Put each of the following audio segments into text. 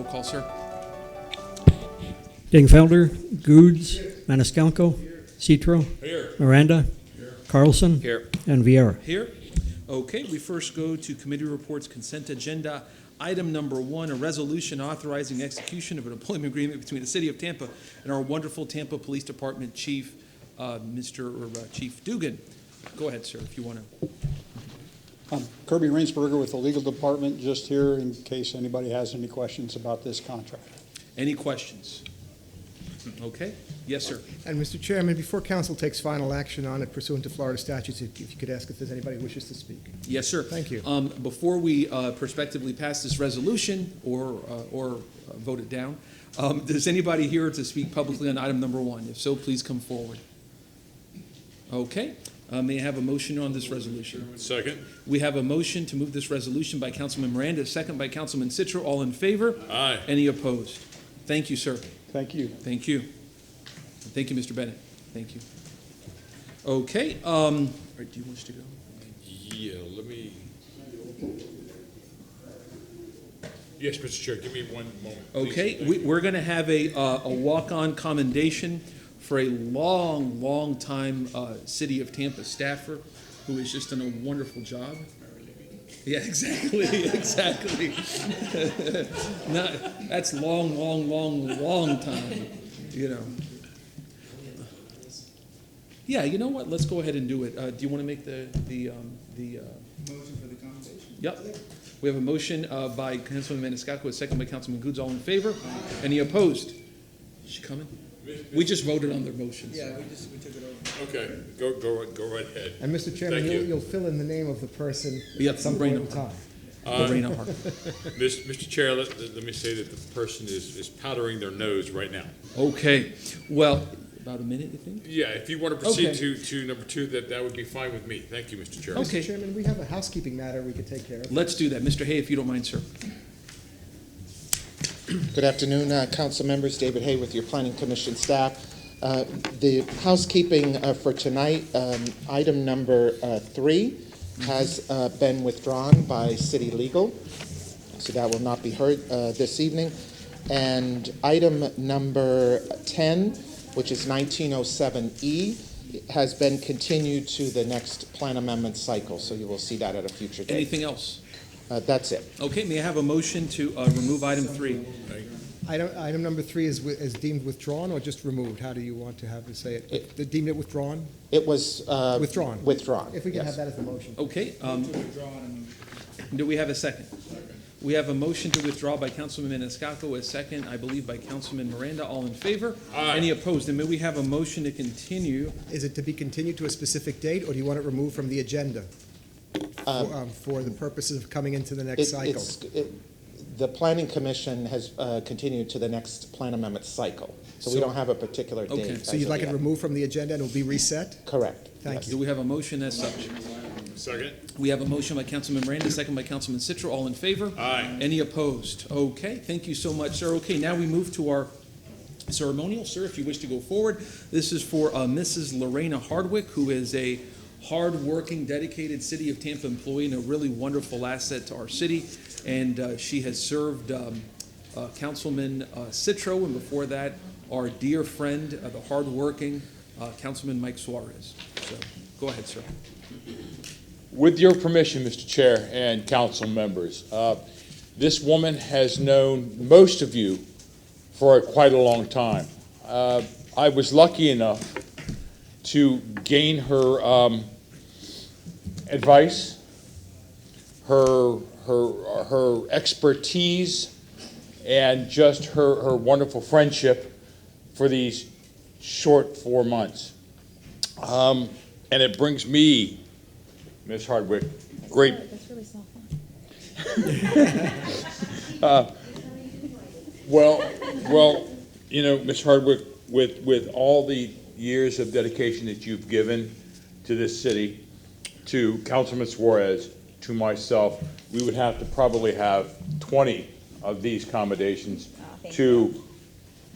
call, sir. Dingfelder, Goods, Maniscalco, Citro, Here. Miranda, Carlson, Here. and Vieira. Here. Okay, we first go to committee reports, consent agenda. Item number 1, a resolution authorizing execution of an employment agreement between the City of Tampa and our wonderful Tampa Police Department Chief, Chief Dugan. Go ahead, sir, if you want to. Kirby Rainsberger with the legal department, just here in case anybody has any questions about this contract. Any questions? Okay. Yes, sir. And Mr. Chairman, before council takes final action on it pursuant to Florida statutes, if you could ask if there's anybody who wishes to speak. Yes, sir. Thank you. Before we prospectively pass this resolution or vote it down, does anybody here to speak publicly on item number 1? If so, please come forward. Okay. May I have a motion on this resolution? Second. We have a motion to move this resolution by Councilman Miranda, a second by Councilman Citro. All in favor? Aye. Any opposed? Thank you, sir. Thank you. Thank you. Thank you, Mr. Bennett. Thank you. Okay. All right, do you wish to go? Yeah, let me. Yes, Mr. Chair, give me one moment. Please. Okay, we're going to have a walk-on commendation for a long time City of Tampa staffer who has just done a wonderful job. Yeah, exactly, exactly. That's long time, you know. Yeah, you know what? Let's go ahead and do it. Do you want to make the Motion for the commendation? Yep. We have a motion by Councilman Maniscalco, a second by Councilman Goods. All in favor? Any opposed? Is she coming? We just voted on their motions. Yeah, we took it over. Okay, go right ahead. And Mr. Chairman, Thank you. you'll fill in the name of the person Yep, at some Lorena point in time. Lorena Hart. Mr. Chair, let me say that the person is powdering their nose right now. Okay. Well, about a minute, you think? Yeah, if you want to proceed Okay. to number 2, that would be fine with me. Thank you, Mr. Chair. Okay. Mr. Chairman, we have a housekeeping matter we could take care of. Let's do that. Mr. Hay, if you don't mind, sir. Good afternoon, council members. David Hay with your Planning Commission staff. The housekeeping for tonight, item number 3 has been withdrawn by City Legal, so that will not be heard this evening. And item number 10, which is 1907E, has been continued to the next plan amendment cycle, so you will see that at a future date. Anything else? That's it. Okay, may I have a motion to remove item 3? Item number 3 is deemed withdrawn or just removed? How do you want to have to say it? Deemed it withdrawn? It was Withdrawn. Withdrawn. If we can yes. have that as the motion. Okay. To withdraw and Do we have a second? We have a motion to withdraw by Councilman Maniscalco, a second, I believe, by Councilman Miranda. All in favor? Aye. Any opposed? And may we have a motion to continue? Is it to be continued to a specific date, or do you want it removed from the agenda for the purposes of coming into the next cycle? The Planning Commission has continued to the next plan amendment cycle, so we don't have a particular date. Okay. So you'd like it removed from the agenda and it will be reset? Correct. Thank yes. Do we have a motion as such? Second. We have a motion by Councilman Miranda, second by Councilman Citro. All in favor? Aye. Any opposed? Okay, thank you so much, sir. Okay, now we move to our ceremonial. Sir, if you wish to go forward, this is for Mrs. Lorena Hardwick, who is a hard-working, dedicated City of Tampa employee and a really wonderful asset to our city. And she has served Councilman Citro, and before that, our dear friend, the hard-working Councilman Mike Suarez. So, go ahead, sir. With your permission, Mr. Chair and council members, this woman has known most of you for quite a long time. I was lucky enough to gain her advice, her expertise, and just her wonderful friendship for these short 4 months. And it brings me, Ms. Hardwick, great. That's really soft. Well, you know, Ms. Hardwick, with all the years of dedication that you've given to this city, to Councilman Suarez, to myself, we would have to probably have 20 of these accommodations to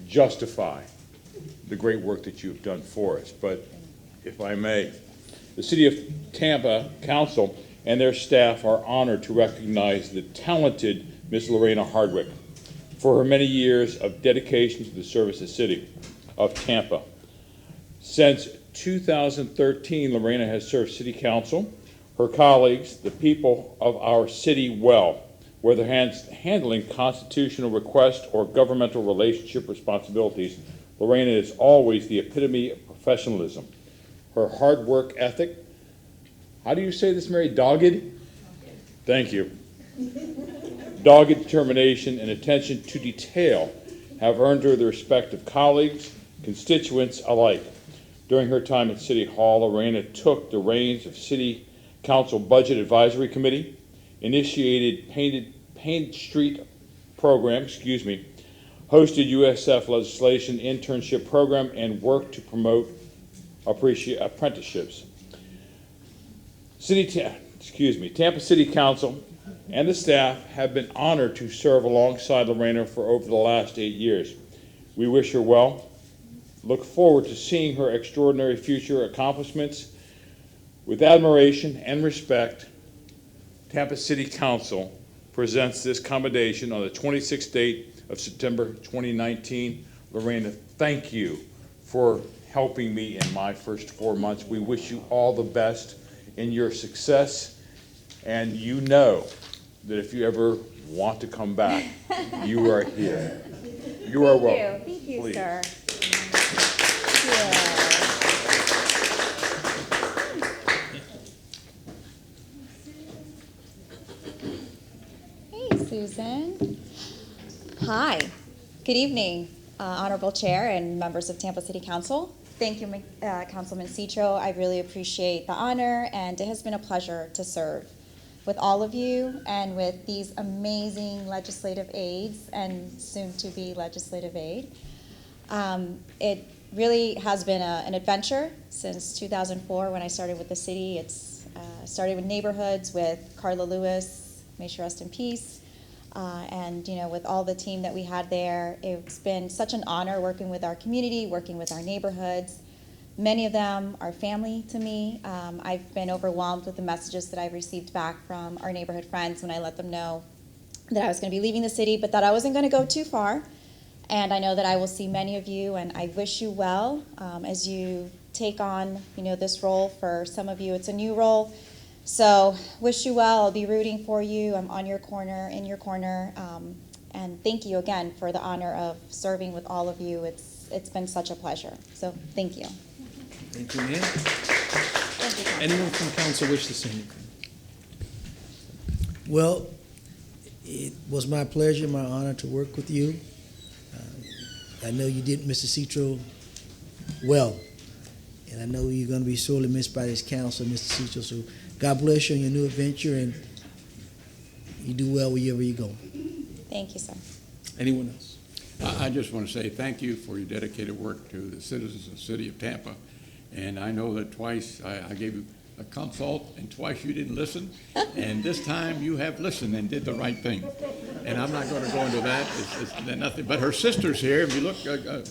justify the great work that you've done for us. But if I may, the City of Tampa Council and their staff are honored to recognize the talented Ms. Lorena Hardwick for her many years of dedication to the service of the city of Tampa. Since 2013, Lorena has served city council, her colleagues, the people of our city well, whether handling constitutional requests or governmental relationship responsibilities. Lorena is always the epitome of professionalism. Her hard work ethic, how do you say this, Mary? Dogged? Thank you. Dogged determination and attention to detail have earned her the respect of colleagues, constituents alike. During her time at City Hall, Lorena took the reins of City Council Budget Advisory Committee, initiated Painted Street program, hosted USF legislation internship program, and worked to promote apprenticeships. Tampa City Council and the staff have been honored to serve alongside Lorena for over the last 8 years. We wish her well. Look forward to seeing her extraordinary future accomplishments. With admiration and respect, Tampa City Council presents this commendation on the 26th date of September 2019. Lorena, thank you for helping me in my first 4 months. We wish you all the best in your success, and you know that if you ever want to come back, you are here. You are welcome. Thank you, Please. sir. Hey, Susan. Hi. Good evening, Honorable Chair and members of Tampa City Council. Thank you, Councilman Citro. I really appreciate the honor, and it has been a pleasure to serve with all of you and with these amazing legislative aides and soon-to-be legislative aide. It really has been an adventure since 2004 when I started with the city. It's started with neighborhoods with Carla Lewis, may she rest in peace, and with all the team that we had there. It's been such an honor working with our community, working with our neighborhoods. Many of them are family to me. I've been overwhelmed with the messages that I've received back from our neighborhood friends when I let them know that I was going to be leaving the city, but that I wasn't going to go too far. And I know that I will see many of you, and I wish you well as you take on, this role. For some of you, it's a new role. So wish you well. I'll be rooting for you. I'm on your corner, in your corner. And thank you again for the honor of serving with all of you. It's been such a pleasure. So thank you. Thank you, ma'am. Thank you, Council. Anyone from council wish to say anything? Well, it was my pleasure, my honor to work with you. I know you did Mr. Citro well, and I know you're going to be sorely missed by this council, Mr. Citro. So God bless you on your new adventure, and you do well wherever you go. Thank you, sir. Anyone else? I just want to say thank you for your dedicated work to the citizens of the city of Tampa. And I know that twice I gave you a consult, and twice you didn't listen. And this time you have listened and did the right thing. And I'm not going to go into that. It's nothing. But her sister's here. If you look,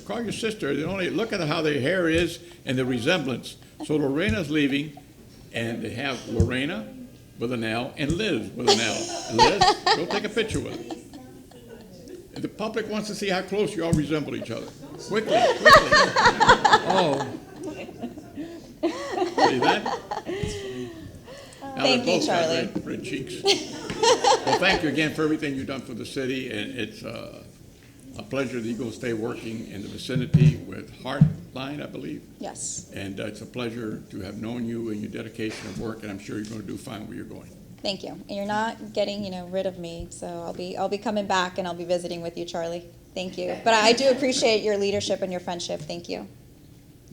call your sister. Look at how their hair is and the resemblance. So Lorena's leaving, and they have Lorena with an L and Liz with an L. Liz, go take a picture with her. The public wants to see how close you all resemble each other. Quickly. Oh, See that? Now Thank they've you, both got Charlie. red cheeks. Well, thank you again for everything you've done for the city, and it's a pleasure that you're going to stay working in the vicinity with Heartline, I believe. Yes. And it's a pleasure to have known you and your dedication of work, and I'm sure you're going to do fine where you're going. Thank you. And you're not getting, rid of me, so I'll be coming back and I'll be visiting with you, Charlie. Thank you. But I do appreciate your leadership and your friendship. Thank you.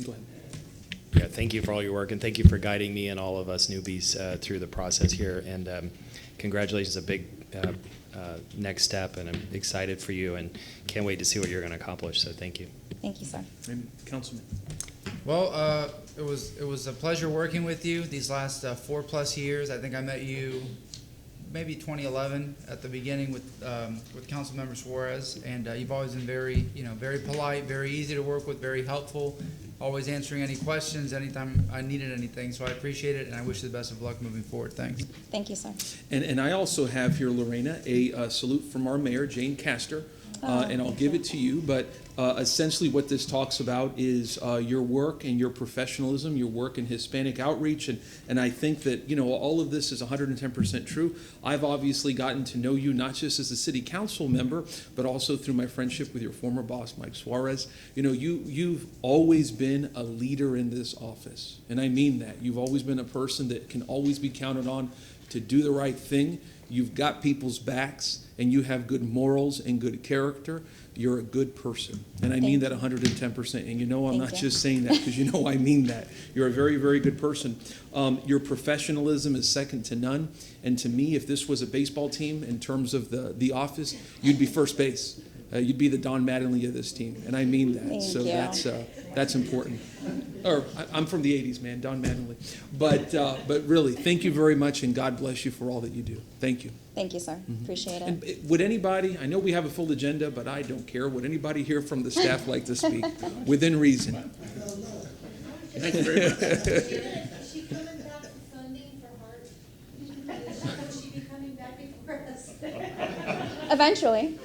go ahead. Yeah, thank you for all your work, and thank you for guiding me and all of us newbies through the process here. And congratulations, a big next step, and I'm excited for you and can't wait to see what you're going to accomplish. So thank you. Thank you, sir. And Councilman. Well, it was a pleasure working with you these last 4+ years. I think I met you maybe 2011 at the beginning with Councilmember Suarez, and you've always been very polite, very easy to work with, very helpful, always answering any questions anytime I needed anything. So I appreciate it, and I wish you the best of luck moving forward. Thanks. Thank you, sir. And I also have here, Lorena, a salute from our mayor, Jane Castor, and I'll give it to you. But essentially what this talks about is your work and your professionalism, your work in Hispanic outreach. And I think that, all of this is 110% true. I've obviously gotten to know you not just as a city council member, but also through my friendship with your former boss, Mike Suarez. You've always been a leader in this office. And I mean that. You've always been a person that can always be counted on to do the right thing. You've got people's backs, and you have good morals and good character. You're a good person. And I mean that 110%. And I'm not just saying that because I mean that. You're a very, very good person. Your professionalism is second to none. And to me, if this was a baseball team in terms of the office, you'd be first base. You'd be the Don Mattingly of this team. And I mean that. Thank you. That's important. I'm from the 80s, man, Don Mattingly. But really, thank you very much, and God bless you for all that you do. Thank you. Thank you, sir. Appreciate it. And would anybody, I know we have a full agenda, but I don't care, would anybody here from the staff like to speak within reason? Thank you very much. Is she coming back for funding for Hart? Will she be coming back before us? Eventually.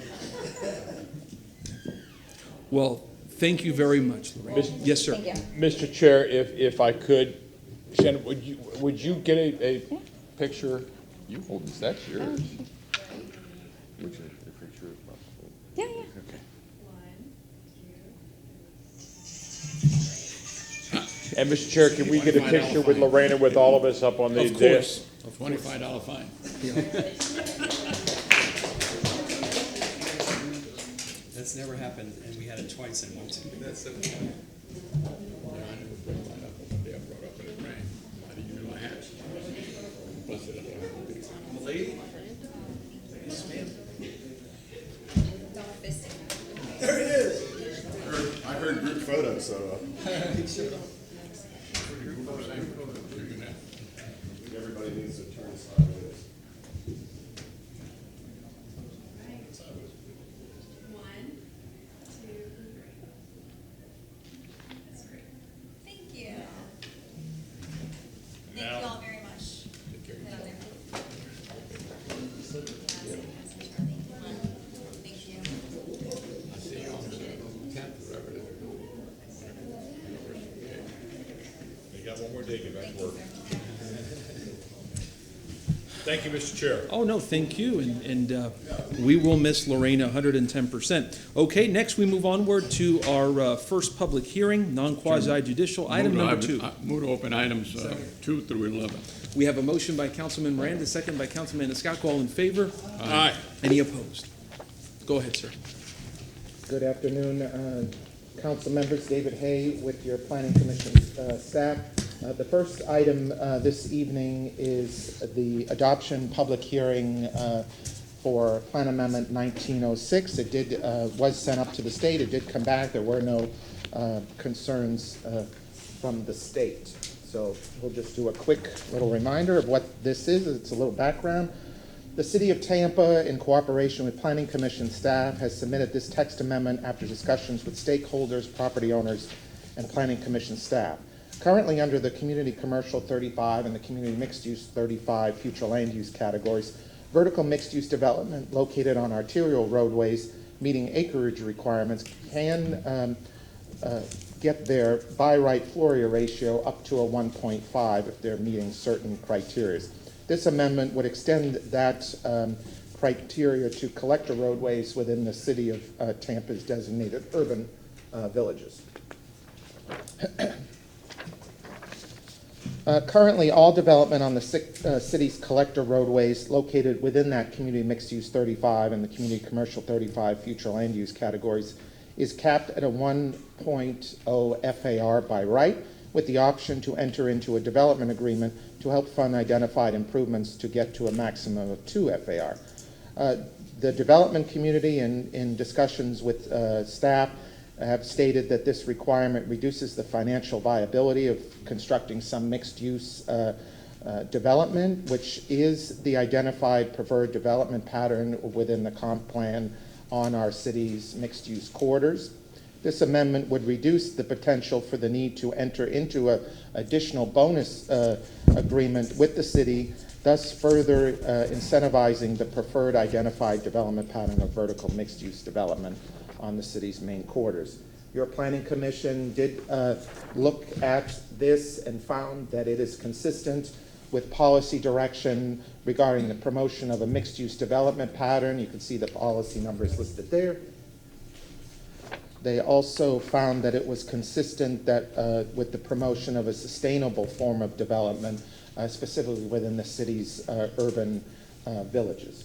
Well, thank you very much, Lorraine. Yes, sir. Thank you. Mr. Chair, if I could, Shannon, would you get a picture? You hold this, that's yours. Which is a picture of my phone. Yeah, yeah. Okay. And Mr. Chair, can we get a picture with Lorena with all of us up on the Of course, a $25 fine. That's never happened, and we had it twice in one too. That's so funny. Yeah, I never brought mine up. One day I brought up and it rang. I didn't give you my hat. Bust it up. Lady? There it is. I heard group photo, so. Everybody needs to turn sideways. One, two, three. That's great. Thank you. Thank you all very much. Get on there. Thank you. I see you on the 10th, whatever it is. We got one more day to get back to work. Thank you, Mr. Chair. Oh, no, thank you, and we will miss Lorena 110%. Okay, next we move onward to our first public hearing, non-quasi-judicial, item number 2. Move to open items 2 through 11. We have a motion by Councilman Miranda, second by Councilman Maniscalco. All in favor? Aye. Any opposed? Go ahead, sir. Good afternoon, council members. David Hay with your Planning Commission staff. The first item this evening is the adoption public hearing for Plan Amendment 1906. It was sent up to the state. It did come back. There were no concerns from the state. So we'll just do a quick little reminder of what this is. It's a little background. The City of Tampa, in cooperation with Planning Commission staff, has submitted this text amendment after discussions with stakeholders, property owners, and Planning Commission staff. Currently under the Community Commercial 35 and the Community Mixed Use 35 future land use categories, vertical mixed use development located on arterial roadways meeting acreage requirements can get their by right floor area ratio up to a 1.5 if they're meeting certain criteria. This amendment would extend that criteria to collector roadways within the City of Tampa's designated urban villages. Currently, all development on the city's collector roadways located within that Community Mixed Use 35 and the Community Commercial 35 future land use categories is capped at a 1.0 FAR by right, with the option to enter into a development agreement to help fund identified improvements to get to a maximum of 2 FAR. The development community, in discussions with staff, have stated that this requirement reduces the financial viability of constructing some mixed-use development, which is the identified preferred development pattern within the comp plan on our city's mixed-use corridors. This amendment would reduce the potential for the need to enter into an additional bonus agreement with the city thus further incentivizing the preferred identified development pattern of vertical mixed-use development on the city's main quarters. Your Planning Commission did look at this and found that it is consistent with policy direction regarding the promotion of a mixed-use development pattern. You can see the policy numbers listed there. They also found that it was consistent that with the promotion of a sustainable form of development, specifically within the city's urban villages.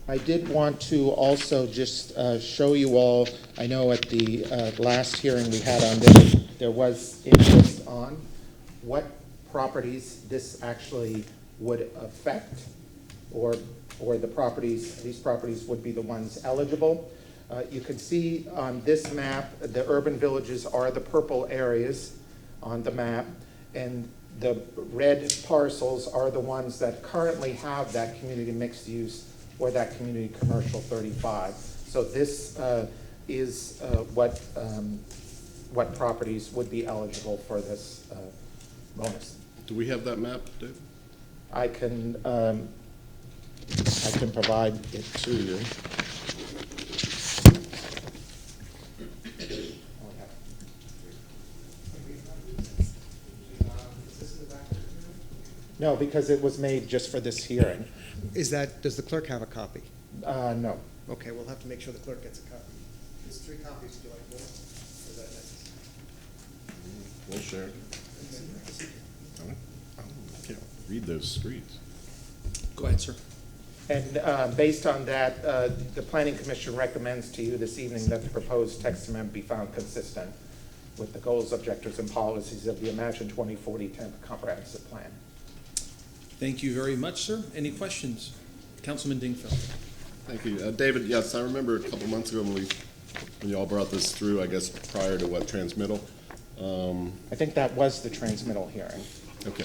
I did want to also just show you all, I know at the last hearing we had on this, there was interest on what properties this actually would affect, or the properties, these properties would be the ones eligible. You can see on this map, the urban villages are the purple areas on the map, and the red parcels are the ones that currently have that community mixed use or that community commercial 35. So this is what properties would be eligible for this bonus. Do we have that map, Dave? I can provide it to you. No, because it was made just for this hearing. Does the clerk have a copy? No. Okay, we'll have to make sure the clerk gets a copy. There's 3 copies, would you like more? Or is that necessary? We'll share. I can't read those screens. Go ahead, sir. And based on that, the Planning Commission recommends to you this evening that the proposed text amendment be found consistent with the goals, objectives, and policies of the Imagine 2040 Tampa Comprehensive Plan. Thank you very much, sir. Any questions? Councilman Dingfelder. Thank you. David, yes, I remember a couple months ago when you all brought this through, I guess, prior to what, transmittal? I think that was the transmittal hearing. Okay.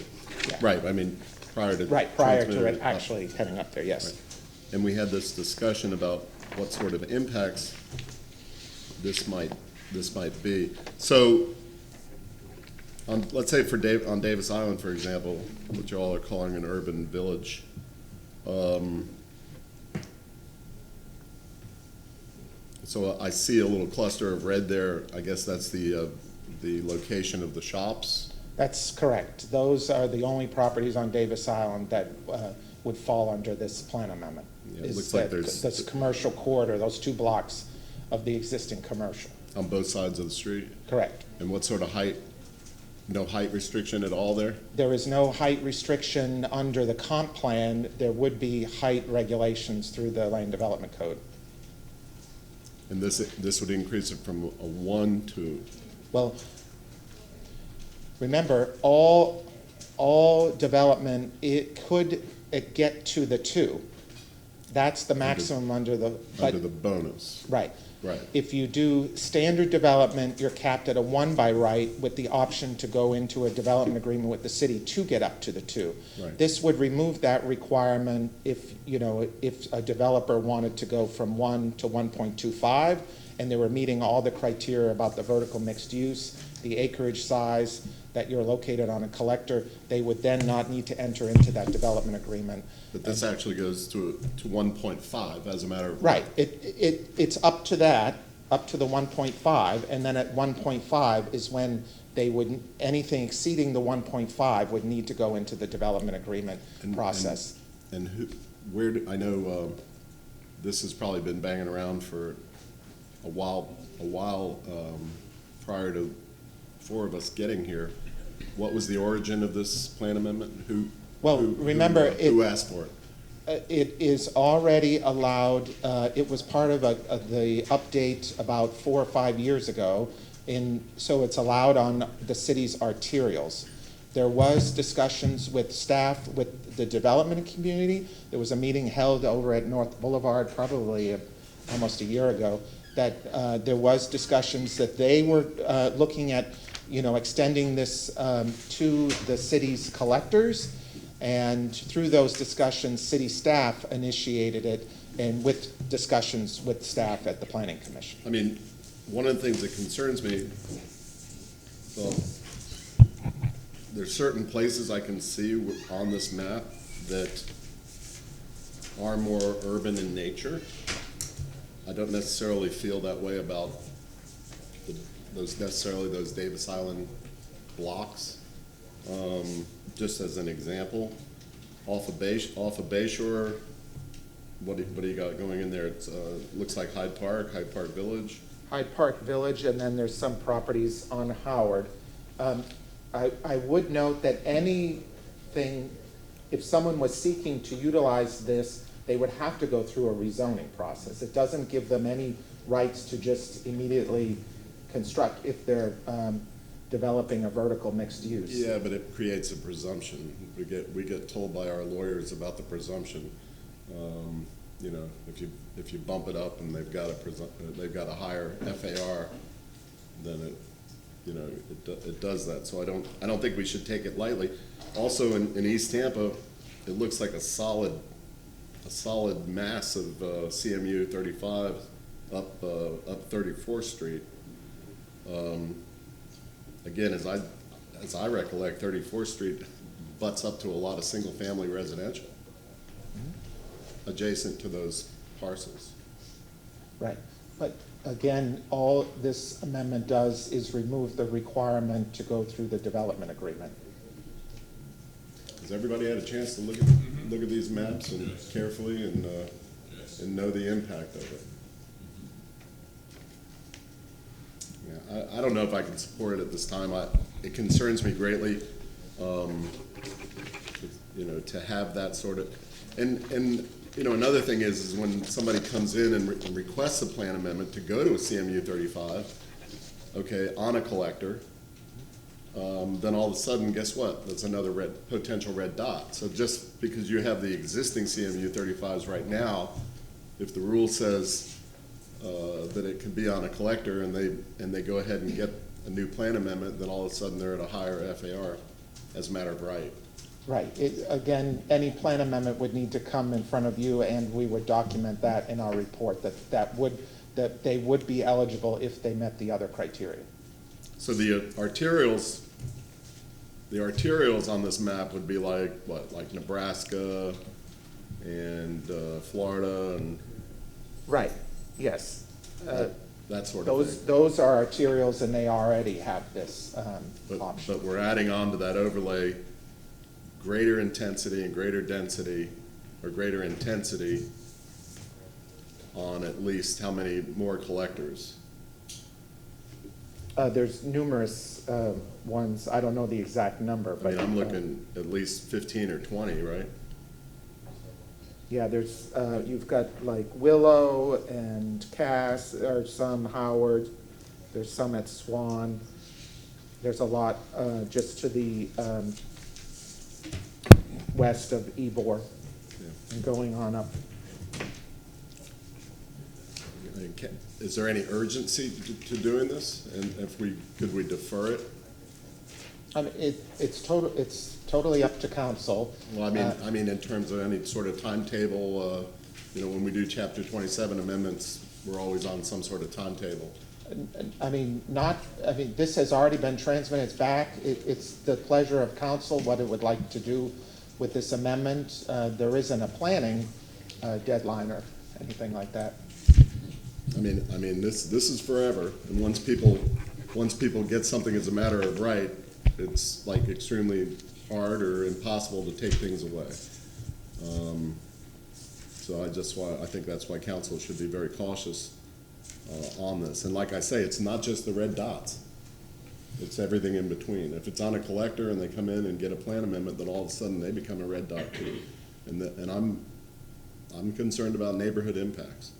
Yeah. Right, I mean, prior to. Right, prior to transmittal, it actually heading up there, yes. Right. And we had this discussion about what sort of impacts this might be. So, let's say on Davis Island, for example, which you all are calling an urban village, so I see a little cluster of red there. I guess that's the location of the shops. That's correct. Those are the only properties on Davis Island that would fall under this plan amendment. Yeah, it looks like there's this commercial corridor, those 2 blocks of the existing commercial. On both sides of the street? Correct. And what sort of height? No height restriction at all there? There is no height restriction under the comp plan. There would be height regulations through the land development code. And this would increase it from a 1 to? Well, remember, all development, it could get to the 2. That's the maximum under the bonus. Right. Right. If you do standard development, you're capped at a 1 by right with the option to go into a development agreement with the city to get up to the 2. Right. This would remove that requirement if a developer wanted to go from 1 to 1.25 and they were meeting all the criteria about the vertical mixed use, the acreage size, that you're located on a collector, they would then not need to enter into that development agreement. But this actually goes to 1.5 as a matter of. Right, it's up to that, up to the 1.5, and then at 1.5 is when they would, anything exceeding the 1.5 would need to go into the development agreement process. And I know this has probably been banging around for a while prior to 4 of us getting here. What was the origin of this plan amendment? Who asked for it? It is already allowed, it was part of the update about 4 or 5 years ago, so it's allowed on the city's arterials. There was discussions with staff, with the development community. There was a meeting held over at North Boulevard probably almost a year ago that there was discussions that they were looking at extending this to the city's collectors, and through those discussions, city staff initiated it, and with discussions with staff at the Planning Commission. I mean, one of the things that concerns me, well, there's certain places I can see on this map that are more urban in nature. I don't necessarily feel that way about those Davis Island blocks. Just as an example, off of Bayshore, what do you got going in there? It looks like Hyde Park Village. Hyde Park Village, and then there's some properties on Howard. I would note that anything, if someone was seeking to utilize this, they would have to go through a rezoning process. It doesn't give them any rights to just immediately construct if they're developing a vertical mixed use. Yeah, but it creates a presumption. We get told by our lawyers about the presumption. You know, if you bump it up and they've got a higher FAR, then it does that. So I don't think we should take it lightly. Also in East Tampa, it looks like a solid mass of CMU 35 up 34th Street. Again, as I recollect, 34th Street butts up to a lot of single-family residential adjacent to those parcels. Right, but again, all this amendment does is remove the requirement to go through the development agreement. Has everybody had a chance to look at these maps and carefully and know the impact of it? Yeah, I don't know if I can support it at this time. It concerns me greatly, to have that sort of, and another thing is when somebody comes in and requests a plan amendment to go to a CMU 35, okay, on a collector, then all of a sudden, guess what? That's another potential red dot. So just because you have the existing CMU 35s right now, if the rule says that it can be on a collector and they go ahead and get a new plan amendment, then all of a sudden they're at a higher FAR as a matter of right. Right, again, any plan amendment would need to come in front of you, and we would document that in our report, that they would be eligible if they met the other criteria. So the arterials on this map would be like what, like Nebraska and Florida and right. Yes, that sort of thing. Those are arterials, and they already have this option. But we're adding on to that overlay greater intensity and greater density, or greater intensity on at least how many more collectors? There's numerous ones. I don't know the exact number, but I'm looking at least 15 or 20, right? Yeah, there's you've got like Willow and Cass. There's some Howard. There's some at Swan. There's a lot just to the west of Ybor, and going on up. Is there any urgency to doing this? And could we defer it? I mean, it's totally up to council. Well, I mean, in terms of any sort of timetable, when we do Chapter 27 amendments, we're always on some sort of timetable. This has already been transmitted back. It's the pleasure of council what it would like to do with this amendment. There isn't a planning deadline or anything like that. I mean, this is forever, and once people get something as a matter of right, it's like extremely hard or impossible to take things away. So I think that's why council should be very cautious on this. And like I say, it's not just the red dots. It's everything in between. If it's on a collector and they come in and get a plan amendment, then all of a sudden they become a red dot too. And I'm concerned about neighborhood impacts.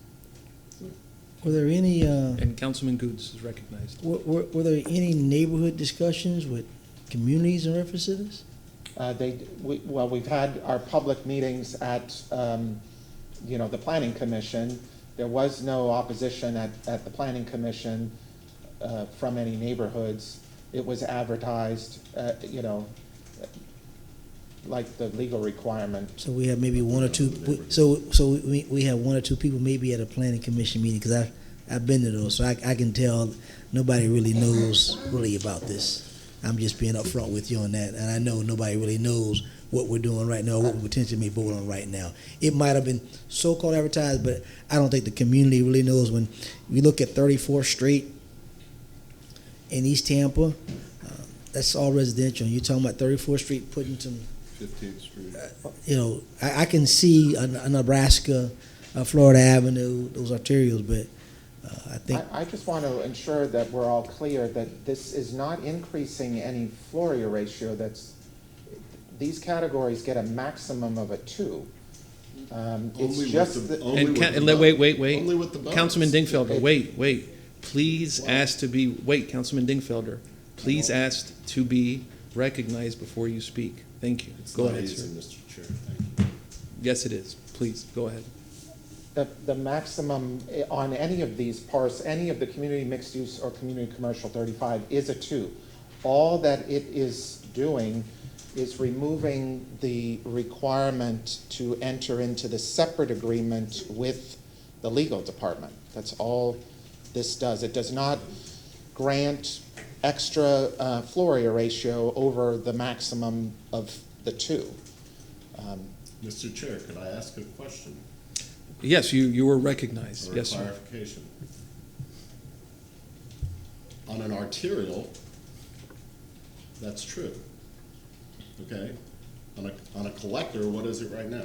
Were there any? And Councilman Goods is recognized. Were there any neighborhood discussions with communities in reference to this? We've had our public meetings at the Planning Commission. There was no opposition at the Planning Commission from any neighborhoods. It was advertised, like the legal requirement. So we have maybe one or two. We have one or two people maybe at a Planning Commission meeting, because I've been to those, so I can tell nobody really knows really about this. I'm just being upfront with you on that. And I know nobody really knows what we're doing right now, what we potentially may vote on right now. It might have been so-called advertised, but I don't think the community really knows. When we look at 34th Street in East Tampa, that's all residential. You're talking about 34th Street putting some, 15th Street. I can see a Nebraska, Florida Avenue, those arterials, but I think I just want to ensure that we're all clear that this is not increasing any floor area ratio. These categories get a maximum of a 2. It's Only just with the- that- only And with ca- the and bonus. wait. Only with the bonus. Councilman Dingfelder, wait. Please ask to be, Councilman Dingfelder, please ask to be recognized before you speak. Thank you. It's Go not ahead, easy, sir. Mr. Chair. Thank you. Yes, it is. Please, go ahead. The maximum on any of these parts, any of the community mixed use or community commercial 35 is a 2. All that it is doing is removing the requirement to enter into the separate agreement with the legal department. That's all this does. It does not grant extra floor area ratio over the maximum of the 2. Mr. Chair, could I ask a question? Yes, you were recognized. Or Yes, a sir. clarification? On an arterial, that's true. Okay? On a collector, what is it right now?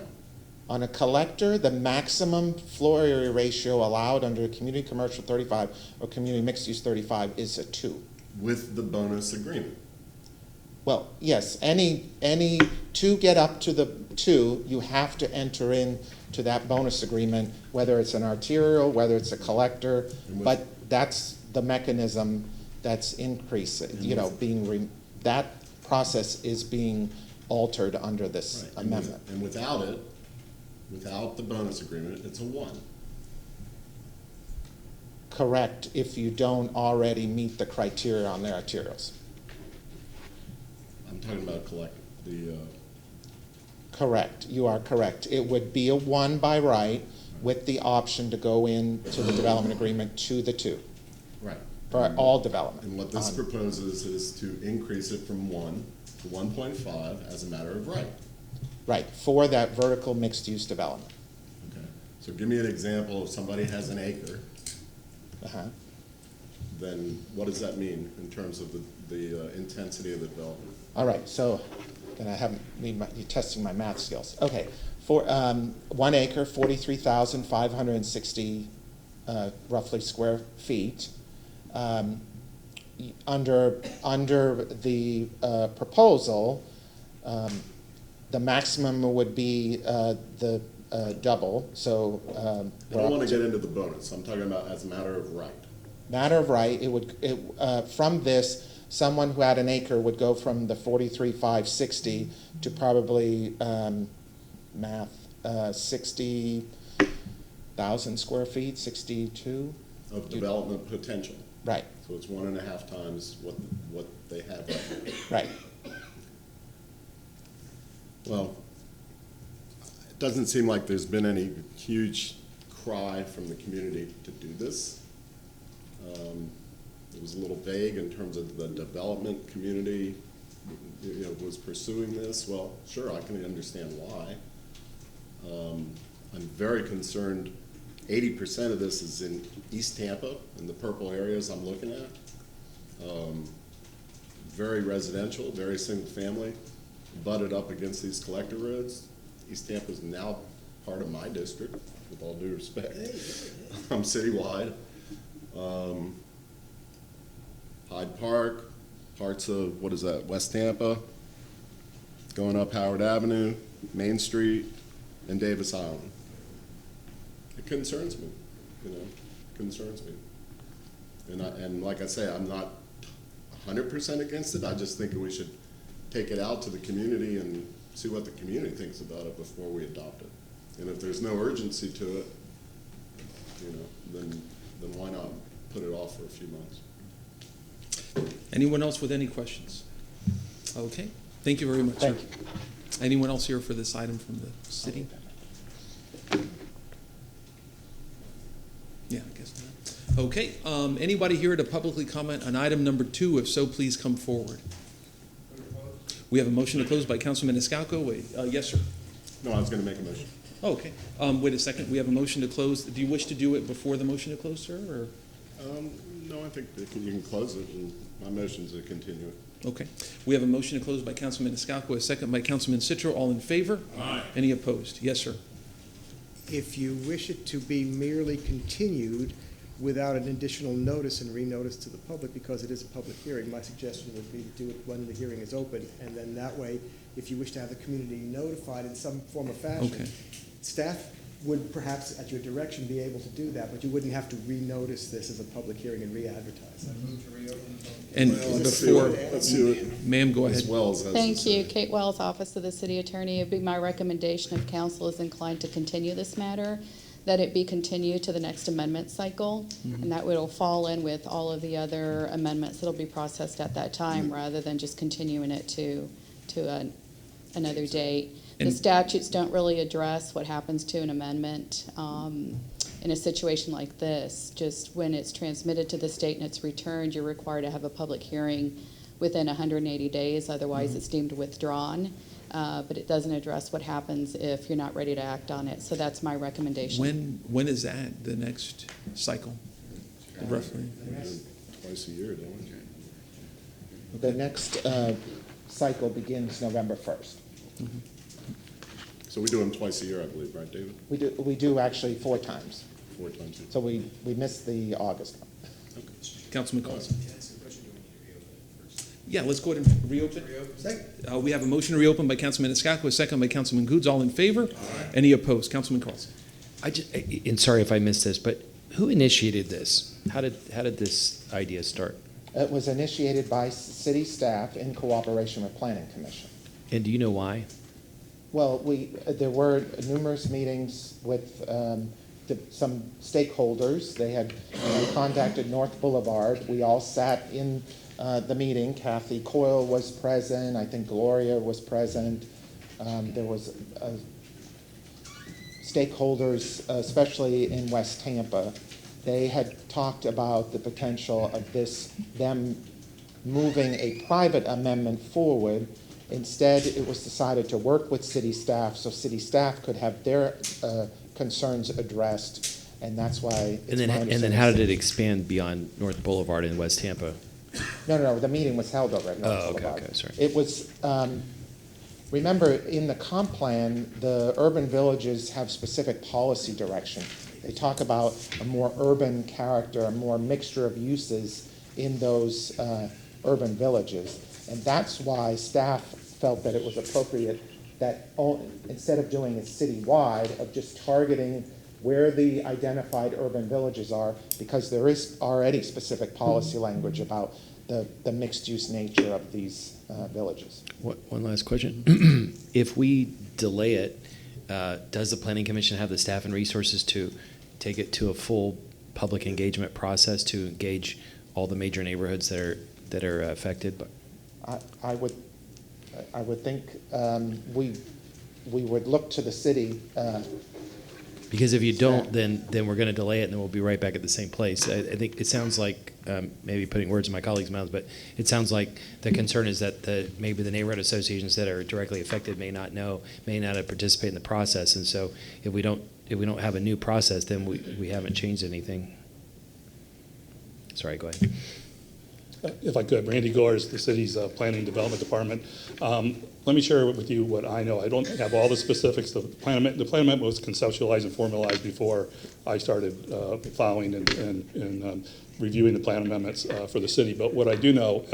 On a collector, the maximum floor area ratio allowed under community commercial 35 or community mixed use 35 is a 2. With the bonus agreement? Well, yes, any to get up to the 2, you have to enter in to that bonus agreement, whether it's an arterial, whether it's a collector, but that's the mechanism that's increasing, that process is being altered under this Right. amendment. And without it, without the bonus agreement, it's a 1. Correct, if you don't already meet the criteria on their arterials. I'm talking about Correct, you are correct. It would be a 1 by right with the option to go into the development agreement to the 2 right. for all development. And what this proposes is to increase it from 1 to 1.5 as a matter of right. Right, for that vertical mixed-use development. Okay. So give me an example. If somebody has an acre, then what does that mean in terms of the intensity of the development? All right, so then I haven't, you're testing my math skills. Okay, for 1 acre, 43,560 roughly square feet. Under the proposal, the maximum would be the double, so. I don't want to get into the bonus. I'm talking about as a matter of right. Matter of right, from this, someone who had an acre would go from the 43,560 to probably 60,000 square feet, 62. Of development potential. Right. So it's 1.5 times what they have right now. Right. Well, it doesn't seem like there's been any huge cry from the community to do this. It was a little vague in terms of the development community, was pursuing this. Well, sure, I can understand why. I'm very concerned. 80% of this is in East Tampa, in the purple areas I'm looking at. Very residential, very single family, butted up against these collector roads. East Tampa is now part of my district, with all due respect. I'm citywide. Hyde Park, parts of, West Tampa, going up Howard Avenue, Main Street, and Davis Island. It concerns me, concerns me. And like I say, I'm not 100% against it. I just think we should take it out to the community and see what the community thinks about it before we adopt it. And if there's no urgency to it, then why not put it off for a few months? Anyone else with any questions? Okay, thank you very much, sir. Thank you. Anyone else here for this item from the city? Yeah, I guess not. Okay, anybody here to publicly comment on item number 2? If so, please come forward. We have a motion to close by Councilman Maniscalco. Wait, yes, sir. No, I was going to make a motion. Oh, okay. Wait a second. We have a motion to close. Do you wish to do it before the motion to close, sir, or? No, I think that you can close it, and my motion is to continue it. Okay. We have a motion to close by Councilman Maniscalco, a second by Councilman Citro. All in favor? Aye. Any opposed? Yes, sir. If you wish it to be merely continued without an additional notice and renotice to the public, because it is a public hearing, my suggestion would be to do it when the hearing is open, and then that way, if you wish to have the community notified in some form or fashion, Okay. staff would perhaps, at your direction, be able to do that, but you wouldn't have to renotice this as a public hearing and re-advertise it. And before, Let's see what ma'am, go ahead. Ms. Wells has to Thank you. say. Kate Wells, Office of the City Attorney. It'd be my recommendation if council is inclined to continue this matter, that it be continued to the next amendment cycle, and that will fall in with all of the other amendments that'll be processed at that time, rather than just continuing it to another date. The And- statutes don't really address what happens to an amendment in a situation like this. Just when it's transmitted to the state and it's returned, you're required to have a public hearing within 180 days, otherwise it's deemed withdrawn. But it doesn't address what happens if you're not ready to act on it. So that's my recommendation. When is that, the next cycle, roughly? Twice a year, don't we? The next cycle begins November 1st. So we do them twice a year, I believe, right, David? We do actually 4 times. 4 times a year. So we missed the August one. Councilman Collins. Yeah, let's go ahead and reopen. We have a motion to reopen by Councilman Maniscalco, a second by Councilman Goods. All in favor? Any opposed? Councilman Carlson. And sorry if I missed this, but who initiated this? How did this idea start? It was initiated by city staff in cooperation with Planning Commission. And do you know why? Well, there were numerous meetings with some stakeholders. They had contacted North Boulevard. We all sat in the meeting. Kathy Coyle was present. I think Gloria was present. There was stakeholders, especially in West Tampa. They had talked about the potential of them moving a private amendment forward. Instead, it was decided to work with city staff so city staff could have their concerns addressed, and that's why. And then how did it expand beyond North Boulevard in West Tampa? No, the meeting was held already. Okay, sorry. It was, remember, in the comp plan, the urban villages have specific policy direction. They talk about a more urban character, a more mixture of uses in those urban villages. And that's why staff felt that it was appropriate that instead of doing it citywide, of just targeting where the identified urban villages are, because there is already specific policy language about the mixed-use nature of these villages. One last question. If we delay it, does the Planning Commission have the staff and resources to take it to a full public engagement process to engage all the major neighborhoods that are affected? I would think we would look to the city. Because if you don't, then we're going to delay it, and then we'll be right back at the same place. I think it sounds like, maybe putting words in my colleagues' mouths, but it sounds like the concern is that maybe the neighborhood associations that are directly affected may not have participated in the process, and so if we don't have a new process, then we haven't changed anything. Sorry, go ahead. If I could, Randy Gores, the city's Planning Development Department. Let me share with you what I know. I don't have all the specifics. The plan amendment was conceptualized and formalized before I started following and reviewing the plan amendments for the city. But what I do know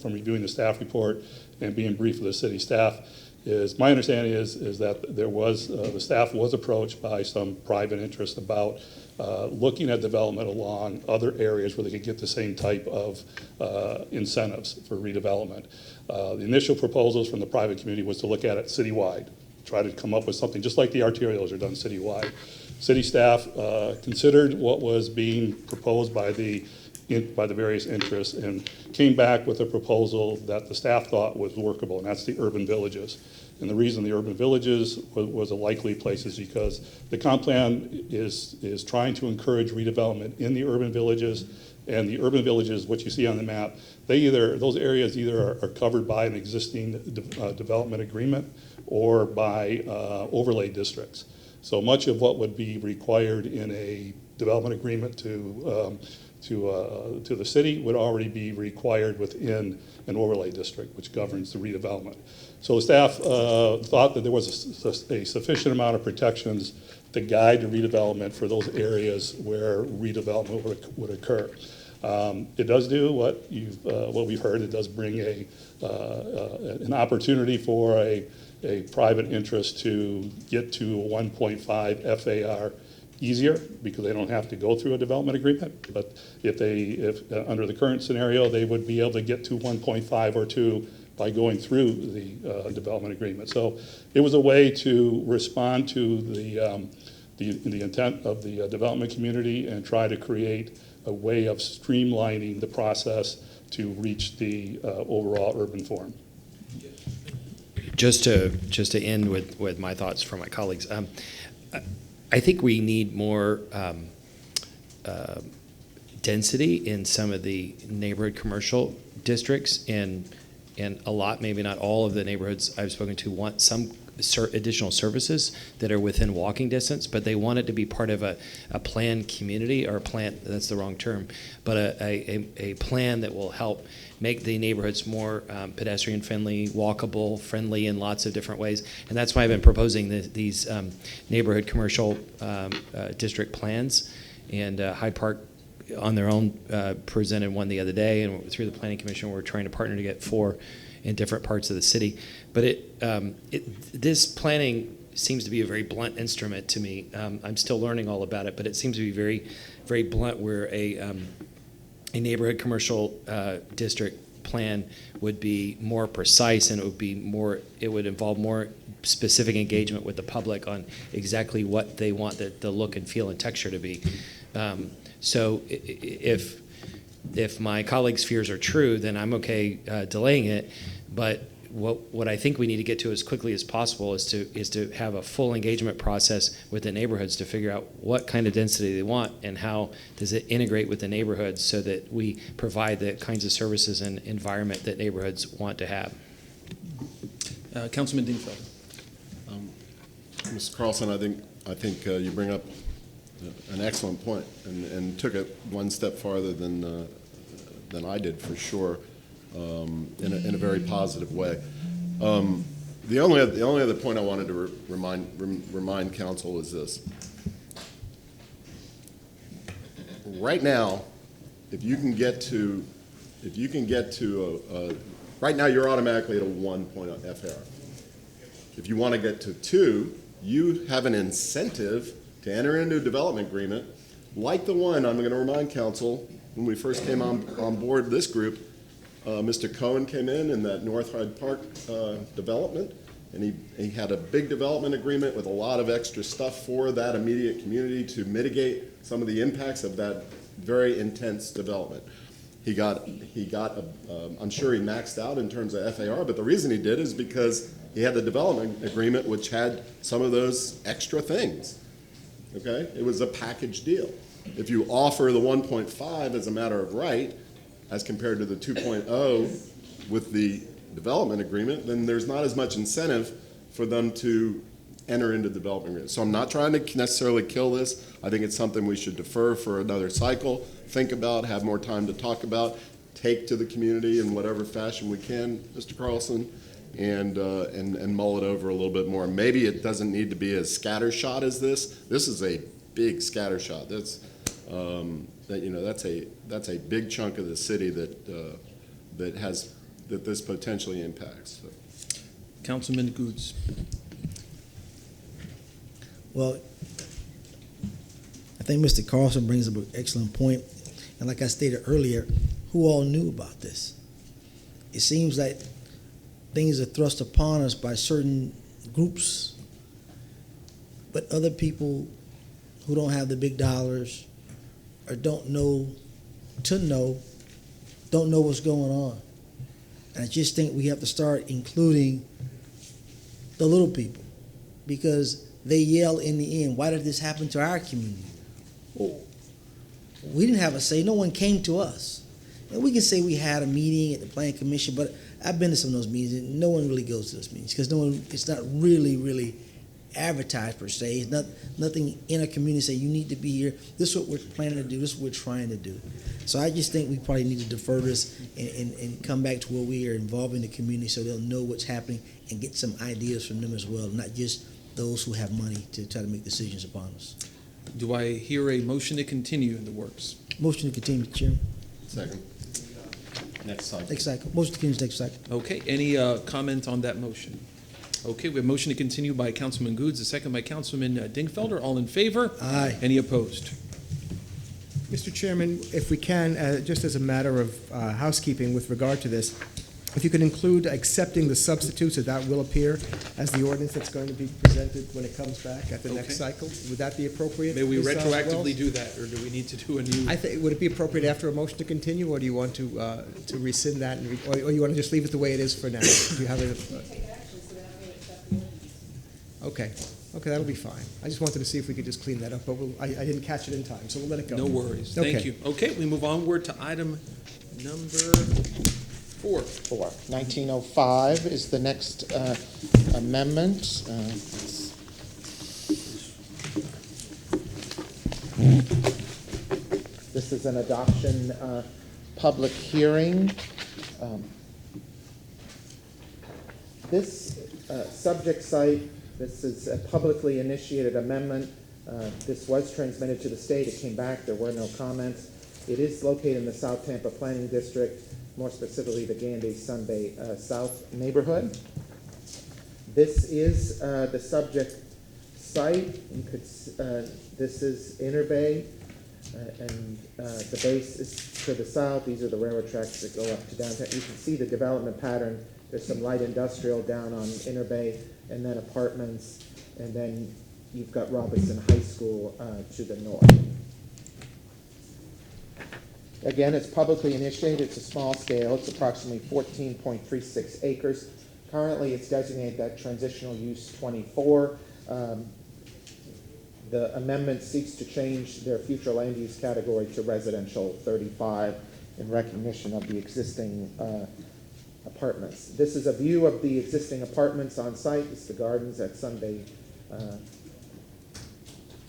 from reviewing the staff report and being briefed with the city staff is my understanding is that there was the staff was approached by some private interest about looking at development along other areas where they could get the same type of incentives for redevelopment. The initial proposals from the private community was to look at it citywide, try to come up with something just like the arterials are done citywide. City staff considered what was being proposed by the various interests and came back with a proposal that the staff thought was workable, and that's the urban villages. And the reason the urban villages was a likely place is because the comp plan is trying to encourage redevelopment in the urban villages. And the urban villages, what you see on the map, those areas either are covered by an existing development agreement or by overlay districts. So much of what would be required in a development agreement to the city would already be required within an overlay district, which governs the redevelopment. So the staff thought that there was a sufficient amount of protections to guide the redevelopment for those areas where redevelopment would occur. It does do what we've heard. It does bring an opportunity for a private interest to get to a 1.5 FAR easier because they don't have to go through a development agreement. But if under the current scenario, they would be able to get to 1.5 or 2 by going through the development agreement. So it was a way to respond to the intent of the development community and try to create a way of streamlining the process to reach the overall urban form. Just to end with my thoughts from my colleagues, I think we need more density in some of the neighborhood commercial districts, and a lot, maybe not all of the neighborhoods I've spoken to want some additional services that are within walking distance, but they want it to be part of a planned community, or a plan, that's the wrong term, but a plan that will help make the neighborhoods more pedestrian friendly, walkable, friendly in lots of different ways. And that's why I've been proposing these neighborhood commercial district plans. And Hyde Park on their own presented one the other day, and through the Planning Commission we're trying to partner to get 4 in different parts of the city. But this planning seems to be a very blunt instrument to me. I'm still learning all about it, but it seems to be very, very blunt, where a neighborhood commercial district plan would be more precise, and it would involve more specific engagement with the public on exactly what they want the look and feel and texture to be. So if my colleagues' fears are true, then I'm okay delaying it. But what I think we need to get to as quickly as possible is to have a full engagement process with the neighborhoods to figure out what kind of density they want and how does it integrate with the neighborhoods, so that we provide the kinds of services and environment that neighborhoods want to have. Councilman Dingfeld. Mr. Carlson, I think you bring up an excellent point, and took it one step farther than I did, for sure, in a very positive way. The only other point I wanted to remind council is this: right now, if you can get to right now, you're automatically at a 1 point FAR. If you want to get to 2, you have an incentive to enter into a development agreement like the one, I'm going to remind council, when we first came on board this group, Mr. Cohen came in that North Hyde Park development, and he had a big development agreement with a lot of extra stuff for that immediate community to mitigate some of the impacts of that very intense development. I'm sure he maxed out in terms of FAR, but the reason he did is because he had the development agreement which had some of those extra things. Okay? It was a package deal. If you offer the 1.5 as a matter of right, as compared to the 2.0 with the development agreement, then there's not as much incentive for them to enter into the development agreement. So I'm not trying to necessarily kill this. I think it's something we should defer for another cycle, think about, have more time to talk about, take to the community in whatever fashion we can, Mr. Carlson, and mull it over a little bit more. Maybe it doesn't need to be as scattershot as this. This is a big scattershot. That's that's a big chunk of the city that this potentially impacts. So. Councilman Goods. Well, I think Mr. Carlson brings up an excellent point. And like I stated earlier, who all knew about this? It seems like things are thrust upon us by certain groups, but other people who don't have the big dollars or don't know what's going on. And I just think we have to start including the little people, because they yell in the end, why did this happen to our community? Oh, We didn't have a say. No one came to us. And we can say we had a meeting at the Planning Commission, but I've been to some of those meetings, and no one really goes to those meetings because it's not really advertised per se. It's nothing in a community say you need to be here. This is what we're planning to do. This is what we're trying to do. So I just think we probably need to defer this and come back to where we are involving the community so they'll know what's happening and get some ideas from them as well, not just those who have money to try to make decisions upon us. Do I hear a motion to continue in the works? Motion to continue, Mr. Chairman. Second. Next cycle. Next cycle. Motion to continue next cycle. Okay, any comment on that motion? Okay, we have a motion to continue by Councilman Goods, a second by Councilman Dingfelder. All in favor? Aye. Any opposed? Mr. Chairman, if we can, just as a matter of housekeeping with regard to this, if you could include accepting the substitutes, that will appear as the ordinance that's going to be presented when it comes back at the next Okay. cycle. Would that be appropriate? May we Ms. retroactively Wells? do that, or do we need to do a new? Would it be appropriate after a motion to continue, or do you want to rescind that, or you want to just leave it the way it is for now? Do you have it? Okay, that'll be fine. I just wanted to see if we could just clean that up, but I didn't catch it in time, so we'll let it go. No worries. Okay. Thank you. Okay, we move onward to item number 4. 1905 is the next amendment. This is an adoption public hearing. This subject site, this is a publicly initiated amendment. This was transmitted to the state. It came back. There were no comments. It is located in the South Tampa Planning District, more specifically the Gandy Sunbay South neighborhood. This is the subject site. You could, this is Inner Bay, and the base is to the south. These are the railroad tracks that go up to downtown. You can see the development pattern. There's some light industrial down on Inner Bay, and then apartments, and then you've got Robinson High School to the north. Again, it's publicly initiated. It's a small scale. It's approximately 14.36 acres. Currently, it's designated that transitional use 24. The amendment seeks to change their future land use category to residential 35 in recognition of the existing apartments. This is a view of the existing apartments on site. It's the gardens at Sunbay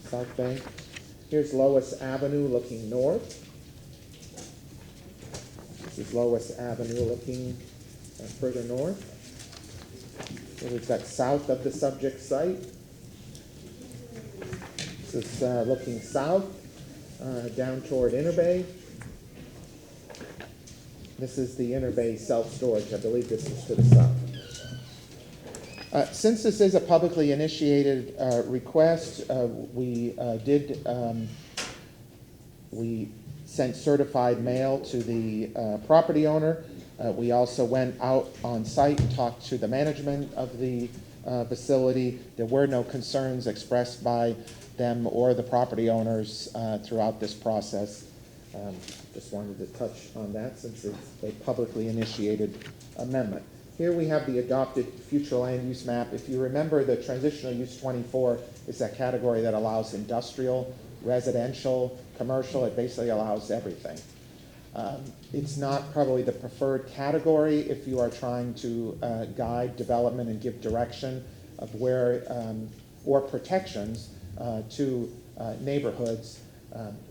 South Bank. Here's Lois Avenue looking north. This is Lois Avenue looking further north. Here we've got south of the subject site. This is looking south down toward Inner Bay. This is the Inner Bay self-storage. I believe this is to the south. Since this is a publicly initiated request, we sent certified mail to the property owner. We also went out on site and talked to the management of the facility. There were no concerns expressed by them or the property owners throughout this process. Just wanted to touch on that since it's a publicly initiated amendment. Here we have the adopted future land use map. If you remember, the transitional use 24 is that category that allows industrial, residential, commercial. It basically allows everything. It's not probably the preferred category if you are trying to guide development and give direction of where, or protections to neighborhoods.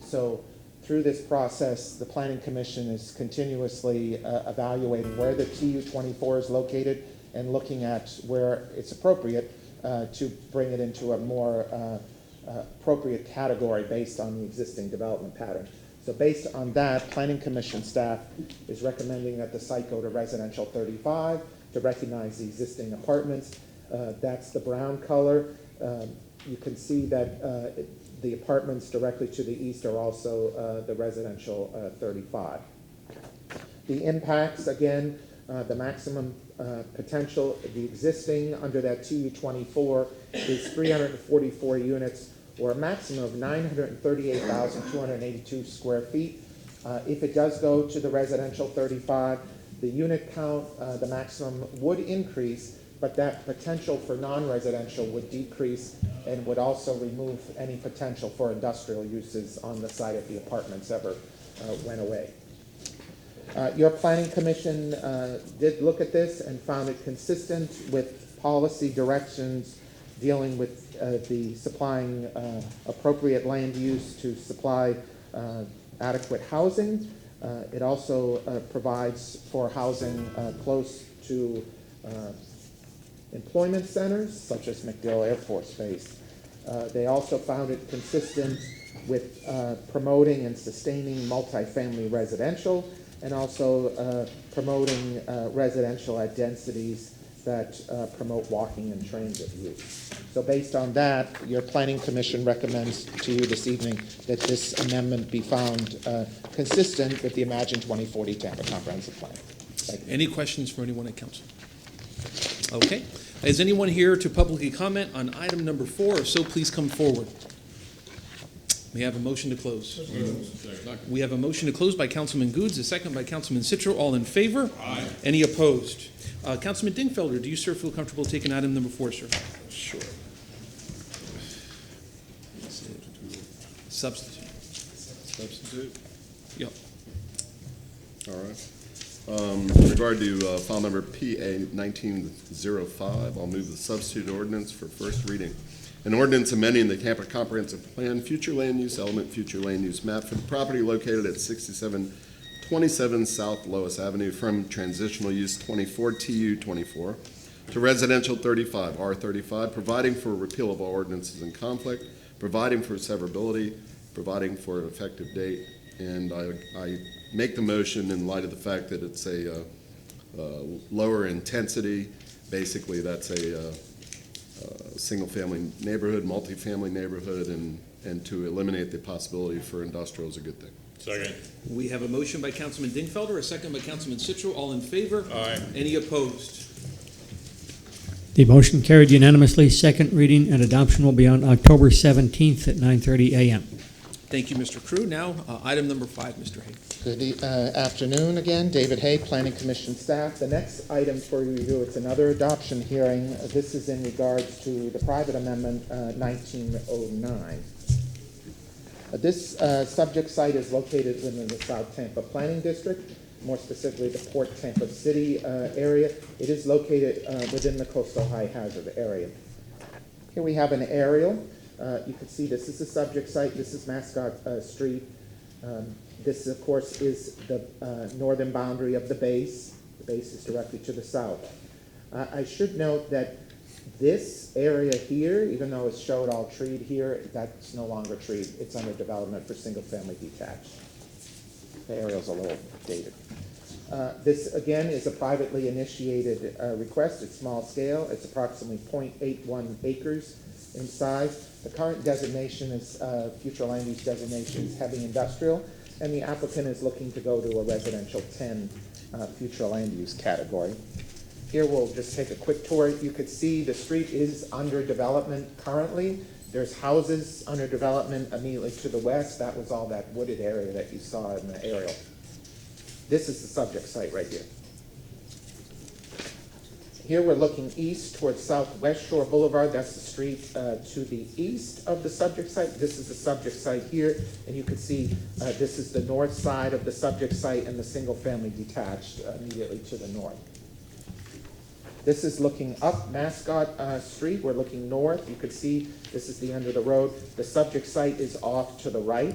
So through this process, the Planning Commission is continuously evaluating where the TU-24 is located and looking at where it's appropriate to bring it into a more appropriate category based on the existing development pattern. So based on that, Planning Commission staff is recommending that the site go to residential 35 to recognize the existing apartments. That's the brown color. You can see that the apartments directly to the east are also the residential 35. The impacts, again, the maximum potential, the existing under that TU-24 is 344 units, or a maximum of 938,282 square feet. If it does go to the residential 35, the unit count, the maximum would increase, but that potential for non-residential would decrease and would also remove any potential for industrial uses on the site if the apartments ever went away. Your Planning Commission did look at this and found it consistent with policy directions dealing with the supplying appropriate land use to supply adequate housing. It also provides for housing close to employment centers, such as MacDill Air Force Base. They also found it consistent with promoting and sustaining multifamily residential, and also promoting residential at densities that promote walking and transit use. So based on that, your Planning Commission recommends to you this evening that this amendment be found consistent with the Imagine 2040 Tampa Comprehensive Plan. Thank you. Any questions for anyone at council? Okay. Is anyone here to publicly comment on item number 4? If so, please come forward. We have a motion to close. We have a motion to close by Councilman Goods, a second by Councilman Citro. All in favor? Aye. Any opposed? Councilman Dingfelder, do you, sir, feel comfortable taking item number 4, sir? Sure. Substitute. Substitute? Yep. All right. In regard to file number PA 1905, I'll move the substitute ordinance for first reading. An ordinance amending the Tampa Comprehensive Plan future land use element, future land use map for the property located at 6727 South Lois Avenue from transitional use 24 TU 24 to residential 35 R35, providing for repeal of all ordinances in conflict, providing for severability, providing for an effective date, and I make the motion in light of the fact that it's a lower intensity. Basically, that's a single-family neighborhood, multifamily neighborhood, and to eliminate the possibility for industrial is a good thing. Second. We have a motion by Councilman Dingfelder, a second by Councilman Citro. All in favor? Aye. Any opposed? The motion carried unanimously. Second reading and adoption will be on October 17th at 9:30 a.m. Thank you, Mr. Crew. Now, item number 5, Mr. Hay. Good afternoon again. David Hay, Planning Commission staff. The next item for review, it's another adoption hearing. This is in regards to the private amendment 1909. This subject site is located within the South Tampa Planning District, more specifically the Port Tampa City area. It is located within the coastal high hazard area. Here we have an aerial. You can see this is the subject site. This is Mascot Street. This, of course, is the northern boundary of the base. The base is directly to the south. I should note that this area here, even though it's showed all treed here, that's no longer treed. It's under development for single-family detached. The aerial's a little dated. This, again, is a privately initiated request. It's small scale. It's approximately 0.81 acres in size. The current designation is, future land use designation is heavy industrial, and the applicant is looking to go to a residential 10 future land use category. Here we'll just take a quick tour. You could see the street is under development currently. There's houses under development immediately to the west. That was all that wooded area that you saw in the aerial. This is the subject site right here. Here we're looking east towards Southwest Shore Boulevard. That's the street to the east of the subject site. This is the subject site here, and you can see this is the north side of the subject site and the single-family detached immediately to the north. This is looking up Mascot Street. We're looking north. You can see this is the end of the road. The subject site is off to the right,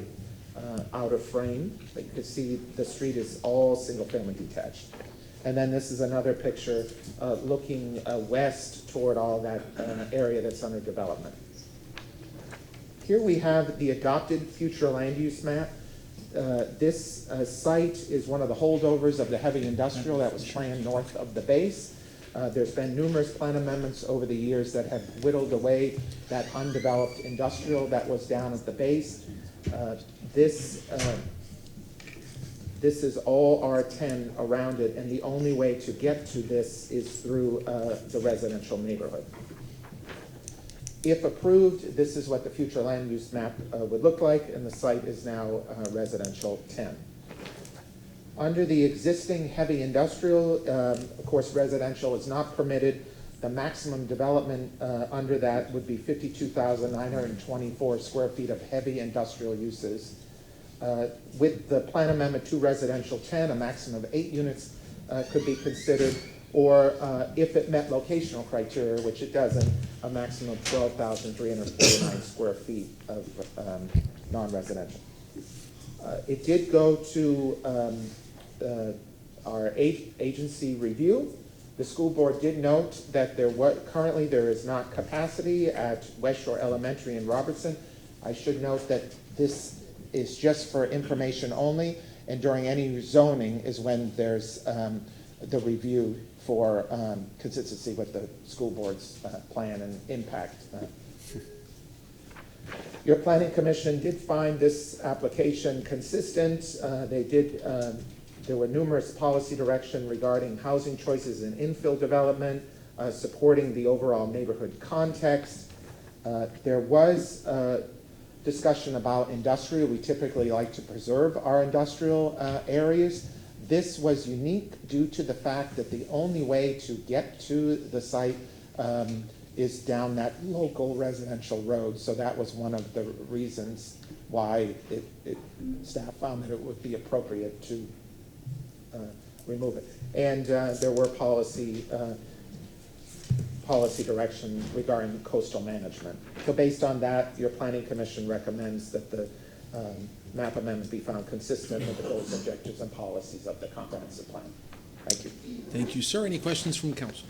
out of frame, but you can see the street is all single-family detached. And then this is another picture looking west toward all that area that's under development. Here we have the adopted future land use map. This site is one of the holdovers of the heavy industrial that was planned north of the base. There's been numerous plan amendments over the years that have whittled away that undeveloped industrial that was down at the base. This is all R10 around it, and the only way to get to this is through the residential neighborhood. If approved, this is what the future land use map would look like, and the site is now residential 10. Under the existing heavy industrial, of course, residential is not permitted. The maximum development under that would be 52,924 square feet of heavy industrial uses. With the plan amendment to residential 10, a maximum of 8 units could be considered, or if it met locational criteria, which it doesn't, a maximum of 12,349 square feet of non-residential. It did go to our agency review. The school board did note that currently there is not capacity at West Shore Elementary in Robertson. I should note that this is just for information only, and during any zoning is when there's the review for consistency with the school board's plan and impact. Your planning commission did find this application consistent. There were numerous policy direction regarding housing choices and infill development, supporting the overall neighborhood context. There was discussion about industrial. We typically like to preserve our industrial areas. This was unique due to the fact that the only way to get to the site is down that local residential road. So that was one of the reasons why staff found that it would be appropriate to remove it. And there were policy direction regarding coastal management. So based on that, your planning commission recommends that the map amendment be found consistent with the goals, objectives, and policies of the comprehensive plan. Thank you. Thank you, sir. Any questions from council?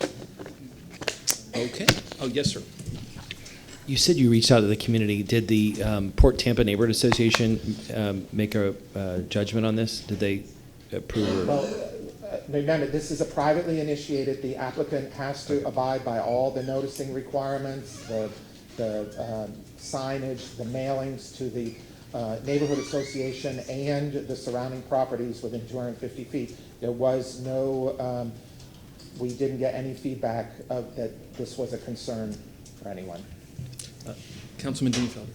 Okay. Oh, yes, sir. You said you reached out to the community. Did the Port Tampa Neighborhood Association make a judgment on this? Did they approve? Well, remember, this is a privately initiated. The applicant has to abide by all the noticing requirements, the signage, the mailings to the neighborhood association and the surrounding properties within 250 feet. There was no, we didn't get any feedback of that this was a concern for anyone. Councilman Dingfelder.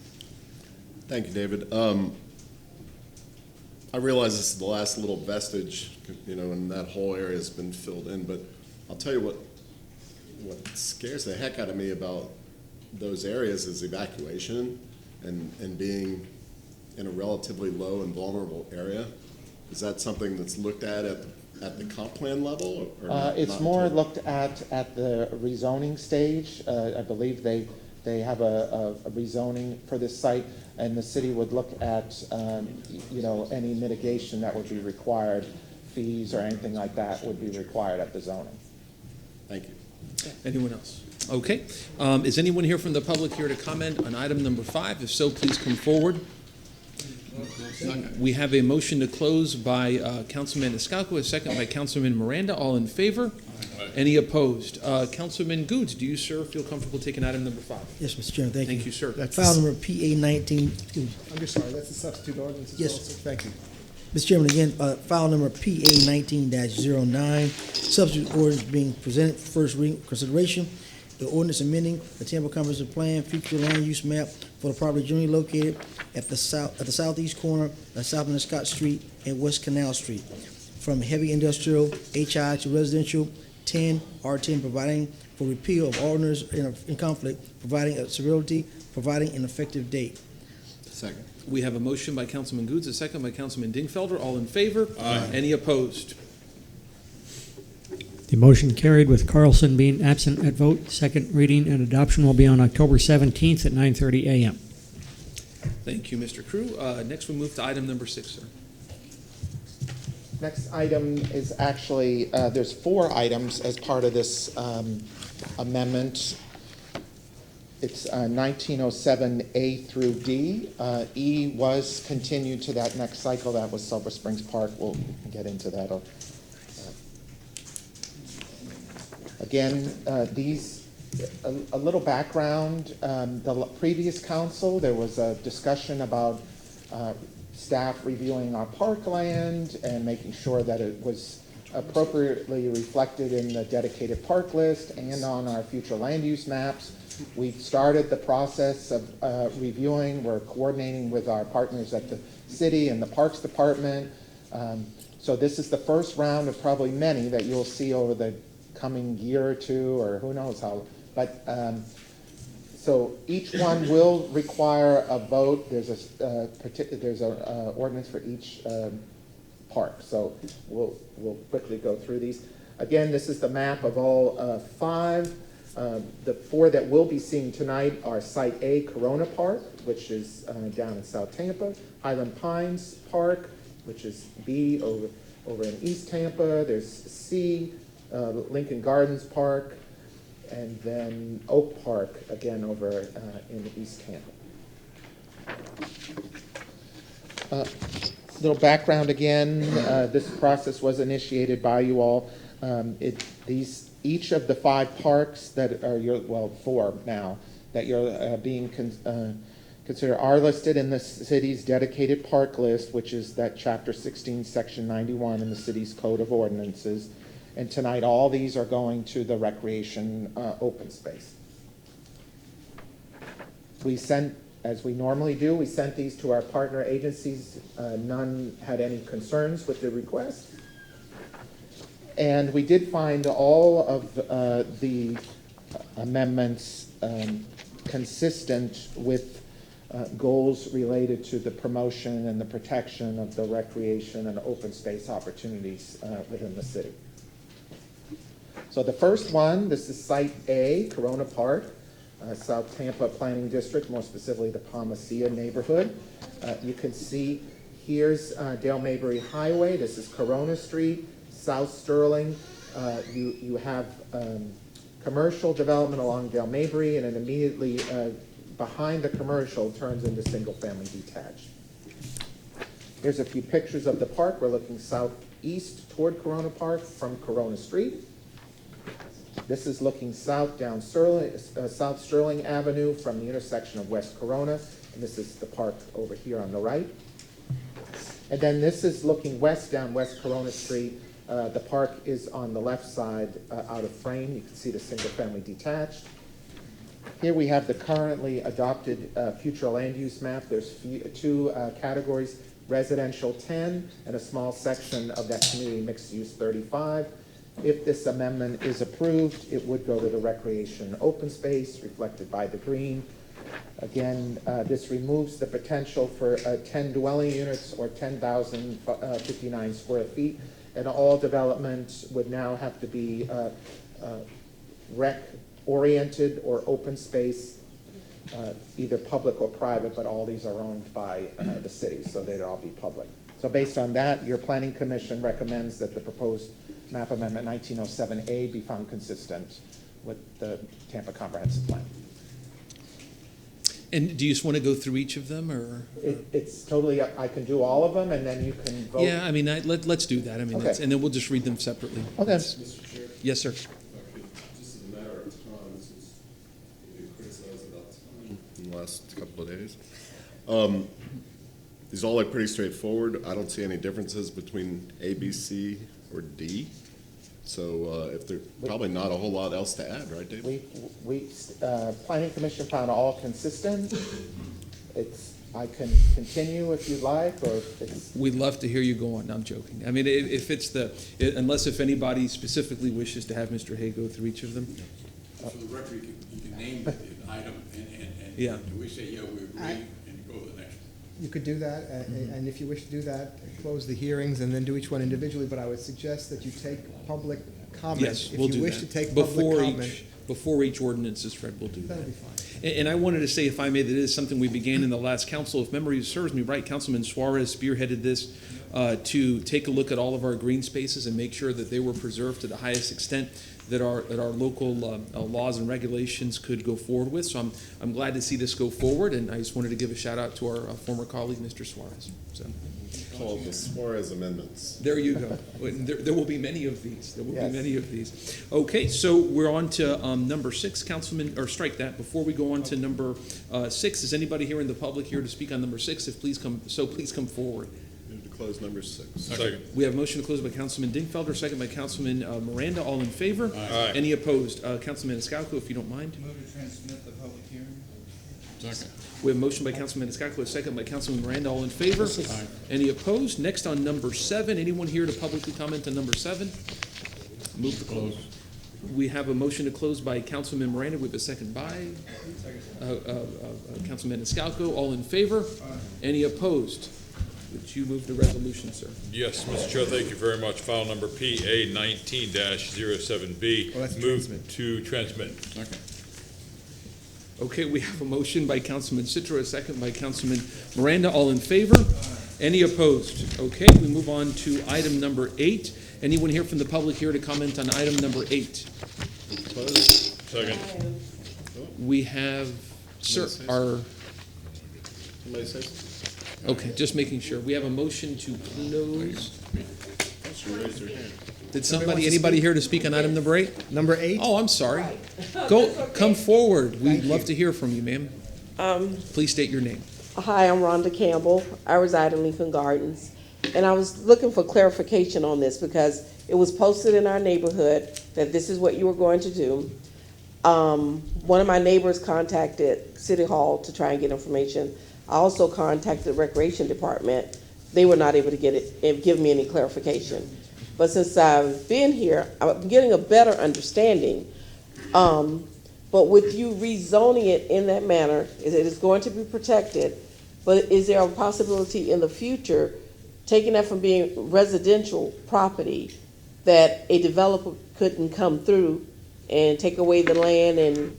Thank you, David. I realize this is the last little vestige, and that whole area has been filled in, but I'll tell you what scares the heck out of me about those areas is evacuation and being in a relatively low and vulnerable area. Is that something that's looked at the comp plan level? Or It's not more until- looked at the rezoning stage. I believe they have a rezoning for this site, and the city would look at any mitigation that would be required, fees or anything like that would be required at the zoning. Thank you. Anyone else? Okay. Is anyone here from the public here to comment on item number 5? If so, please come forward. We have a motion to close by Councilman Escalco, a second by Councilman Miranda. All in favor? Any opposed? Councilman Goods, do you, sir, feel comfortable taking item number 5? Yes, Mr. Chairman, thank you. Thank you, sir. File number PA 19. I'm just sorry, that's a substitute ordinance as Yes. well, so thank you. Mr. Chairman, again, file number PA 19-09, substitute ordinance being presented for first reading consideration. The ordinance amending the Tampa Comprehensive Plan future land use map for the property generally located at the southeast corner of South and Scott Street and West Canal Street, from heavy industrial HI to residential 10 R10, providing for repeal of ordinance in conflict, providing a severity, providing an effective date. Second. We have a motion by Councilman Goods, a second by Councilman Dingfelder. All in favor? Aye. Any opposed? The motion carried with Carlson being absent at vote. Second reading and adoption will be on October 17th at 9:30 a.m. Thank you, Mr. Crew. Next, we move to item number 6, sir. Next item is actually, there's 4 items as part of this amendment. It's 1907A through D. E was continued to that next cycle. That was Silver Springs Park. We'll get into that. Again, a little background. The previous council, there was a discussion about staff reviewing our parkland and making sure that it was appropriately reflected in the dedicated park list and on our future land use maps. We've started the process of reviewing. We're coordinating with our partners at the city and the Parks Department. So this is the first round of probably many that you'll see over the coming year or two, or who knows how, but, so each one will require a vote. There's a ordinance for each park. So we'll quickly go through these. Again, this is the map of all 5. The 4 that we'll be seeing tonight are Site A, Corona Park, which is down in South Tampa. Highland Pines Park, which is B, over in East Tampa. There's C, Lincoln Gardens Park, and then Oak Park, again, over in East Tampa. Little background again, this process was initiated by you all. Each of the 5 parks that are 4 now, that you're being considered are listed in the city's dedicated park list, which is that Chapter 16, Section 91 in the city's Code of Ordinances. And tonight, all these are going to the recreation open space. We sent, as we normally do, we sent these to our partner agencies. None had any concerns with the request. And we did find all of the amendments consistent with goals related to the promotion and the protection of the recreation and open space opportunities within the city. So the first one, this is Site A, Corona Park, South Tampa Planning District, more specifically the Palmacia neighborhood. You can see here's Dale Mabry Highway. This is Corona Street, South Sterling. You have commercial development along Dale Mabry, and then immediately behind the commercial turns into single-family detached. Here's a few pictures of the park. We're looking southeast toward Corona Park from Corona Street. This is looking south down South Sterling Avenue from the intersection of West Corona, and this is the park over here on the right. And then this is looking west down West Corona Street. The park is on the left side out of frame. You can see the single-family detached. Here we have the currently adopted future land use map. There's 2 categories, residential 10 and a small section of that community mixed use 35. If this amendment is approved, it would go to the recreation open space reflected by the green. Again, this removes the potential for 10 dwelling units or 10,059 square feet, and all development would now have to be rec-oriented or open space, either public or private, but all these are owned by the city, so they'd all be public. So based on that, your Planning Commission recommends that the proposed map amendment 1907A be found consistent with the Tampa Comprehensive Plan. And do you just want to go through each of them, or? It's totally, I can do all of them, and then you can vote. Yeah, I mean, let's do that. I mean, Okay. and then we'll just read them separately. Okay. Mr. Chair? Yes, sir. Just as a matter of time, since you've been criticized about time in the last couple of days. These all look pretty straightforward. I don't see any differences between A, B, C, or D. So if there's probably not a whole lot else to add, right, David? Planning Commission found all consistent. I can continue if you'd like, or it's. We'd love to hear you go on. No, I'm joking. I mean, if it's unless if anybody specifically wishes to have Mr. Hay go through each of them. For the record, you can name the item and Yeah. we say, yeah, we agree, and go to the next. You could do that, and if you wish to do that, close the hearings and then do each one individually, but I would suggest that you take public comment. Yes, we'll do that. If you wish to take public comment. Before each ordinance is read, we'll do that. That'll be fine. And I wanted to say, if I may, that it is something we began in the last council. If memory serves me right, Councilman Suarez spearheaded this to take a look at all of our green spaces and make sure that they were preserved to the highest extent that our local laws and regulations could go forward with. So I'm glad to see this go forward, and I just wanted to give a shout out to our former colleague, Mr. Suarez. So. Called the Suarez amendments. There you go. There will be many of these. There will Yes. be many of these. Okay, so we're on to number 6, Councilman, or strike that. Before we go on to number 6, is anybody here in the public here to speak on number 6? If please come forward. Move to close number 6. Second. We have a motion to close by Councilman Dingfelder, second by Councilman Miranda. All in favor? Aye. Any opposed? Councilman Escalco, if you don't mind. Move to transmit the public hearing. Second. We have a motion by Councilman Escalco, a second by Councilman Miranda. All in favor? Aye. Any opposed? Next on number 7. Anyone here to publicly comment on number 7? Move to close. We have a motion to close by Councilman Miranda. We have a second by Councilman Maniscalco. All in favor? Any opposed? Would you move the resolution, sir? Yes, Mr. Chair, thank you very much. File number PA 19-07B. Oh, that's Move transmit. to transmit. Okay, we have a motion by Councilman Citro, a second by Councilman Miranda. All in favor? Any opposed? Okay, we move on to item number 8. Anyone here from the public here to comment on item number 8? Second. We have, sir, our, Somebody say something? okay, just making sure. We have a motion to close. She raised her hand. Did anybody here to speak on item number 8? Number 8? Oh, I'm sorry. Come forward. We'd love to hear from you, ma'am. Please state your name. Hi, I'm Rhonda Campbell. I reside in Lincoln Gardens. And I was looking for clarification on this because it was posted in our neighborhood that this is what you were going to do. One of my neighbors contacted City Hall to try and get information. I also contacted the Recreation Department. They were not able to get it and give me any clarification. But since I've been here, I'm getting a better understanding. But with you rezoning it in that manner, it is going to be protected. But is there a possibility in the future, taking that from being residential property, that a developer couldn't come through and take away the land and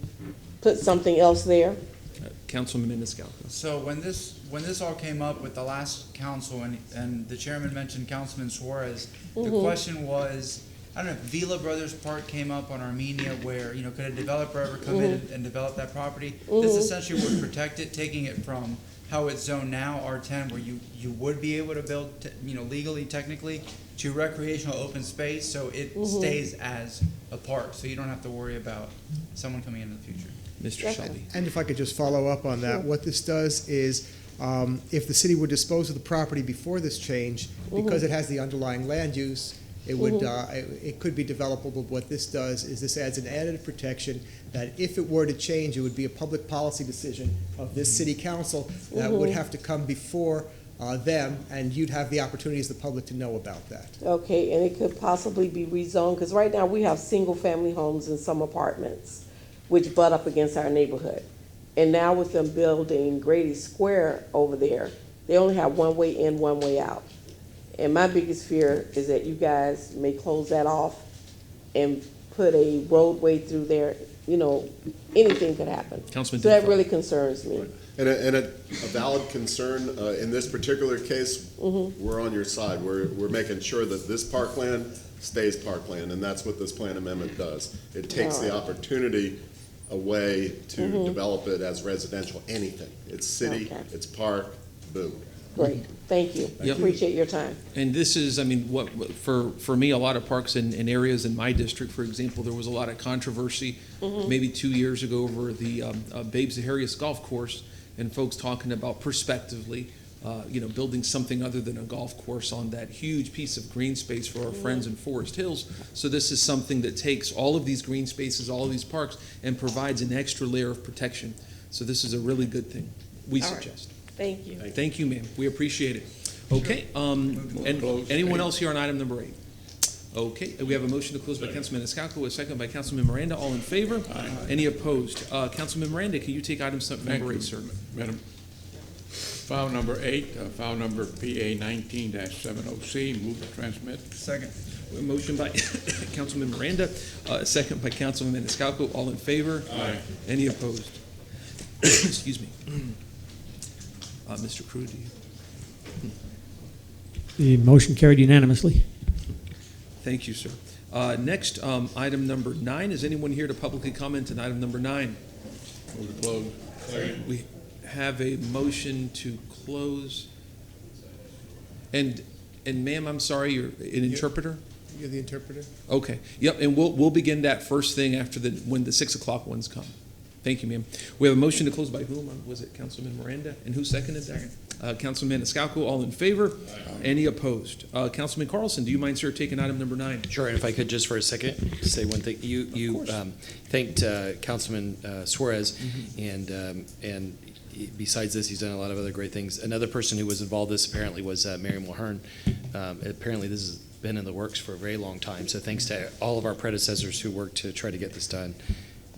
put something else there? Councilman Maniscalco. So when this all came up with the last council and the chairman mentioned Councilman Suarez, the question was, I don't know, if Vila Brothers Park came up on Armenia where, could a developer ever come in and develop that property? This essentially would protect it, taking it from how it's zoned now, R10, where you would be able to build, legally, technically, to recreational open space, so it stays as a park, so you don't have to worry about someone coming in the future. Mr. Shelby. And if I could just follow up on that, what this does is, if the city would dispose of the property before this change, because it has the underlying land use, it would, it could be developable. What this does is this adds an added protection that if it were to change, it would be a public policy decision of this city council that would have to come before them, and you'd have the opportunity as the public to know about that. Okay, and it could possibly be rezoned, because right now we have single-family homes and some apartments, which butt up against our neighborhood. And now with them building Grady Square over there, they only have one way in, one way out. And my biggest fear is that you guys may close that off and put a roadway through there. Anything could happen. Councilman So that really concerns me. And a valid concern, in this particular case, we're on your side. We're making sure that this parkland stays parkland, and that's what this plan amendment does. It takes the opportunity away to develop it as residential, anything. It's city, it's park, boom. Great, thank you. Yep. Appreciate your time. And this is, for me, a lot of parks in areas in my district, for example, there was a lot of controversy maybe 2 years ago over the Babe Zaharias golf course, and folks talking about prospectively, building something other than a golf course on that huge piece of green space for our friends in Forest Hills. So this is something that takes all of these green spaces, all of these parks, and provides an extra layer of protection. So this is a really good thing, we suggest. Thank you. Thank you, ma'am. We appreciate it. Okay, and anyone else here on item number 8? Okay, we have a motion to close by Councilman Maniscalco, a second by Councilman Miranda. All in favor? Any opposed? Councilman Miranda, can you take item number 8, sir? Madam. File number 8, file number PA 19-70C, move to transmit. Second. A motion by Councilman Miranda, a second by Councilman Maniscalco. All in favor? Aye. Any opposed? Excuse me. Mr. Crew, do you? The motion carried unanimously. Thank you, sir. Next, item number 9. Is anyone here to publicly comment on item number 9? Move to close. We have a motion to close. And ma'am, I'm sorry, you're an interpreter? You're the interpreter? Okay. Yep, and we'll begin that first thing after when the 6 o'clock ones come. Thank you, ma'am. We have a motion to close by whom? Was it Councilman Miranda? And who seconded that? Councilman Maniscalco, all in favor? Any opposed? Councilman Carlson, do you mind, sir, taking item number 9? Sure, and if I could just for a second say one thing. You thanked Councilman Suarez, and besides this, he's done a lot of other great things. Another person who was involved in this apparently was Mary Mulhern. Apparently this is been in the works for a very long time. So thanks to all of our predecessors who worked to try to get this done,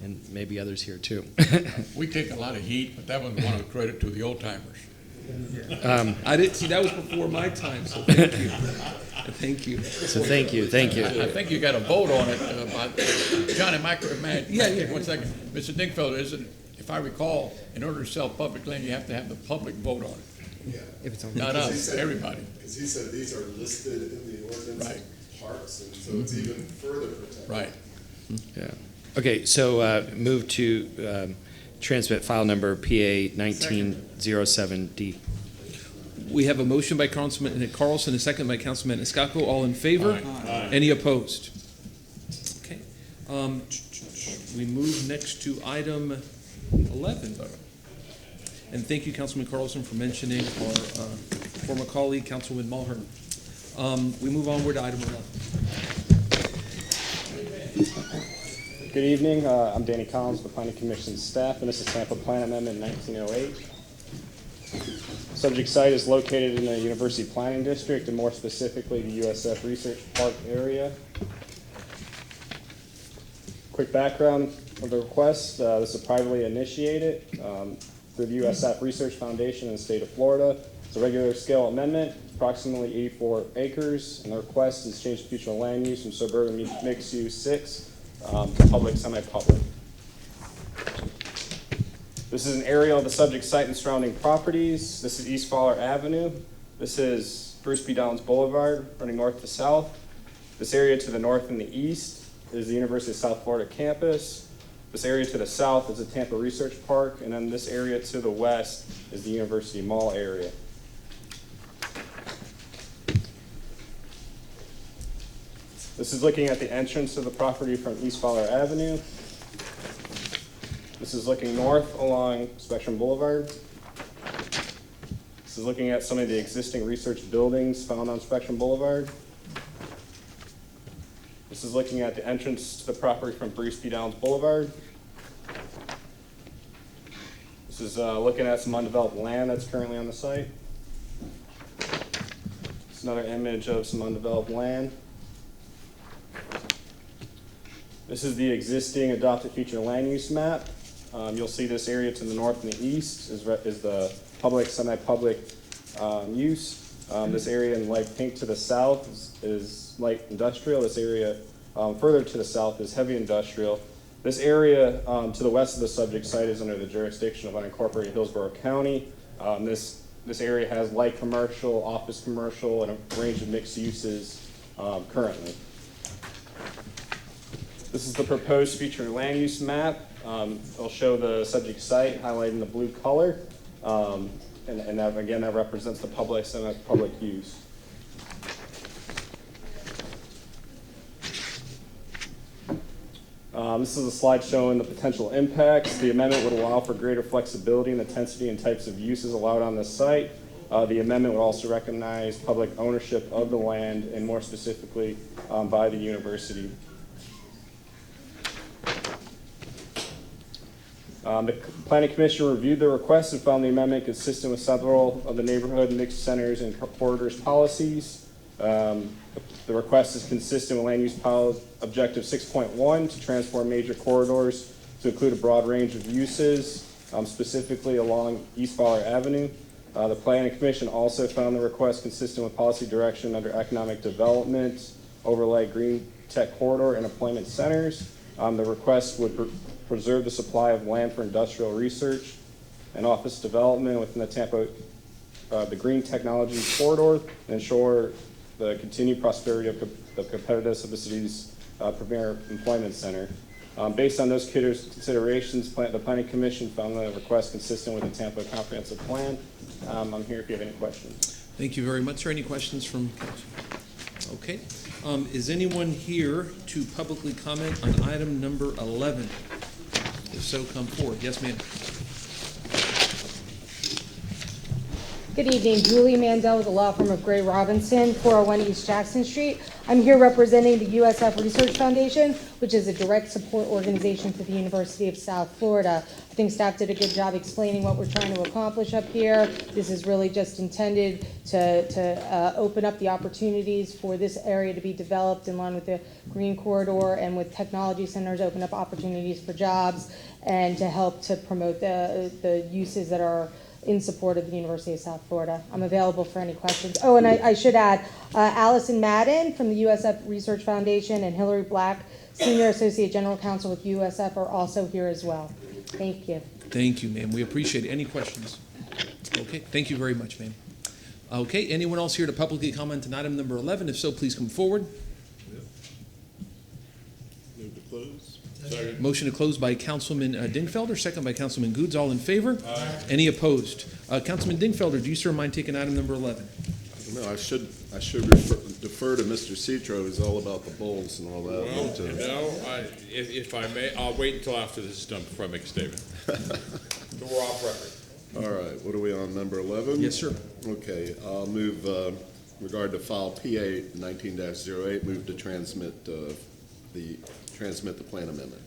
and maybe others here too. We take a lot of heat, but that was one of the credit to the old timers. I didn't see, that was before my time, so thank you. Thank you. So thank you. I think you got a vote on it, Johnny, Yeah. 1 second. Mr. Dinkfelder, if I recall, in order to sell public land, you have to have the public vote on it. If it's on. Not us, everybody. Because he said these are listed in the ordinance Right. parks, and so it's even further protected. Right. Yeah. Okay, so move to transmit file number PA 1907D. We have a motion by Councilman Carlson, a second by Councilman Escaco. All in favor? Aye. Any opposed? Okay. We move next to item 11. And thank you, Councilman Carlson, for mentioning our former colleague, Councilman Mulhern. We move onward to item 11. Good evening. I'm Danny Collins, the Planning Commission staff, and this is Tampa Plan Amendment 1908. Subject site is located in the University Planning District, and more specifically, the USF Research Park area. Quick background of the request. This is privately initiated through the USF Research Foundation in the state of Florida. It's a regular scale amendment, approximately 84 acres, and the request is change the future land use from suburban mixed use 6 to public semi-public. This is an area of the subject site and surrounding properties. This is East Fowler Avenue. This is Bruce B. Downs Boulevard, running north to south. This area to the north and the east is the University of South Florida campus. This area to the south is the Tampa Research Park, and then this area to the west is the University Mall area. This is looking at the entrance to the property from East Fowler Avenue. This is looking north along Spectrum Boulevard. This is looking at some of the existing research buildings found on Spectrum Boulevard. This is looking at the entrance to the property from Bruce P. Downs Boulevard. This is looking at some undeveloped land that's currently on the site. This is another image of some undeveloped land. This is the existing adopted future land use map. You'll see this area to the north and the east is the public, semi-public use. This area in light pink to the south is light industrial. This area further to the south is heavy industrial. This area to the west of the subject site is under the jurisdiction of unincorporated Hillsborough County. This area has light commercial, office commercial, and a range of mixed uses currently. This is the proposed future land use map. It'll show the subject site highlighted in the blue color. And that, again, that represents the public, semi-public use. This is a slide showing the potential impacts. The amendment would allow for greater flexibility in the intensity and types of uses allowed on this site. The amendment would also recognize public ownership of the land, and more specifically by the university. The Planning Commission reviewed the request and found the amendment consistent with several of the neighborhood mixed centers and corridors policies. The request is consistent with land use objective 6.1 to transform major corridors to include a broad range of uses, specifically along East Fowler Avenue. The Planning Commission also found the request consistent with policy direction under economic development, overlay green tech corridor, and employment centers. The request would preserve the supply of land for industrial research and office development within the Tampa, the green technology corridor, and ensure the continued prosperity of the competitiveness of the city's premier employment center. Based on those considerations, the Planning Commission found the request consistent with the Tampa Comprehensive Plan. I'm here if you have any questions. Thank you very much. Are there any questions from council? Okay. Is anyone here to publicly comment on item number 11? If so, come forward. Yes, ma'am. Good evening, Julie Mandel with the law firm of Gray Robinson, 401 East Jackson Street. I'm here representing the USF Research Foundation, which is a direct support organization for the University of South Florida. I think staff did a good job explaining what we're trying to accomplish up here. This is really just intended to open up the opportunities for this area to be developed in line with the Green Corridor, and with technology centers, open up opportunities for jobs, and to help to promote the uses that are in support of the University of South Florida. I'm available for any questions. Oh, and I should add, Allison Madden from the USF Research Foundation and Hillary Black, Senior Associate General Counsel with USF, are also here as well. Thank you. Thank you, ma'am. We appreciate it. Any questions? Okay, thank you very much, ma'am. Okay, anyone else here to publicly comment on item number 11? If so, please come forward. Move to close. Second. Motion to close by Councilman Dingfelder, second by Councilman Goods. All in favor? Aye. Any opposed? Councilman Dingfelder, do you, sir, mind taking item number 11? No, I should defer to Mr. Citro, who's all about the bowls and all that. Well, but, you know, if I may, I'll wait until after this is done before I make a statement. So we're off record. All right, what are we on, number 11? Yes, sir. Okay, I'll move, regard to file PA 19-08, move to transmit the plan amendment.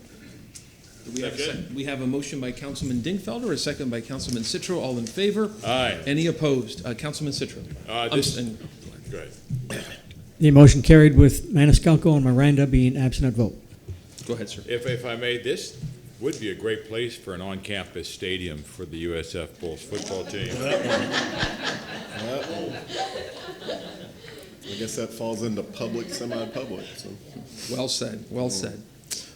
We have a motion by Councilman Dingfelder, a second by Councilman Citro. All in favor? Aye. Any opposed? Councilman Citro. Go ahead. The motion carried with Maniscalco and Miranda being absent at vote. Go ahead, sir. If I may, this would be a great place for an on-campus stadium for the USF Bulls football team. I guess that falls into public, semi-public, so. Well said, well said.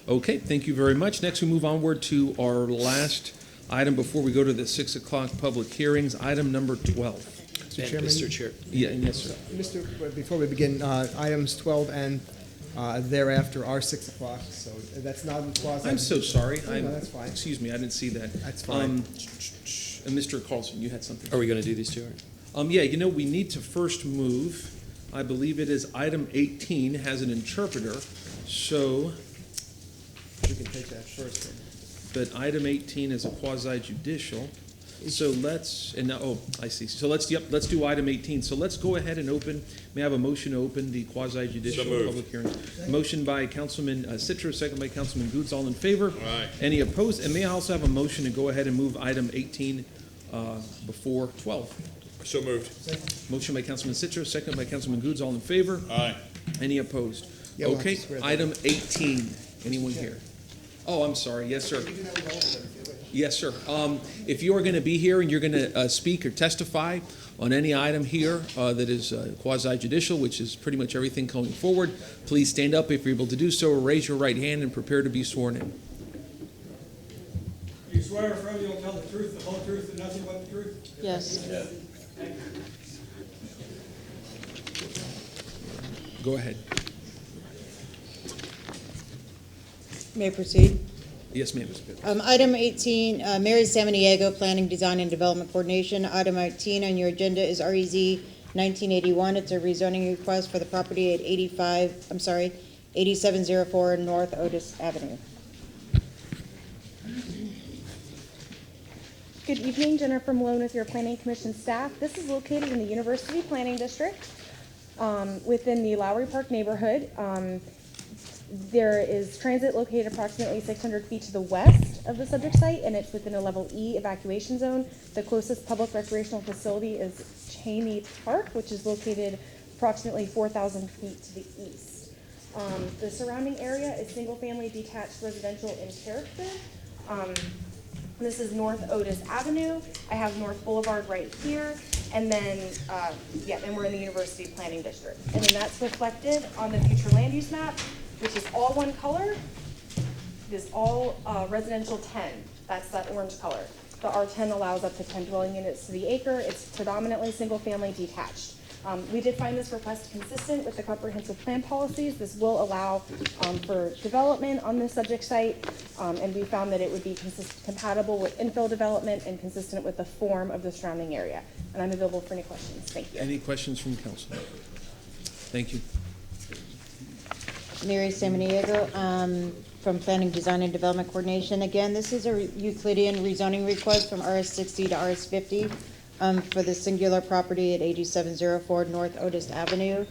Okay, thank you very much. Next, we move onward to our last item before we go to the 6 o'clock public hearings, item number 12. Mr. Chair. Yeah, yes, sir. Before we begin, items 12 and thereafter are 6 o'clock, so that's not in quasi. I'm so sorry. No, that's fine. Excuse me, I didn't see that. That's fine. Mr. Carlson, you had something. Are we going to do these two? Yeah, you know, we need to first move, I believe it is item 18, has an interpreter, so, We can take that first then. but item 18 is a quasi-judicial. So let's, and now, oh, I see. So let's do item 18. So let's go ahead and open, may I have a motion to open the quasi-judicial So moved. public hearing? Motion by Councilman Citro, second by Councilman Goods. All in favor? Aye. Any opposed? And may I also have a motion to go ahead and move item 18 before 12? So moved. Motion by Councilman Citro, second by Councilman Goods. All in favor? Aye. Any opposed? Yeah, we'll have Okay, to swear that. item 18. Anyone here? Oh, I'm sorry. Yes, sir. Yes, sir. If you are going to be here and you're going to speak or testify on any item here that is quasi-judicial, which is pretty much everything going forward, please stand up if you're able to do so, or raise your right hand and prepare to be sworn in. You swear or affirm you will tell the truth, the whole truth, and nothing but the truth? Yes. Go ahead. May I proceed? Yes, ma'am. Item 18, Mary Samaniego, Planning, Design, and Development Coordination. Item 18 on your agenda is REZ 1981. It's a rezoning request for the property at 8704 North Otis Avenue. Good evening, Jennifer Malone with your Planning Commission staff. This is located in the University Planning District within the Lowry Park neighborhood. There is transit located approximately 600 feet to the west of the subject site, and it's within a level E evacuation zone. The closest public recreational facility is Cheney Park, which is located approximately 4,000 feet to the east. The surrounding area is single-family detached residential in character. This is North Otis Avenue. I have North Boulevard right here, and then, and we're in the University Planning District. And then that's reflected on the future land use map, which is all one color. It is all residential 10. That's that orange color. The R10 allows up to 10 dwelling units to the acre. It's predominantly single-family detached. We did find this request consistent with the comprehensive plan policies. This will allow for development on this subject site, and we found that it would be compatible with infill development and consistent with the form of the surrounding area. And I'm available for any questions. Thank you. Any questions from council? Thank you. Mary Samaniego from Planning, Design, and Development Coordination. Again, this is a Euclidean rezoning request from RS60 to RS50 for the singular property at 8704 North Otis Avenue.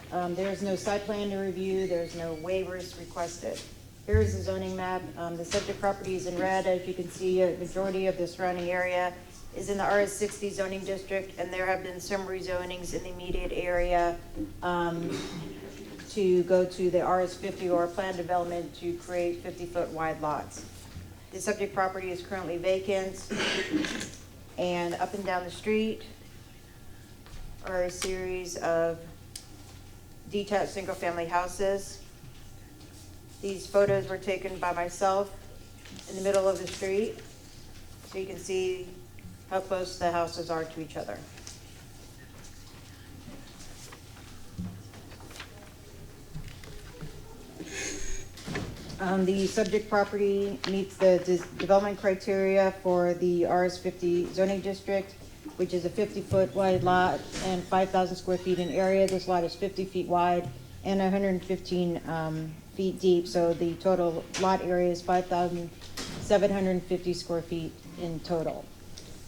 There is no site plan to review. There's no waivers requested. Here is the zoning map. The subject property is in red. As you can see, a majority of the surrounding area is in the RS60 zoning district, and there have been some rezonings in the immediate area to go to the RS50 or planned development to create 50-foot wide lots. The subject property is currently vacant, and up and down the street are a series of detached single-family houses. These photos were taken by myself in the middle of the street, so you can see how close the houses are to each other. The subject property meets the development criteria for the RS50 zoning district, which is a 50-foot wide lot and 5,000 square feet in area. This lot is 50 feet wide and 115 feet deep, so the total lot area is 5,750 square feet in total.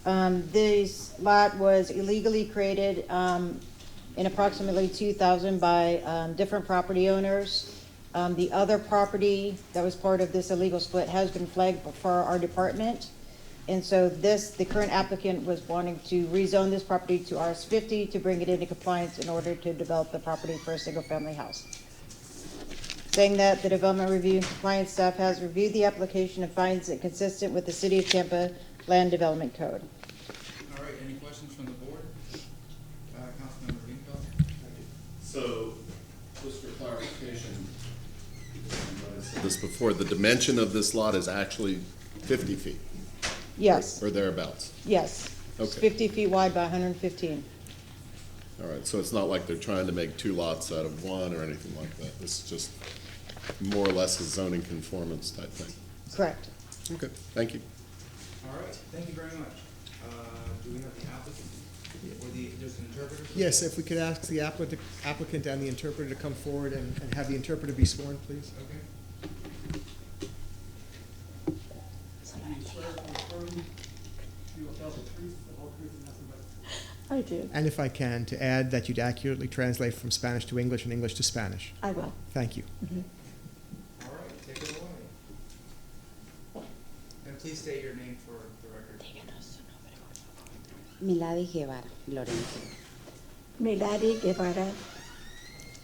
This lot was illegally created in approximately 2000 by different property owners. The other property that was part of this illegal split has been flagged for our department. And so the current applicant was wanting to rezone this property to RS50 to bring it into compliance in order to develop the property for a single-family house. Saying that, the Development Review and Compliance staff has reviewed the application and finds it consistent with the City of Tampa Land Development Code. All right, any questions from the board? Councilmember Greenfield? So, just for clarification, I said this before, the dimension of this lot is actually 50 feet, Yes, or thereabouts? yes. It's Okay. 50 feet wide by 115. All right, so it's not like they're trying to make two lots out of one or anything like that. This is just more or less a zoning conformance type thing. Correct. Okay, thank you. All right, thank you very much. Do we have the applicant, or there's an interpreter? Yes, if we could ask the applicant and the interpreter to come forward and have the interpreter be sworn, please. Okay. I do. And if I can, to add that you'd accurately translate from Spanish to English and English to Spanish. I will. Thank you. All right, take it away. And please state your name for the record. Milady Guevara, Lorente. Milady Guevara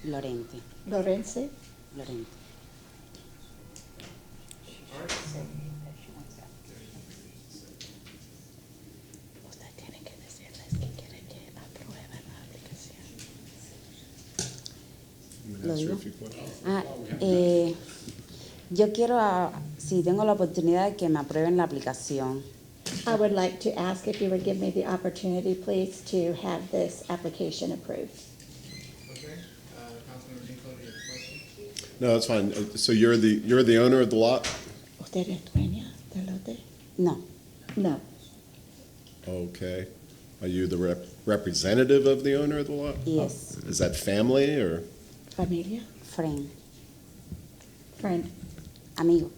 Lorente. Lorense. Lorente. All right. ¿Lo digo? Yo quiero, si tengo la oportunidad de que me aprueben la aplicación. I would like to ask if you would give me the opportunity, please, to have this application approved. Okay, Councilmember Greenfield, do you have a question? No, that's fine. So you're the owner of the lot? ¿Usted es dueña del lote? No. No. Okay. Are you the representative of the owner of the lot? Yes. Is that family or? Familia? Friend. Friend. Amigo.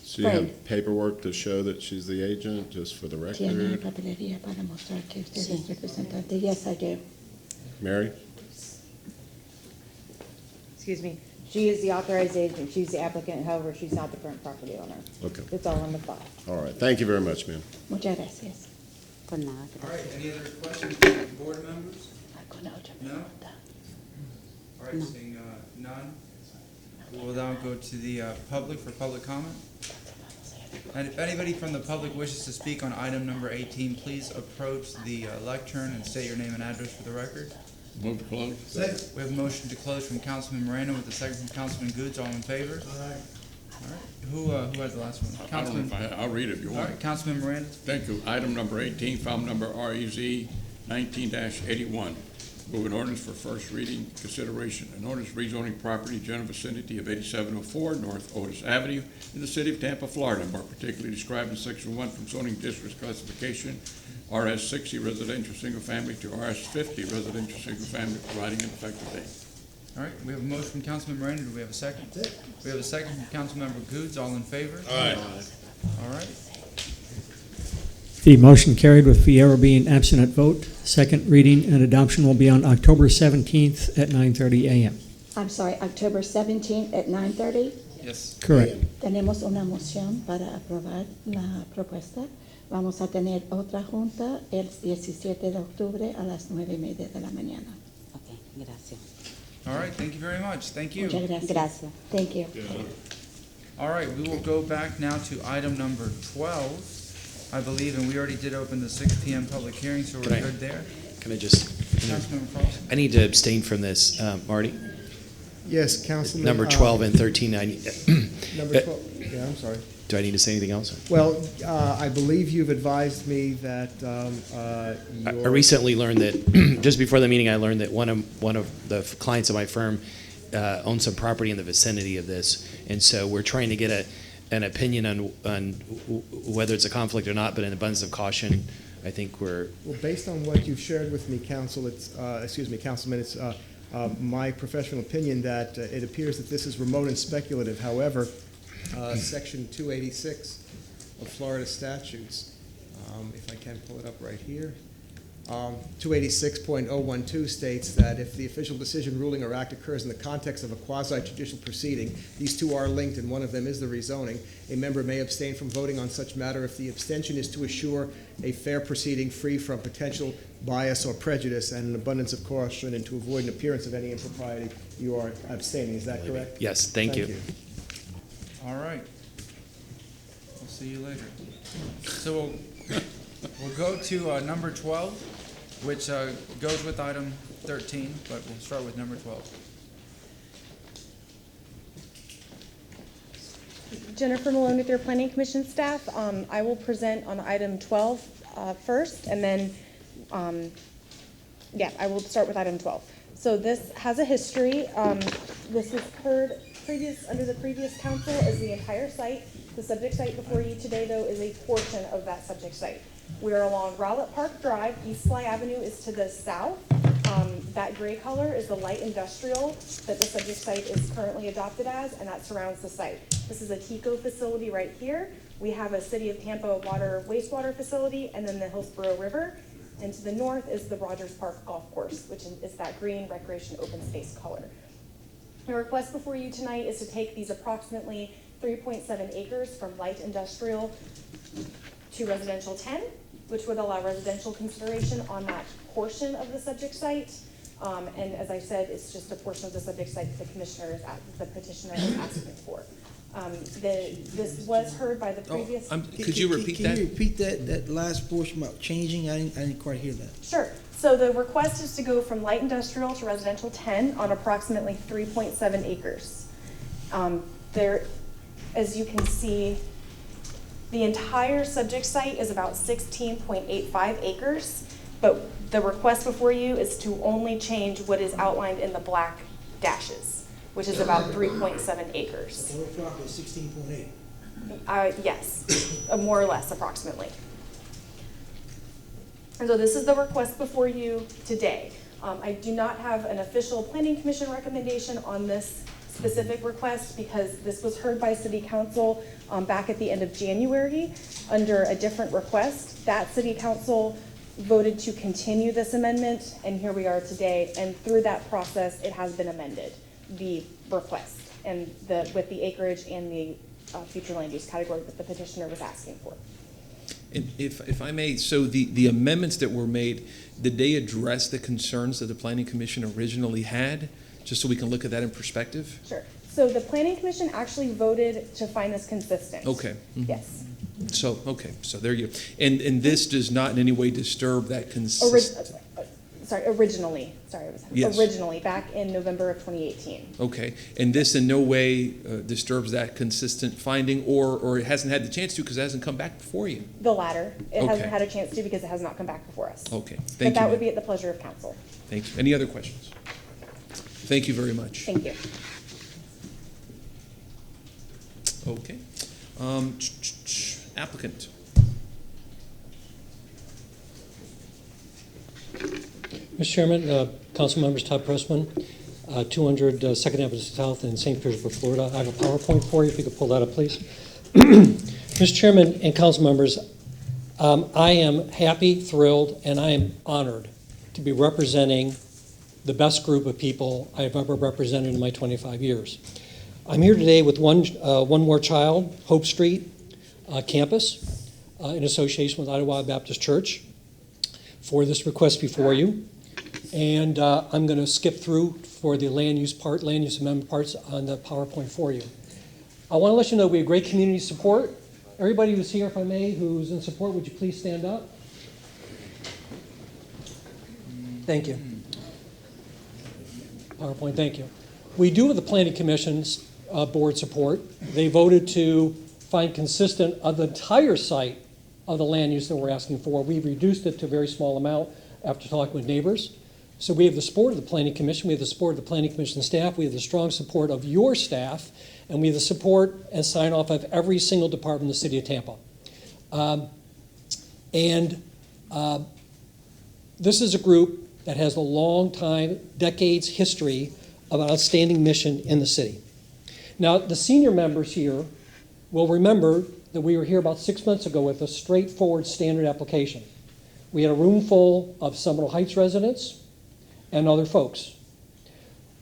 So you have paperwork to show that she's the agent, just for the ¿Tiene record? papelería para mostrar que usted Sí. es representante? Yes, I do. Mary? Excuse me. She is the authorized agent. She's the applicant. However, she's not the current property owner. Okay. It's all in the file. All right. Thank you very much, ma'am. Muchas gracias. Por nada. All right, any other questions from the board members? No? All right, seeing none, we will now go to the public for public comment. And if anybody from the public wishes to speak on item number 18, please approach the lectern and state your name and address for the record. Move to close. We have a motion to close from Councilman Miranda with a second from Councilman Goods. All in favor? All right. Who has the last one? I don't know if I'll read it if you All want. right, Councilman Miranda. Thank you. Item number 18, file number REZ 19-81. Move an ordinance for first reading consideration. An ordinance rezoning property general vicinity of 8704 North Otis Avenue in the city of Tampa, Florida, more particularly described in section 1 from zoning district classification RS60 residential single family to RS50 residential single family, providing an effective date. All right, we have a motion from Councilman Miranda. Do we have a second? We have a second from Councilmember Goods. All in favor? Aye. All right. The motion carried with Fierro being absent at vote. Second reading and adoption will be on October 17th at 9:30 a.m. I'm sorry, October 17th at 9:30? Yes. Correct. Tenemos una moción para aprobar la propuesta. Vamos a tener otra junta el 17 de octubre a las 9:30 de la mañana. Ok, gracias. All right, thank you very much. Thank you. Muchas gracias. Gracias. Thank you. All right, we will go back now to item number 12, I believe, and we already did open the 6 PM public hearing, so we're Can I- good there. Can I just, Councilmember Frost? I need to abstain from this, Marty. Yes, Councilman. Number 12 and 13, I need, Number 12, yeah, I'm sorry. do I need to say anything else? Well, I believe you've advised me that I your. recently learned that, just before the meeting, I learned that one of the clients of my firm owns some property in the vicinity of this, and so we're trying to get an opinion on whether it's a conflict or not, but in abundance of caution, I think we're. Well, based on what you've shared with me, Councilman, it's my professional opinion that it appears that this is remote and speculative. However, Section 286 of Florida statutes, if I can pull it up right here, 286.012 states that if the official decision, ruling, or act occurs in the context of a quasi-judicial proceeding, these two are linked and one of them is the rezoning, a member may abstain from voting on such matter if the abstention is to assure a fair proceeding free from potential bias or prejudice and an abundance of caution and to avoid an appearance of any impropriety. You are abstaining, is that correct? Yes, thank you. All right. We'll see you later. So we'll go to number 12, which goes with item 13, but we'll start with number 12. Jennifer Malone with your Planning Commission staff. I will present on item 12 first, and then, I will start with item 12. So this has a history. This was heard under the previous council as the entire site. The subject site before you today, though, is a portion of that subject site. We are along Rowlett Park Drive. East Fly Avenue is to the south. That gray color is the light industrial that the subject site is currently adopted as, and that surrounds the site. This is a TECO facility right here. We have a City of Tampa wastewater facility, and then the Hillsborough River. And to the north is the Rogers Park Golf Course, which is that green recreation open space color. The request before you tonight is to take these approximately 3.7 acres from light industrial to residential 10, which would allow residential consideration on that portion of the subject site. And as I said, it's just a portion of the subject site that the petitioner is asking for. This was heard by the previous. Could you repeat that? Can you repeat that last portion about changing? I didn't quite hear that. Sure. So the request is to go from light industrial to residential 10 on approximately 3.7 acres. There, as you can see, the entire subject site is about 16.85 acres, but the request before you is to only change what is outlined in the black dashes, which is about 3.7 acres. The whole property is 16.8. Yes, more or less, approximately. And so this is the request before you today. I do not have an official Planning Commission recommendation on this specific request because this was heard by City Council back at the end of January under a different request. That City Council voted to continue this amendment, and here we are today. And through that process, it has been amended, the request, and with the acreage and the future land use category that the petitioner was asking for. And if I may, so the amendments that were made, did they address the concerns that the Planning Commission originally had? Just so we can look at that in perspective? Sure. So the Planning Commission actually voted to find this consistent. Okay. Mm-hmm. Yes. So, okay, so there you go. And this does not in any way disturb that consistency? Originally. Sorry, it was Yes. originally back in November of 2018. Okay, and this in no way disturbs that consistent finding, or it hasn't had the chance to because it hasn't come back before you? The latter. It Okay. hasn't had a chance to because it has not come back before us. Okay, But thank you. that would be at the pleasure of council. Thank you. Any other questions? Thank you very much. Thank you. Okay. Applicant. Mr. Chairman, council members, Todd Pressman, 200 2nd Avenue South in St. Petersburg, Florida. I have a PowerPoint for you, if you could pull that up, please. Mr. Chairman and council members, I am happy, thrilled, and I am honored to be representing the best group of people I have ever represented in my 25 years. I'm here today with One More Child, Hope Street campus, in association with Idlewild Baptist Church, for this request before you. And I'm going to skip through for the land use amendment parts on the PowerPoint for you. I want to let you know we have great community support. Everybody who's here, if I may, who's in support, would you please stand up? Thank you. PowerPoint, thank you. We do have the Planning Commission's board support. They voted to find consistent of the entire site of the land use that we're asking for. We've reduced it to a very small amount after talking with neighbors. So we have the support of the Planning Commission, we have the support of the Planning Commission staff, we have the strong support of your staff, and we have the support and sign off of every single department in the city of Tampa. This is a group that has a long time, decades history of an outstanding mission in the city. Now, the senior members here will remember that we were here about 6 months ago with a straightforward standard application. We had a room full of Seminole Heights residents and other folks.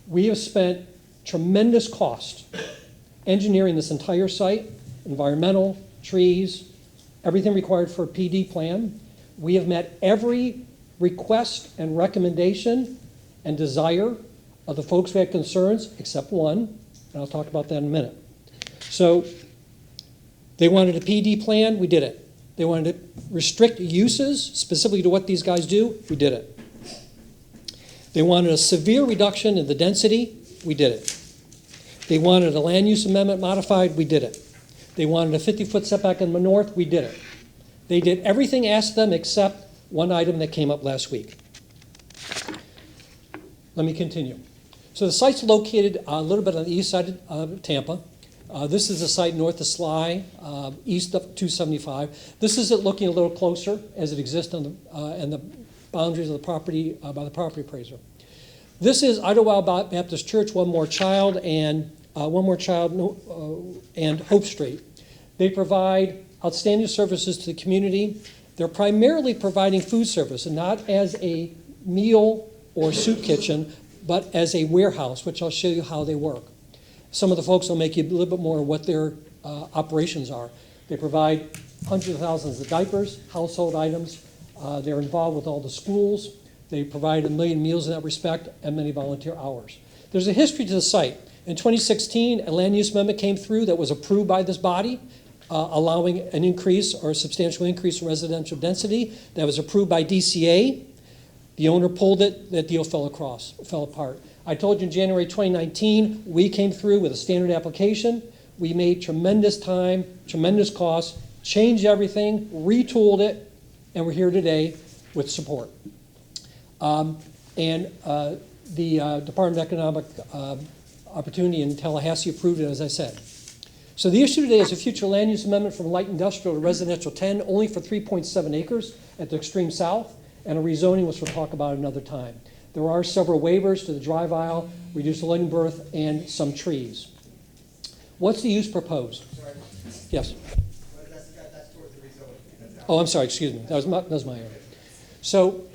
We have spent tremendous cost engineering this entire site, environmental, trees, everything required for a PD plan. We have met every request and recommendation and desire of the folks who had concerns, except one, and I'll talk about that in a minute. So they wanted a PD plan, we did it. They wanted to restrict uses specifically to what these guys do, we did it. They wanted a severe reduction in the density, we did it. They wanted a land use amendment modified, we did it. They wanted a 50-foot setback in the north, we did it. They did everything asked them except one item that came up last week. Let me continue. So the site's located a little bit on the east side of Tampa. This is the site north of Sly, east of 275. This is it looking a little closer as it exists on the boundaries of the property by the property appraiser. This is Idlewild Baptist Church, One More Child, and and Hope Street. They provide outstanding services to the community. They're primarily providing food service, and not as a meal or soup kitchen, but as a warehouse, which I'll show you how they work. Some of the folks will make you a little bit more of what their operations are. They provide hundreds of thousands of diapers, household items. They're involved with all the schools. They provide 1 million meals in that respect and many volunteer hours. There's a history to the site. In 2016, a land use amendment came through that was approved by this body, allowing an increase or a substantial increase in residential density. That was approved by DCA. The owner pulled it, that deal fell apart. I told you in January 2019, we came through with a standard application. We made tremendous time, tremendous cost, changed everything, retooled it, and we're here today with support. The Department of Economic Opportunity in Tallahassee approved it, as I said. So the issue today is a future land use amendment from light industrial to residential 10, only for 3.7 acres at the extreme south, and a rezoning, which we'll talk about another time. There are several waivers to the drive aisle, reduced lighting berth, and some trees. What's the use proposed? Sorry. Yes. That's towards the rezoning. Oh, I'm sorry, excuse me. That was my error. So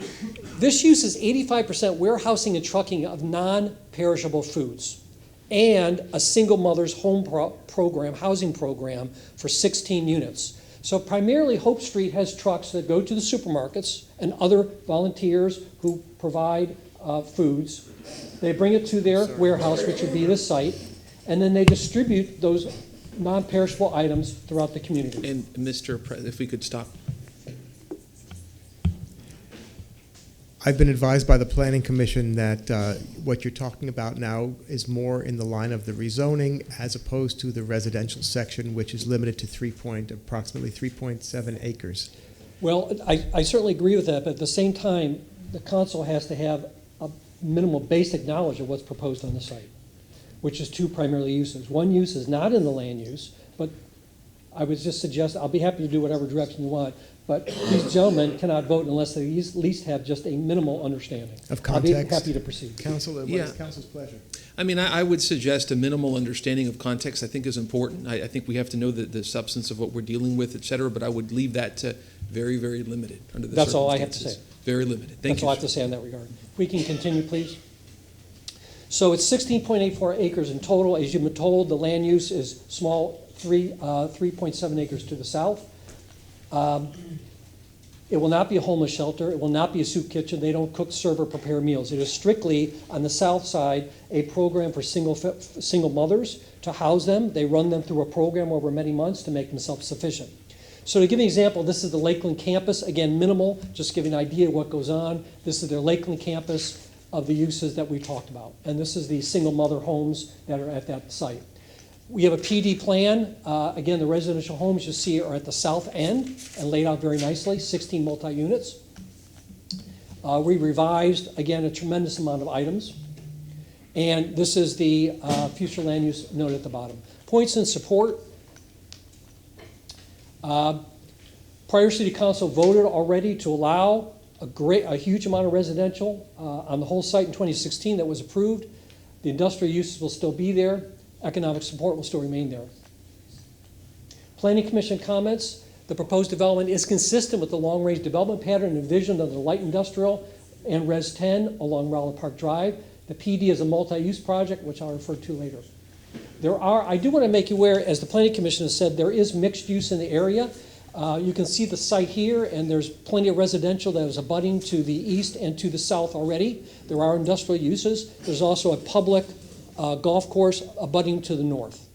this use is 85% warehousing and trucking of non-perishable foods and a single mother's home program, housing program for 16 units. So primarily Hope Street has trucks that go to the supermarkets and other volunteers who provide foods. They bring it to their warehouse, which would be this site, and then they distribute those non-perishable items throughout the community. And Mr. If we could stop. I've been advised by the Planning Commission that what you're talking about now is more in the line of the rezoning as opposed to the residential section, which is limited to approximately 3.7 acres. Well, I certainly agree with that, but at the same time, the council has to have a minimal basic knowledge of what's proposed on the site, which is two primary uses. One use is not in the land use, but I would just suggest, I'll be happy to do whatever direction you want, but these gentlemen cannot vote unless they at least have just a minimal understanding. Of context. I'll be happy to proceed. Council, what is council's pleasure? I mean, I would suggest a minimal understanding of context, I think, is important. I think we have to know the substance of what we're dealing with, et cetera, but I would leave that to very, very limited under the circumstances. That's all I have to say. Very limited. Thank you. That's all I have to say in that regard. If we can continue, please. So it's 16.84 acres in total. As you've been told, the land use is small, 3.7 acres to the south. It will not be a homeless shelter. It will not be a soup kitchen. They don't cook, serve, or prepare meals. It is strictly, on the south side, a program for single mothers to house them. They run them through a program over many months to make them self-sufficient. So to give you an example, this is the Lakeland campus. Again, minimal, just give you an idea of what goes on. This is their Lakeland campus of the uses that we talked about. And this is the single mother homes that are at that site. We have a PD plan. Again, the residential homes you see are at the south end and laid out very nicely, 16 multi-units. We revised, again, a tremendous amount of items. And this is the future land use note at the bottom. Points in support. Prior City Council voted already to allow a huge amount of residential on the whole site in 2016 that was approved. The industrial uses will still be there. Economic support will still remain there. Planning Commission comments. The proposed development is consistent with the long-range development pattern and vision of the light industrial and Res 10 along Rowland Park Drive. The PD is a multi-use project, which I'll refer to later. I do want to make you aware, as the Planning Commission has said, there is mixed use in the area. You can see the site here, and there's plenty of residential that is abutting to the east and to the south already. There are industrial uses. There's also a public golf course abutting to the north.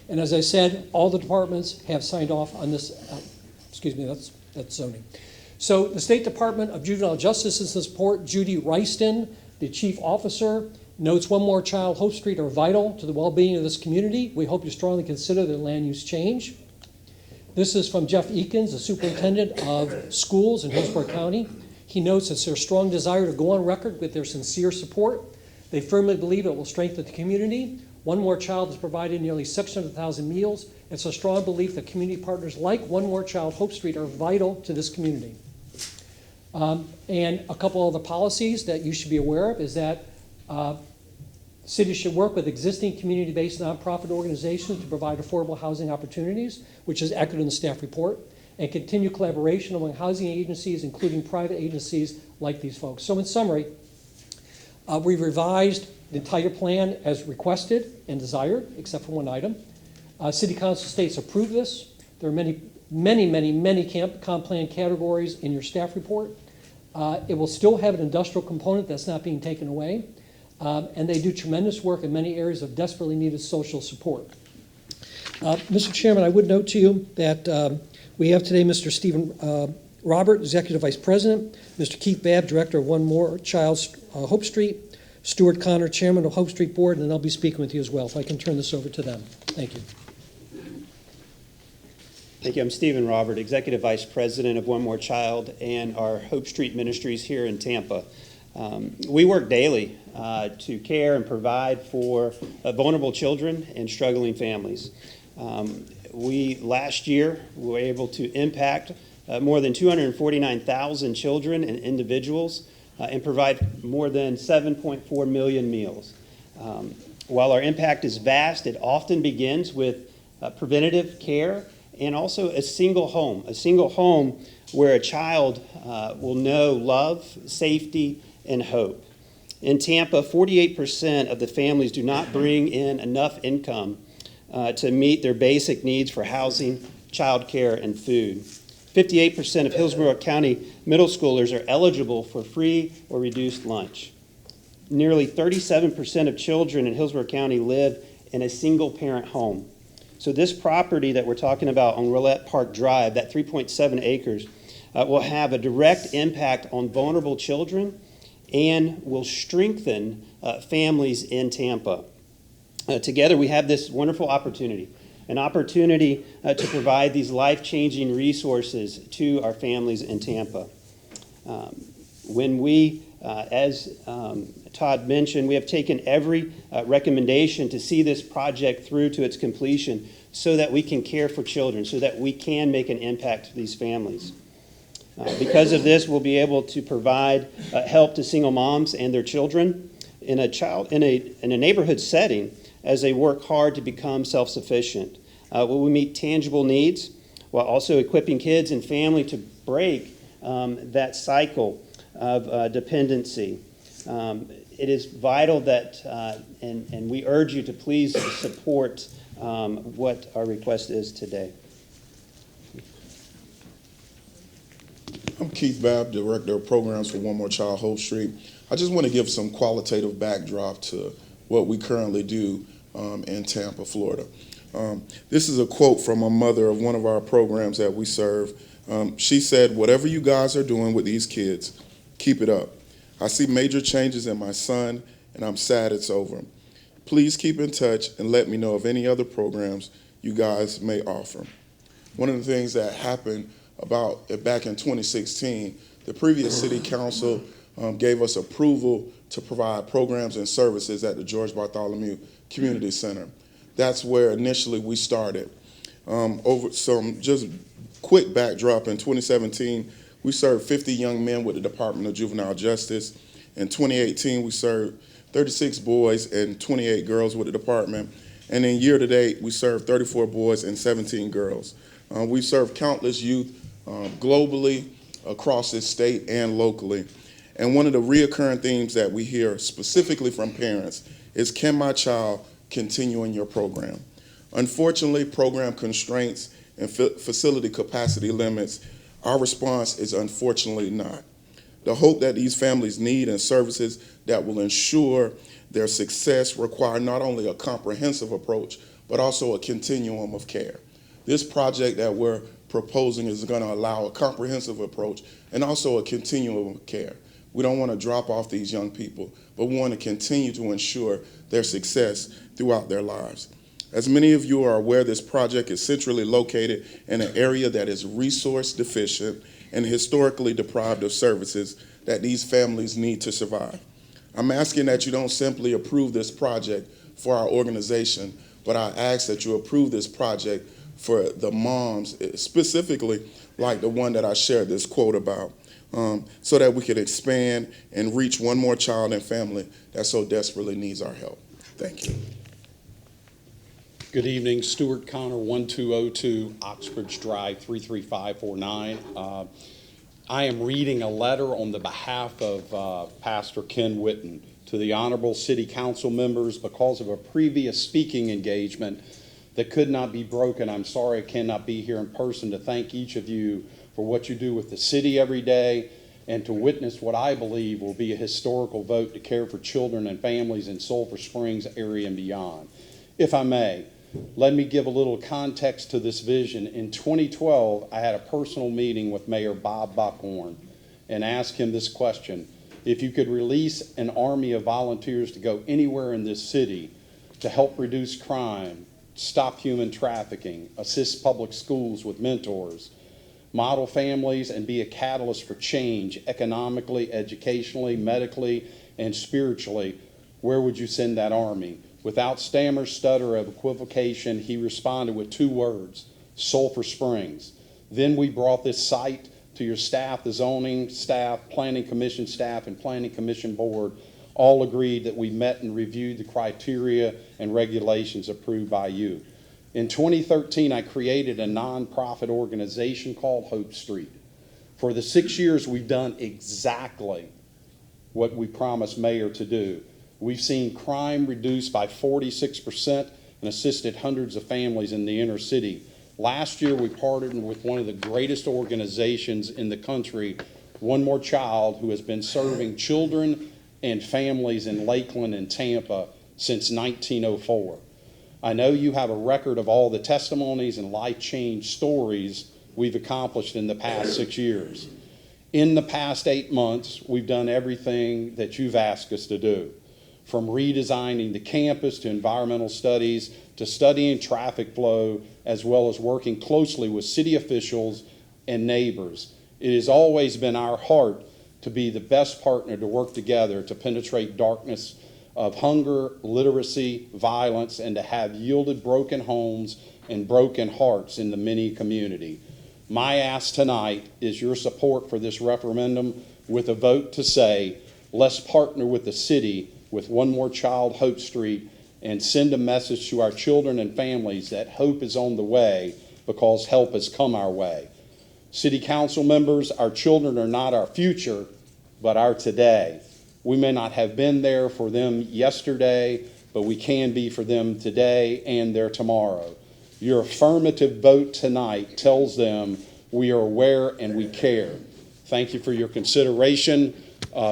And as I said, all the departments have signed off on this. Excuse me, that's zoning. So the State Department of Juvenile Justice and Support, Judy Ryston, the chief officer, notes One More Child, Hope Street are vital to the well-being of this community. We hope you strongly consider the land use change. This is from Jeff Eakins, the superintendent of schools in Hillsborough County. He notes it's their strong desire to go on record with their sincere support. They firmly believe it will strengthen the community. One More Child has provided nearly 600,000 meals. It's a strong belief that community partners like One More Child, Hope Street are vital to this community. And a couple other policies that you should be aware of is that cities should work with existing community-based nonprofit organizations to provide affordable housing opportunities, which is echoed in the staff report, and continue collaboration among housing agencies, including private agencies like these folks. So in summary, we've revised the entire plan as requested and desired, except for one item. City Council states approve this. There are many comp plan categories in your staff report. It will still have an industrial component that's not being taken away. And they do tremendous work in many areas of desperately needed social support. Mr. Chairman, I would note to you that we have today Mr. Stephen Robert, Executive Vice President, Mr. Keith Babb, Director of One More Child, Hope Street, Stuart Connor, Chairman of Hope Street Board, and they'll be speaking with you as well. If I can turn this over to them. Thank you. Thank you. I'm Stephen Robert, Executive Vice President of One More Child and our Hope Street Ministries here in Tampa. We work daily to care and provide for vulnerable children and struggling families. We, last year, were able to impact more than 249,000 children and individuals and provide more than 7.4 million meals. While our impact is vast, it often begins with preventative care and also a single home where a child will know love, safety, and hope. In Tampa, 48% of the families do not bring in enough income to meet their basic needs for housing, childcare, and food. 58% of Hillsborough County middle schoolers are eligible for free or reduced lunch. Nearly 37% of children in Hillsborough County live in a single-parent home. So this property that we're talking about on Rowland Park Drive, that 3.7 acres, will have a direct impact on vulnerable children and will strengthen families in Tampa. Together we have this wonderful opportunity, an opportunity to provide these life-changing resources to our families in Tampa. When we, as Todd mentioned, we have taken every recommendation to see this project through to its completion so that we can care for children, so that we can make an impact to these families. Because of this, we'll be able to provide help to single moms and their children in a neighborhood setting as they work hard to become self-sufficient. We meet tangible needs while also equipping kids and family to break that cycle of dependency. It is vital that, and we urge you to please support what our request is today. I'm Keith Babb, Director of Programs for One More Child, Hope Street. I just want to give some qualitative backdrop to what we currently do in Tampa, Florida. This is a quote from a mother of one of our programs that we serve. She said, "Whatever you guys are doing with these kids, keep it up. I see major changes in my son, and I'm sad it's over. Please keep in touch and let me know of any other programs you guys may offer." One of the things that happened back in 2016, the previous city council gave us approval to provide programs and services at the George Bartholomew Community Center. That's where initially we started. Over some just quick backdrop, in 2017, we served 50 young men with the Department of Juvenile Justice. In 2018, we served 36 boys and 28 girls with the department. And in year to date, we served 34 boys and 17 girls. We've served countless youth globally, across this state and locally. And one of the reoccurring themes that we hear specifically from parents is, can my child continue in your program? Unfortunately, program constraints and facility capacity limits, our response is unfortunately not. The hope that these families need and services that will ensure their success require not only a comprehensive approach, but also a continuum of care. This project that we're proposing is going to allow a comprehensive approach and also a continuum of care. We don't want to drop off these young people, but we want to continue to ensure their success throughout their lives. As many of you are aware, this project is centrally located in an area that is resource deficient and historically deprived of services that these families need to survive. I'm asking that you don't simply approve this project for our organization, but I ask that you approve this project for the moms, specifically like the one that I shared this quote about, so that we can expand and reach one more child and family that so desperately needs our help. Thank you. Good evening, Stuart Connor, 1202 Oxbridge Drive, 33549. I am reading a letter on the behalf of Pastor Ken Whitten to the honorable city council members because of a previous speaking engagement that could not be broken. I'm sorry I cannot be here in person to thank each of you for what you do with the city every day and to witness what I believe will be a historical vote to care for children and families in Sulphur Springs area and beyond. If I may, let me give a little context to this vision. In 2012, I had a personal meeting with Mayor Bob Buckhorn and asked him this question: if you could release an army of volunteers to go anywhere in this city to help reduce crime, stop human trafficking, assist public schools with mentors, model families, and be a catalyst for change economically, educationally, medically, and spiritually, where would you send that army? Without stammer, stutter of equivocation, he responded with 2 words: Sulphur Springs. Then we brought this site to your staff, the zoning staff, planning commission staff, and planning commission board. All agreed that we met and reviewed the criteria and regulations approved by you. In 2013, I created a nonprofit organization called Hope Street. For the 6 years, we've done exactly what we promised Mayor to do. We've seen crime reduced by 46% and assisted hundreds of families in the inner city. Last year, we partnered with one of the greatest organizations in the country, One More Child, who has been serving children and families in Lakeland and Tampa since 1904. I know you have a record of all the testimonies and life change stories we've accomplished in the past 6 years. In the past 8 months, we've done everything that you've asked us to do, from redesigning the campus to environmental studies to studying traffic flow, as well as working closely with city officials and neighbors. It has always been our heart to be the best partner to work together to penetrate darkness of hunger, literacy, violence, and to have yielded broken homes and broken hearts in the many community. My ask tonight is your support for this referendum with a vote to say, let's partner with the city with One More Child, Hope Street, and send a message to our children and families that hope is on the way because help has come our way. City council members, our children are not our future, but our today. We may not have been there for them yesterday, but we can be for them today and their tomorrow. Your affirmative vote tonight tells them we are aware and we care. Thank you for your consideration.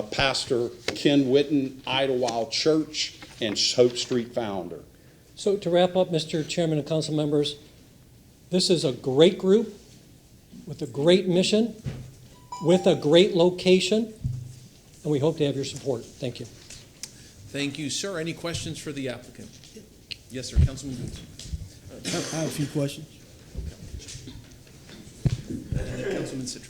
Pastor Ken Witten, Idlewild Church and Hope Street founder. So to wrap up, Mr. Chairman and council members, this is a great group with a great mission, with a great location, and we hope to have your support. Thank you. Thank you, sir. Any questions for the applicant? Yes, sir. Councilman Booth. I have a few questions. Councilman Citro.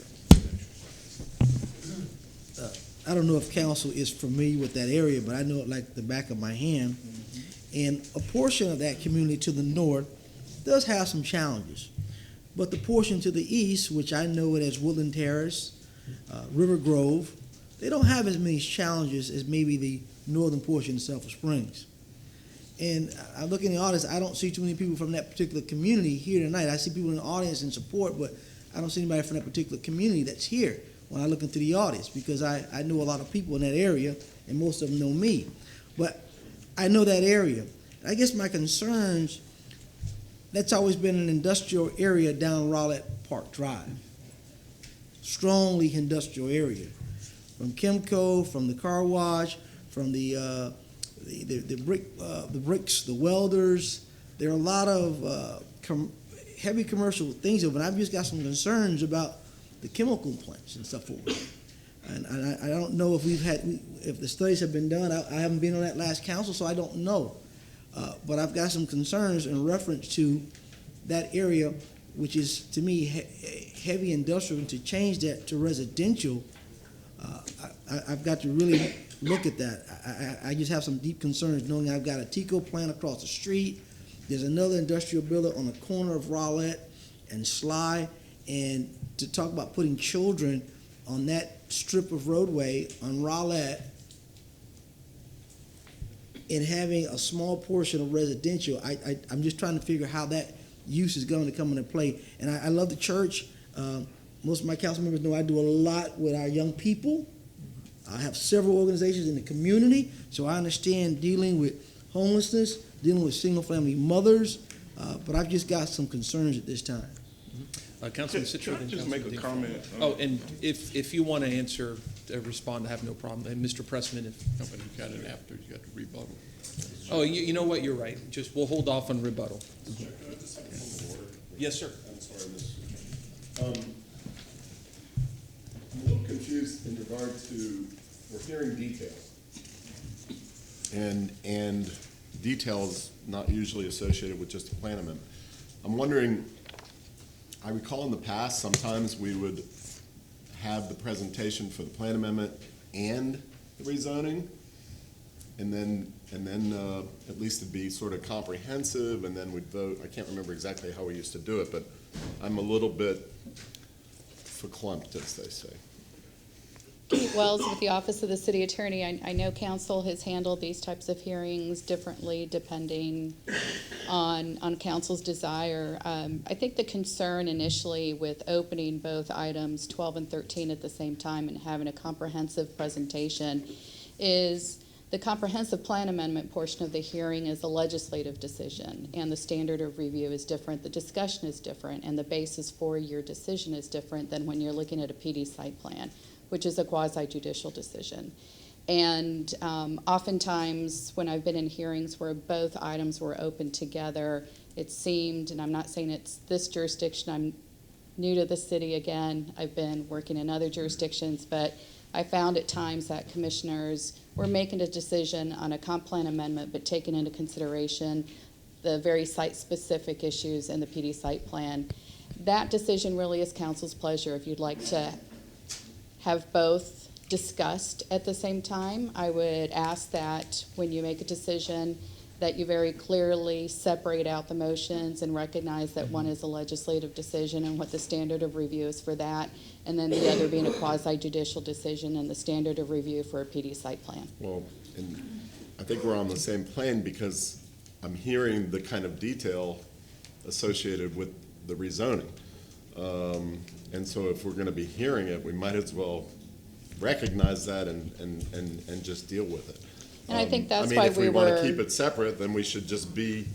I don't know if council is familiar with that area, but I know it like the back of my hand. And a portion of that community to the north does have some challenges. But the portion to the east, which I know it as Woodland Terrace, River Grove, they don't have as many challenges as maybe the northern portion of Sulphur Springs. And I look in the audience, I don't see too many people from that particular community here tonight. I see people in the audience in support, but I don't see anybody from that particular community that's here when I look into the audience, because I know a lot of people in that area, and most of them know me. But I know that area. I guess my concerns, that's always been an industrial area down Rowlett Park Drive. Strongly industrial area. From Chemco, from the car wash, from the bricks, the welders. There are a lot of heavy commercial things over, and I've just got some concerns about the chemical plants and stuff over. And I don't know if if the studies have been done. I haven't been on that last council, so I don't know. But I've got some concerns in reference to that area, which is to me heavy industrial, and to change that to residential. I've got to really look at that. I just have some deep concerns knowing I've got a Tico plant across the street. There's another industrial building on the corner of Rowlett and Sly. And to talk about putting children on that strip of roadway on Rowlett and having a small portion of residential, I'm just trying to figure how that use is going to come into play. And I love the church. Most of my council members know I do a lot with our young people. I have several organizations in the community, so I understand dealing with homelessness, dealing with single-family mothers, but I've just got some concerns at this time. Councilman Citro. Can I just make a comment? Oh, and if you want to answer, respond, I have no problem. And Mr. Pressman, if. No, but you got it after, you got the rebuttal. Oh, you know what, you're right. We'll hold off on rebuttal. Yes, sir. I'm sorry, Mr. I'm a little confused in regard to, we're hearing details. And details not usually associated with just a plan amendment. I'm wondering, I recall in the past, sometimes we would have the presentation for the plan amendment and the rezoning, and then at least it'd be sort of comprehensive, and then we'd vote. I can't remember exactly how we used to do it, but I'm a little bit verklempt, as they say. Kate Wells with the Office of the City Attorney. I know council has handled these types of hearings differently depending on council's desire. I think the concern initially with opening both items 12 and 13 at the same time and having a comprehensive presentation is the comprehensive plan amendment portion of the hearing is a legislative decision, and the standard of review is different, the discussion is different, and the basis for your decision is different than when you're looking at a PD site plan, which is a quasi-judicial decision. And oftentimes, when I've been in hearings where both items were open together, it seemed, and I'm not saying it's this jurisdiction, I'm new to the city again, I've been working in other jurisdictions, but I found at times that commissioners were making a decision on a comp plan amendment, but taking into consideration the very site-specific issues in the PD site plan. That decision really is council's pleasure. If you'd like to have both discussed at the same time, I would ask that when you make a decision that you very clearly separate out the motions and recognize that one is a legislative decision and what the standard of review is for that, and then the other being a quasi-judicial decision and the standard of review for a PD site plan. Well, and I think we're on the same plane because I'm hearing the kind of detail associated with the rezoning. And so if we're going to be hearing it, we might as well recognize that and just deal with it. And I think that's I mean, why if we we want to were- keep it separate, then we should just be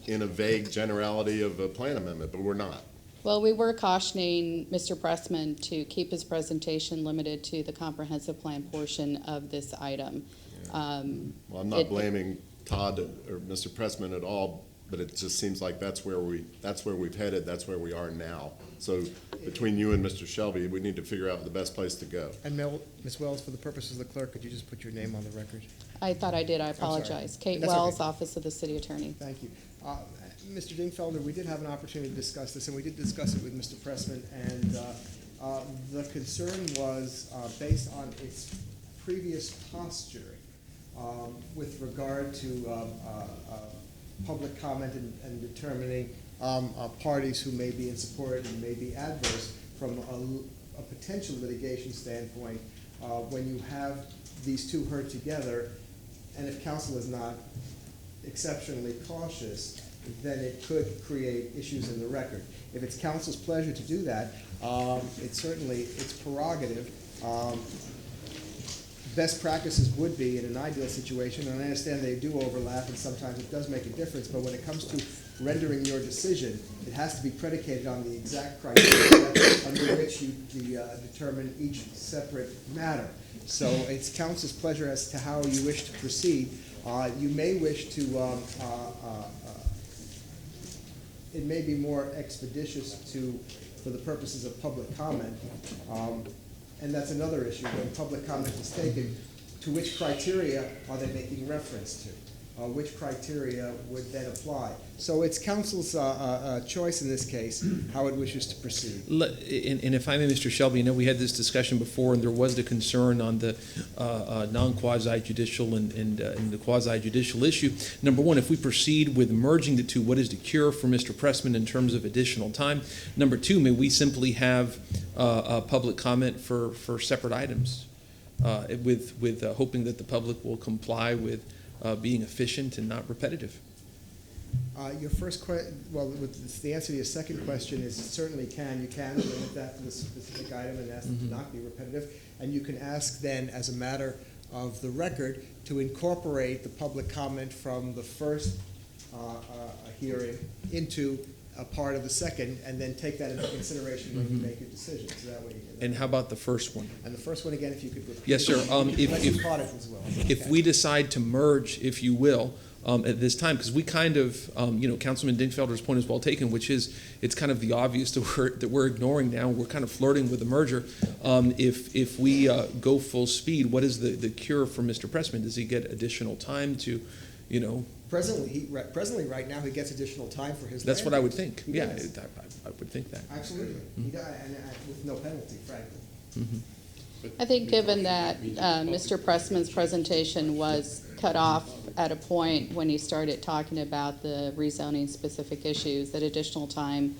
in a vague generality of a plan amendment, but we're not. Well, we were cautioning Mr. Pressman to keep his presentation limited to the comprehensive plan portion of this item. Well, I'm not blaming Todd or Mr. Pressman at all, but it just seems like that's where we've headed, that's where we are now. So between you and Mr. Shelby, we need to figure out the best place to go. And Ms. Wells, for the purposes of the clerk, could you just put your name on the record? I thought I did, I sorry. apologize. Kate That's Wells, okay. Office of the City Attorney. Thank you. Mr. Dingfelder, we did have an opportunity to discuss this, and we did discuss it with Mr. Pressman, and the concern was based on its previous posture with regard to public comment and determining parties who may be in support and may be adverse from a potential litigation standpoint. When you have these two heard together, and if counsel is not exceptionally cautious, then it could create issues in the record. If it's counsel's pleasure to do that, it's certainly its prerogative. Best practices would be in an ideal situation, and I understand they do overlap and sometimes it does make a difference, but when it comes to rendering your decision, it has to be predicated on the exact criteria under which you determine each separate matter. So it's counsel's pleasure as to how you wish to proceed. You may wish to, it may be more expeditious for the purposes of public comment. And that's another issue. When public comment is taken, to which criteria are they making reference to? Which criteria would then apply? So it's counsel's choice in this case, how it wishes to proceed. And if I may, Mr. Shelby, I know we had this discussion before, and there was the concern on the non-quasi-judicial and the quasi-judicial issue. Number one, if we proceed with merging the two, what is the cure for Mr. Pressman in terms of additional time? Number two, may we simply have a public comment for separate items with hoping that the public will comply with being efficient and not repetitive? Your first the answer to your second question is certainly can. You can limit that to the specific item and ask it to not be repetitive. And you can ask then, as a matter of the record, to incorporate the public comment from the first hearing into a part of the second, and then take that into consideration when you make your decision. So that way. And how about the first one? And the first one again, if you could repeat. Yes, sir. You caught it as well. If we decide to merge, if you will, at this time, because we kind of, Councilman Dingfelder's point is well taken, which is it's kind of the obvious that we're ignoring now. We're kind of flirting with the merger. If we go full speed, what is the cure for Mr. Pressman? Does he get additional time to, Presently, right now, he gets additional time for his. That's land what I would use. think. He Yeah, does. I would think that. Absolutely. He does, and with no penalty, frankly. I think given that Mr. Pressman's presentation was cut off at a point when he started talking about the rezoning specific issues, that additional time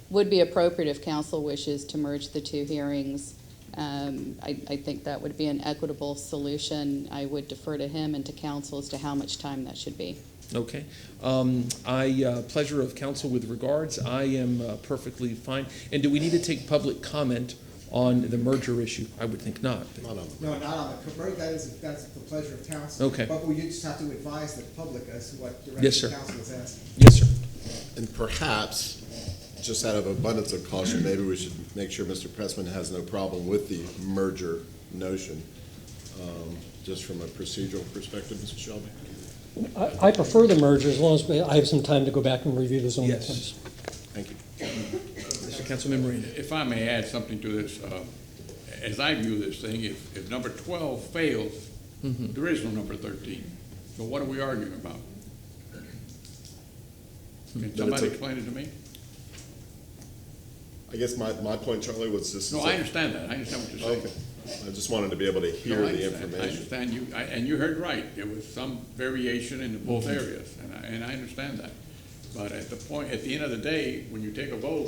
would be appropriate if council wishes to merge the two hearings. I think that would be an equitable solution. I would defer to him and to council as to how much time that should be. Okay. Pleasure of council with regards. I am perfectly fine. And do we need to take public comment on the merger issue? I would think not. No, not on the convert. That's the pleasure of council. Okay. But we just have to advise the public as to what Yes, sir. direction council is asking. Yes, sir. And perhaps, just out of abundance of caution, maybe we should make sure Mr. Pressman has no problem with the merger notion, just from a procedural perspective, Mr. Shelby. I prefer the merger as long as I have some time to go back and review the zoning plans. Thank you. Mr. Councilman Marina. If I may add something to this, as I view this thing, if number 12 fails, there is no number 13. So what are we arguing about? Can somebody explain it to me? I guess my point, Charlie, was just. No, I understand that. I understand what you're saying. Okay. I just wanted to be able to hear No, I the understand. information. I understand you, and you heard right. There was some variation in both areas, and I understand that. But at the end of the day, when you take a vote,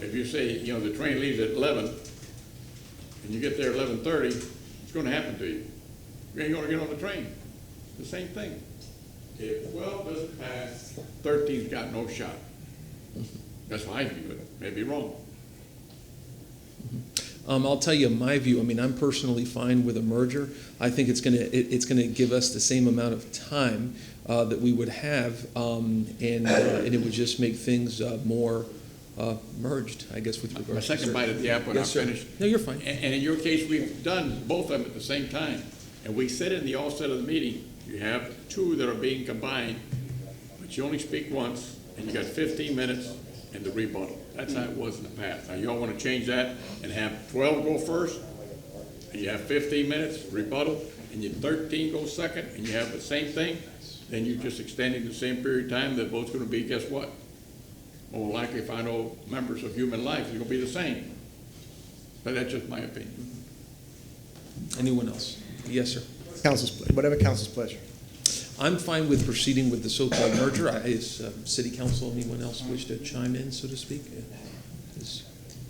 if you say, the train leaves at 11, and you get there at 11:30, it's going to happen to you. You ain't going to get on the train. The same thing. If 12 doesn't pass, 13's got no shot. That's how I view it. Maybe wrong. I'll tell you my view. I mean, I'm personally fine with a merger. I think it's gonna give us the same amount of time that we would have, and it would just make things more merged, I guess, with regards to. My second bite at the apple, and I'm Yes, sir. finished. No, you're fine. And in your case, we've done both of them at the same time. And we said in the offset of the meeting, you have two that are being combined, but you only speak once, and you got 15 minutes and the rebuttal. That's how it was in the past. Now, y'all want to change that and have 12 go first, and you have 15 minutes rebuttal, and you 13 go second, and you have the same thing, then you're just extending the same period of time. The vote's going to be, guess what? More likely, if I know members of human life, it's going to be the same. But that's just my opinion. Anyone else? Yes, sir. Whatever council's pleasure. I'm fine with proceeding with the so-called merger. Is city council, anyone else wish to chime in, so to speak?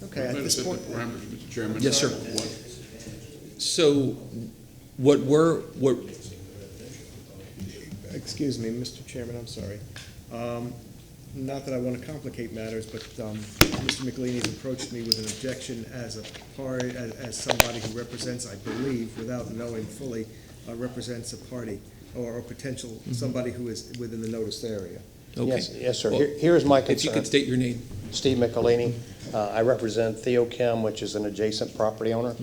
Okay, at this point. Mr. Chairman. Yes, sir. So what Excuse me, Mr. Chairman, I'm sorry. Not that I want to complicate matters, but Mr. McLeany's approached me with an objection as somebody who represents, I believe, without knowing fully, represents a party or a potential, somebody who is within the noticed area. Okay. Yes, sir. Well, Here's my concern. if you could state your name. Steve McElhaney. I represent Theochem, which is an adjacent property owner.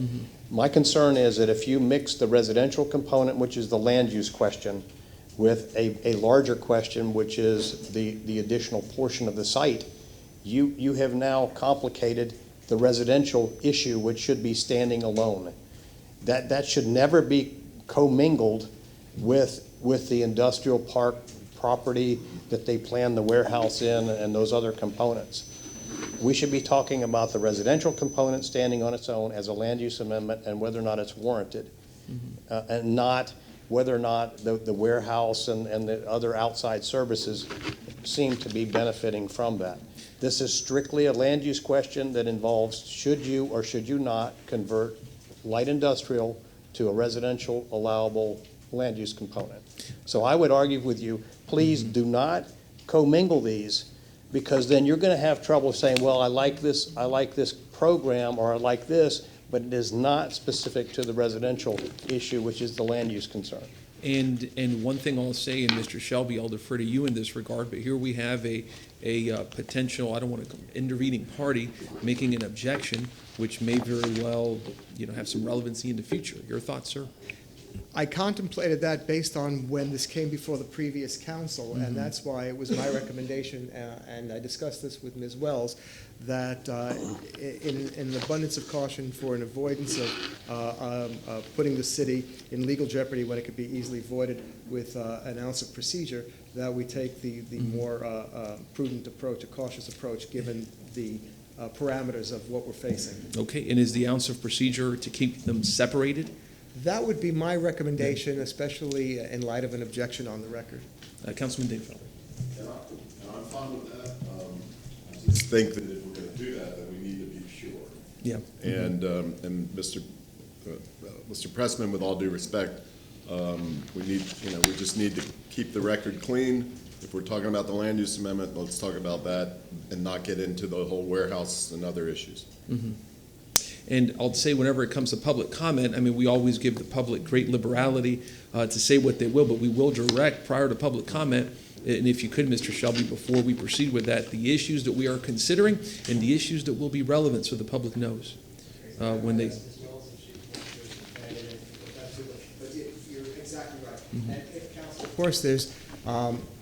My concern is that if you mix the residential component, which is the land use question, with a larger question, which is the additional portion of the site, you have now complicated the residential issue, which should be standing alone. That should never be commingled with the industrial park property that they plan the warehouse in and those other components. We should be talking about the residential component standing on its own as a land use amendment and whether or not it's warranted, and not whether or not the warehouse and the other outside services seem to be benefiting from that. This is strictly a land use question that involves should you or should you not convert light industrial to a residential allowable land use component. So I would argue with you, please do not commingle these, because then you're going to have trouble saying, well, I like this program, or I like this, but it is not specific to the residential issue, which is the land use concern. And one thing I'll say, and Mr. Shelby, I'll defer to you in this regard, but here we have a potential, I don't want to, intervening party making an objection, which may very well, have some relevancy in the future. Your thoughts, sir? I contemplated that based on when this came before the previous council, and that's why it was my recommendation, and I discussed this with Ms. Wells, that in an abundance of caution for an avoidance of putting the city in legal jeopardy when it could be easily avoided with an ounce of procedure, that we take the more prudent approach, a cautious approach, given the parameters of what we're facing. Okay, and is the ounce of procedure to keep them separated? That would be my recommendation, especially in light of an objection on the record. Councilman Dayfeld. I'm fine with that. I just think that if we're going to do that, then we need to be sure. Yeah. And Mr. Pressman, with all due respect, we just need to keep the record clean. If we're talking about the land use amendment, let's talk about that and not get into the whole warehouse and other issues. And I'll say whenever it comes to public comment, I mean, we always give the public great liberality to say what they will, but we will direct prior to public comment, and if you could, Mr. Shelby, before we proceed with that, the issues that we are considering and the issues that will be relevant so the public knows when they. You're exactly right. And if council, of course, there's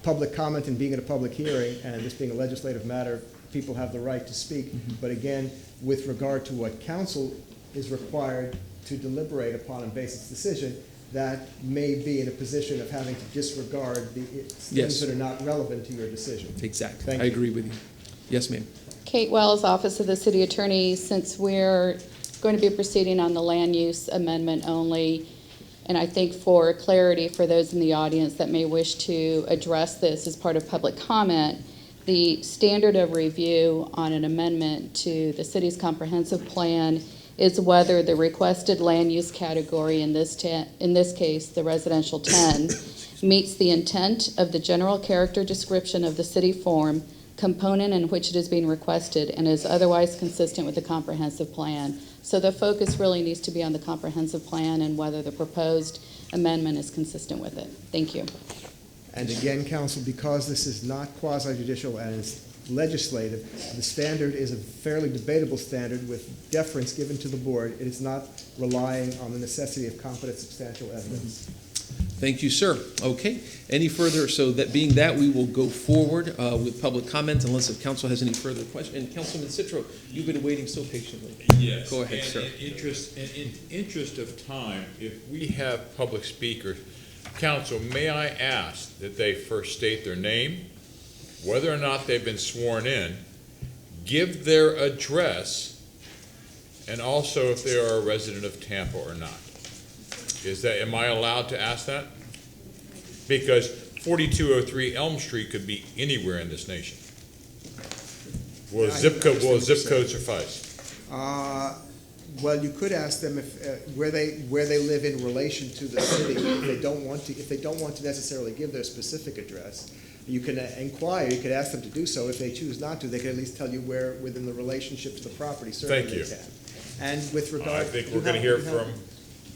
public comment and being at a public hearing, and this being a legislative matter, people have the right to speak. But again, with regard to what council is required to deliberate upon and base its decision, that may be in a position of having to disregard the things that are not relevant to your decision. Exactly. Thank I you. agree with you. Yes, ma'am. Kate Wells, Office of the City Attorney. Since we're going to be proceeding on the land use amendment only, and I think for clarity for those in the audience that may wish to address this as part of public comment, the standard of review on an amendment to the city's comprehensive plan is whether the requested land use category, in this case, the residential 10, meets the intent of the general character description of the city form, component in which it is being requested, and is otherwise consistent with the comprehensive plan. So the focus really needs to be on the comprehensive plan and whether the proposed amendment is consistent with it. Thank you. And again, council, because this is not quasi-judicial and it's legislative, the standard is a fairly debatable standard with deference given to the board. It is not relying on the necessity of competent substantial evidence. Thank you, sir. Okay, any further, so that being that, we will go forward with public comment unless if council has any further questions. And Councilman Citro, you've been waiting so patiently. Yes. Go ahead, and sir. In interest of time, if we have public speakers, council, may I ask that they first state their name, whether or not they've been sworn in, give their address, and also if they are a resident of Tampa or not. Am I allowed to ask that? Because 4203 Elm Street could be anywhere in this nation. Will a zip code suffice? Well, you could ask them if where they live in relation to the city. If they don't want to necessarily give their specific address, you can inquire. You could ask them to do so. If they choose not to, they can at least tell you where within the relationship to the property. Certainly Thank you. They can. And with regard, I think we're going to hear from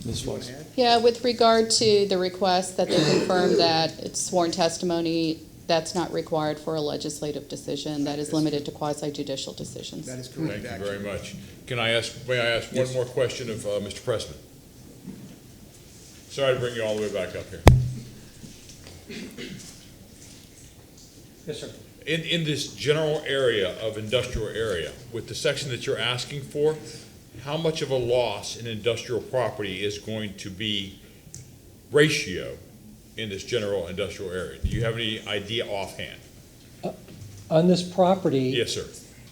Ms. Fox. Yeah, with regard to the request that they confirm that it's sworn testimony, that's not required for a legislative decision. That is limited to quasi-judicial decisions. That is correct. Thank you very much. May I ask one more question of Mr. Pressman? Sorry to bring you all the way back up here. Yes, sir. In this general area of industrial area, with the section that you're asking for, how much of a loss in industrial property is going to be ratio in this general industrial area? Do you have any idea offhand? On this property. Yes, sir.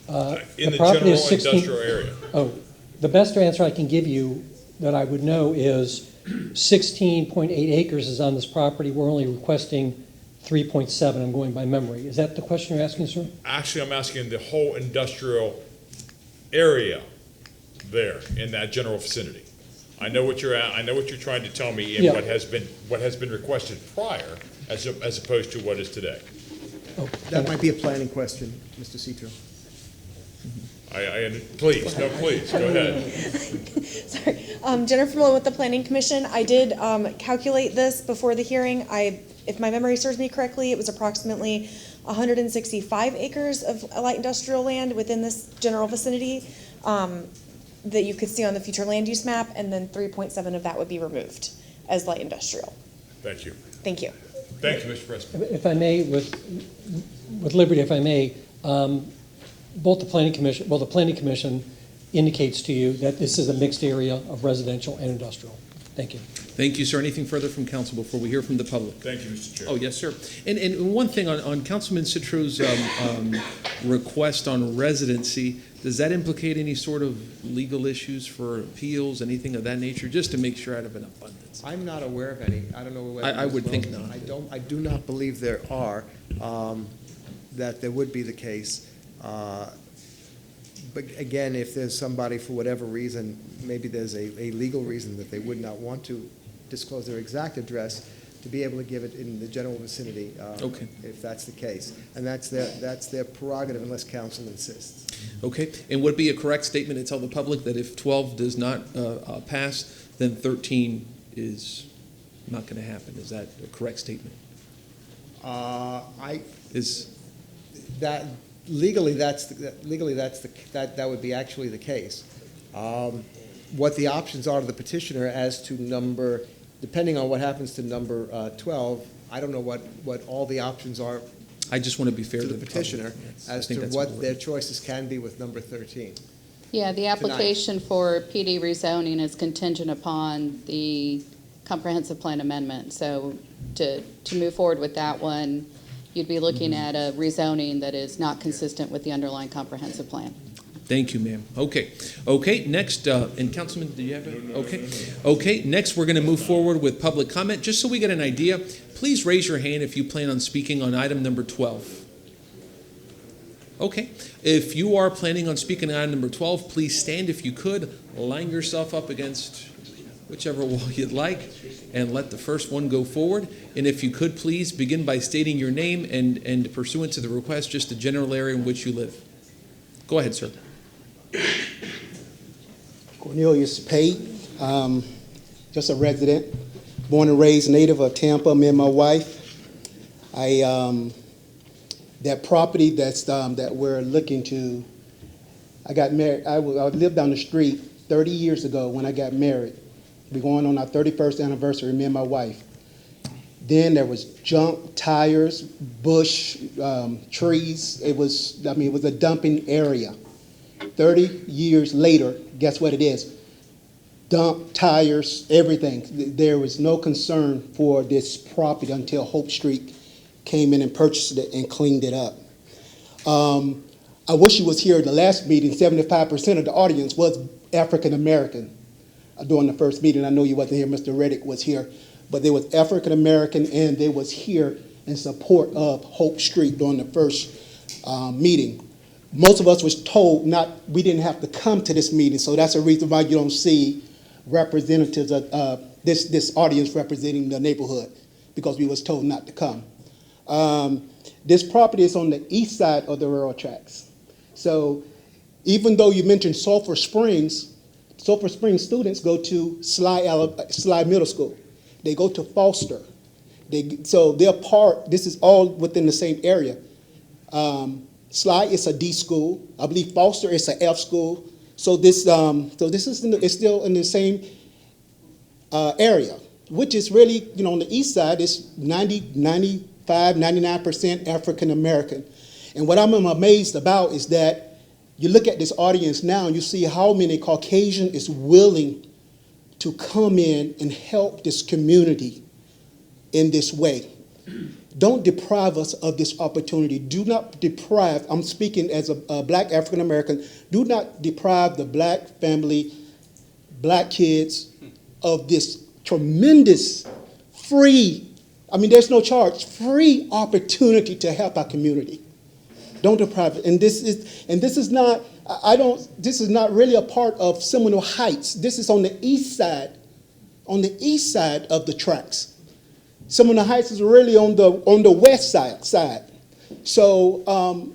the In the property general is 16 industrial area. Oh, the best answer I can give you that I would know is 16.8 acres is on this property. We're only requesting 3.7. I'm going by memory. Is that the question you're asking, sir? Actually, I'm asking the whole industrial area there in that general vicinity. I know what you're trying to tell me in Yeah. what has been requested prior as opposed to what is today. Oh, that might be a planning question, Mr. Citro. Please, go ahead. Sorry. Jennifer Malone with the Planning Commission. I did calculate this before the hearing. If my memory serves me correctly, it was approximately 165 acres of light industrial land within this general vicinity that you could see on the future land use map, and then 3.7 of that would be removed as light industrial. Thank you. Thank you. Thank you, Mr. President. If I may, with liberty, if I may, both the Planning Commission indicates to you that this is a mixed area of residential and industrial. Thank you. Thank you, sir. Anything further from council before we hear from the public? Thank you, Mr. Chair. Oh, yes, sir. And one thing on Councilman Citro's request on residency, does that implicate any sort of legal issues for appeals, anything of that nature, just to make sure out of an abundance? I'm not aware of any. I don't know whether I would think not. I do not believe there are. That there would be the case. But again, if there's somebody for whatever reason, maybe there's a legal reason that they would not want to disclose their exact address, to be able to give it in the general vicinity, Okay. if that's the case. And that's their prerogative unless council insists. Okay, and would it be a correct statement to tell the public that if 12 does not pass, then 13 is not going to happen? Is that a correct statement? Legally, that would be actually the case. What the options are to the petitioner as to number, depending on what happens to number 12, I don't know what all the options are. I just want to be fair to to the the petitioner public. Yes, as I think to that's what important. their choices can be with number 13. Yeah, the application for PD rezoning is contingent upon the comprehensive plan amendment. So to move forward with that one, you'd be looking at a rezoning that is not consistent with the underlying comprehensive plan. Thank you, ma'am. Okay, next, and Councilman, do you have it? Okay, next we're going to move forward with public comment. Just so we get an idea, please raise your hand if you plan on speaking on item number 12. Okay, if you are planning on speaking on item number 12, please stand if you could, line yourself up against whichever wall you'd like, and let the first one go forward. And if you could, please begin by stating your name and pursuant to the request, just the general area in which you live. Go ahead, sir. Cornelius Pate, just a resident, born and raised native of Tampa, me and my wife. That property that we're looking to, I got married, I lived down the street 30 years ago when I got married. We're going on our 31st anniversary, me and my wife. Then there was junk, tires, bush, trees. It was a dumping area. 30 years later, guess what it is? Dump, tires, everything. There was no concern for this property until Hope Street came in and purchased it and cleaned it up. I wish you was here at the last meeting. 75% of the audience was African American during the first meeting. I know you wasn't here, Mr. Reddick was here, but there was African American and they was here in support of Hope Street during the first meeting. Most of us was told we didn't have to come to this meeting, so that's the reason why you don't see representatives of this audience representing the neighborhood, because we was told not to come. This property is on the east side of the railroad tracks. So even though you mentioned Sulphur Springs students go to Sly Middle School. They go to Foster. So they're this is all within the same area. Sly is a D school. I believe Foster is a F school. So this is still in the same area, which is really, on the east side, it's 95, 99% African American. And what I'm amazed about is that you look at this audience now and you see how many Caucasian is willing to come in and help this community in this way. Don't deprive us of this opportunity. Do not deprive, I'm speaking as a black African American, do not deprive the black family, black kids of this tremendous free, there's no charge, free opportunity to help our community. Don't deprive it. And this is not really a part of Seminole Heights. This is on the east side of the tracks. Seminole Heights is really on the west side. So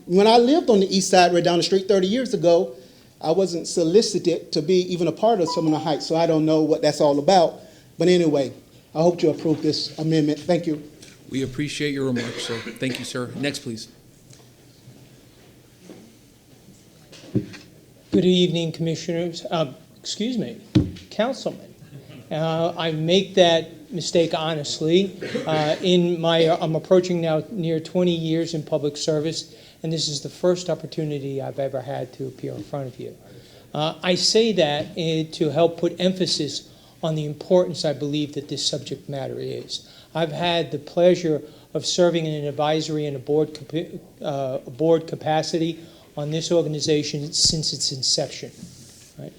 when I lived on the east side right down the street 30 years ago, I wasn't solicited to be even a part of Seminole Heights, so I don't know what that's all about. But anyway, I hope you approve this amendment. Thank you. We appreciate your remarks, sir. Thank you, sir. Next, please. Good evening, Commissioners. Councilman. I make that mistake honestly. I'm approaching now near 20 years in public service, and this is the first opportunity I've ever had to appear in front of you. I say that to help put emphasis on the importance I believe that this subject matter is. I've had the pleasure of serving in an advisory and a board capacity on this organization since its inception. Right?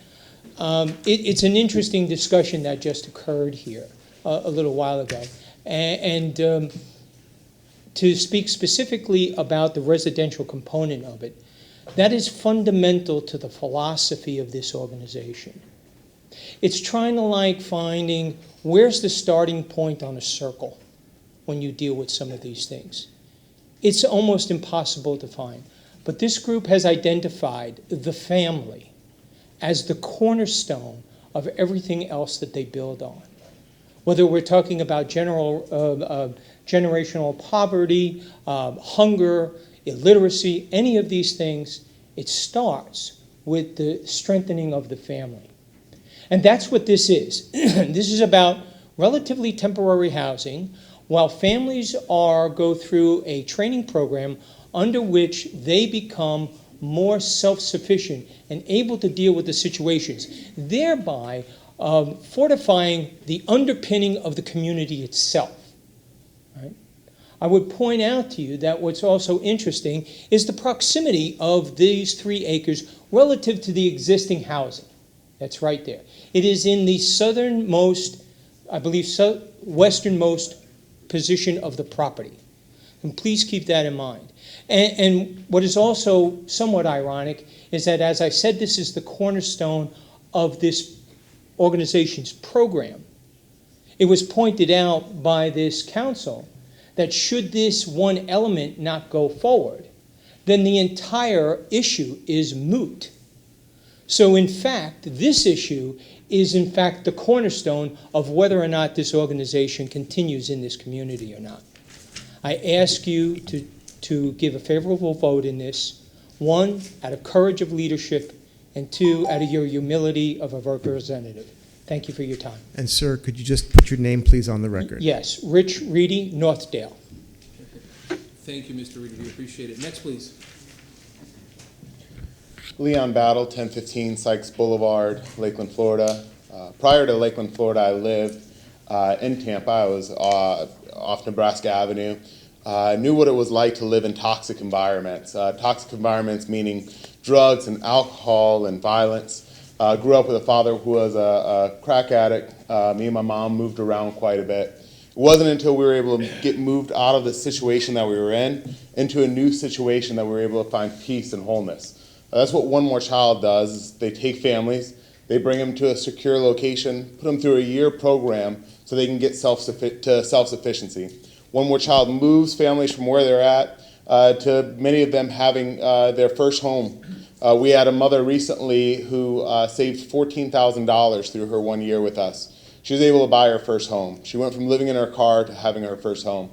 It's an interesting discussion that just occurred here a little while ago. And to speak specifically about the residential component of it, that is fundamental to the philosophy of this organization. It's trying to finding where's the starting point on a circle when you deal with some of these things. It's almost impossible to find. But this group has identified the family as the cornerstone of everything else that they build on. Whether we're talking about generational poverty, hunger, illiteracy, any of these things, it starts with the strengthening of the family. And that's what this is. This is about relatively temporary housing while families go through a training program under which they become more self-sufficient and able to deal with the situations, thereby fortifying the underpinning of the community itself. Right? I would point out to you that what's also interesting is the proximity of these 3 acres relative to the existing housing. That's right there. It is in the southernmost, I believe, westernmost position of the property. And please keep that in mind. And what is also somewhat ironic is that, as I said, this is the cornerstone of this organization's program. It was pointed out by this council that should this one element not go forward, then the entire issue is moot. So in fact, this issue is in fact the cornerstone of whether or not this organization continues in this community or not. I ask you to give a favorable vote in this, one, out of courage of leadership, and two, out of your humility of a representative. Thank you for your time. And sir, could you just put your name, please, on the record? Yes, Rich Reedy, Northdale. Thank you, Mr. Reedy. We appreciate it. Next, please. Leon Battle, 1015 Sykes Boulevard, Lakeland, Florida. Prior to Lakeland, Florida, I lived in Tampa. I was off Nebraska Avenue. I knew what it was like to live in toxic environments. Toxic environments meaning drugs and alcohol and violence. Grew up with a father who was a crack addict. Me and my mom moved around quite a bit. It wasn't until we were able to get moved out of the situation that we were in into a new situation that we were able to find peace and wholeness. That's what One More Child does, is they take families, they bring them to a secure location, put them through a year program so they can get self-sufficiency. One More Child moves families from where they're at to many of them having their first home. We had a mother recently who saved $14,000 through her 1 year with us. She was able to buy her first home. She went from living in her car to having her first home.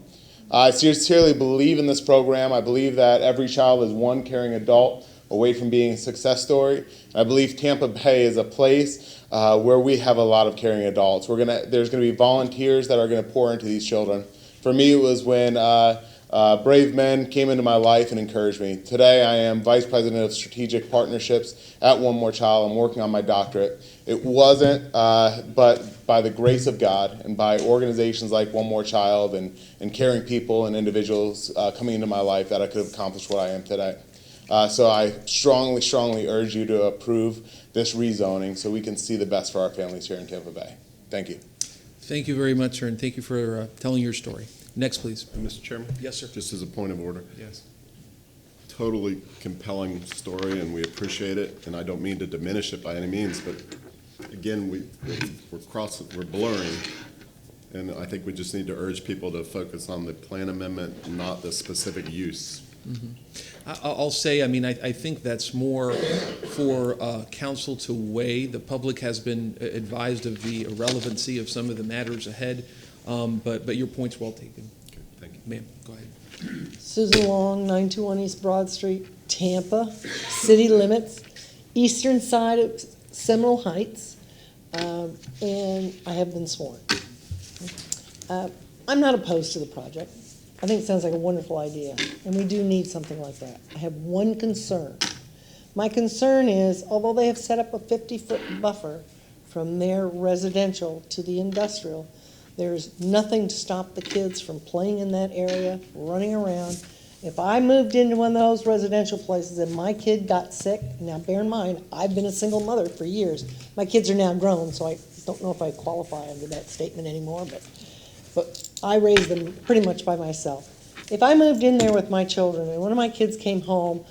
I sincerely believe in this program. I believe that every child is one caring adult away from being a success story. I believe Tampa Bay is a place where we have a lot of caring adults. There's going to be volunteers that are going to pour into these children. For me, it was when brave men came into my life and encouraged me. Today, I am Vice President of Strategic Partnerships at One More Child. I'm working on my doctorate. It wasn't, but by the grace of God and by organizations like One More Child and caring people and individuals coming into my life that I could have accomplished what I am today. So I strongly, strongly urge you to approve this rezoning so we can see the best for our families here in Tampa Bay. Thank you. Thank you very much, sir, and thank you for telling your story. Next, please. Mr. Chairman? Yes, sir. Just as a point of order. Yes. Totally compelling story, and we appreciate it, and I don't mean to diminish it by any means, but again, we're blurring, and I think we just need to urge people to focus on the plan amendment, not the specific use. I'll say, I mean, I think that's more for council to weigh. The public has been advised of the irrelevancy of some of the matters ahead, but your point's well taken. Okay, thank you. Ma'am, go ahead. Susan Long, 921 East Broad Street, Tampa, city limits, eastern side of Seminole Heights, and I have been sworn. I'm not opposed to the project. I think it sounds like a wonderful idea, and we do need something like that. I have one concern. My concern is, although they have set up a 50-foot buffer from their residential to the industrial, there's nothing to stop the kids from playing in that area, running around. If I moved into one of those residential places and my kid got sick, now bear in mind, I've been a single mother for years. My kids are now grown, so I don't know if I qualify under that statement anymore, but I raised them pretty much by myself. If I moved in there with my children and one of my kids came home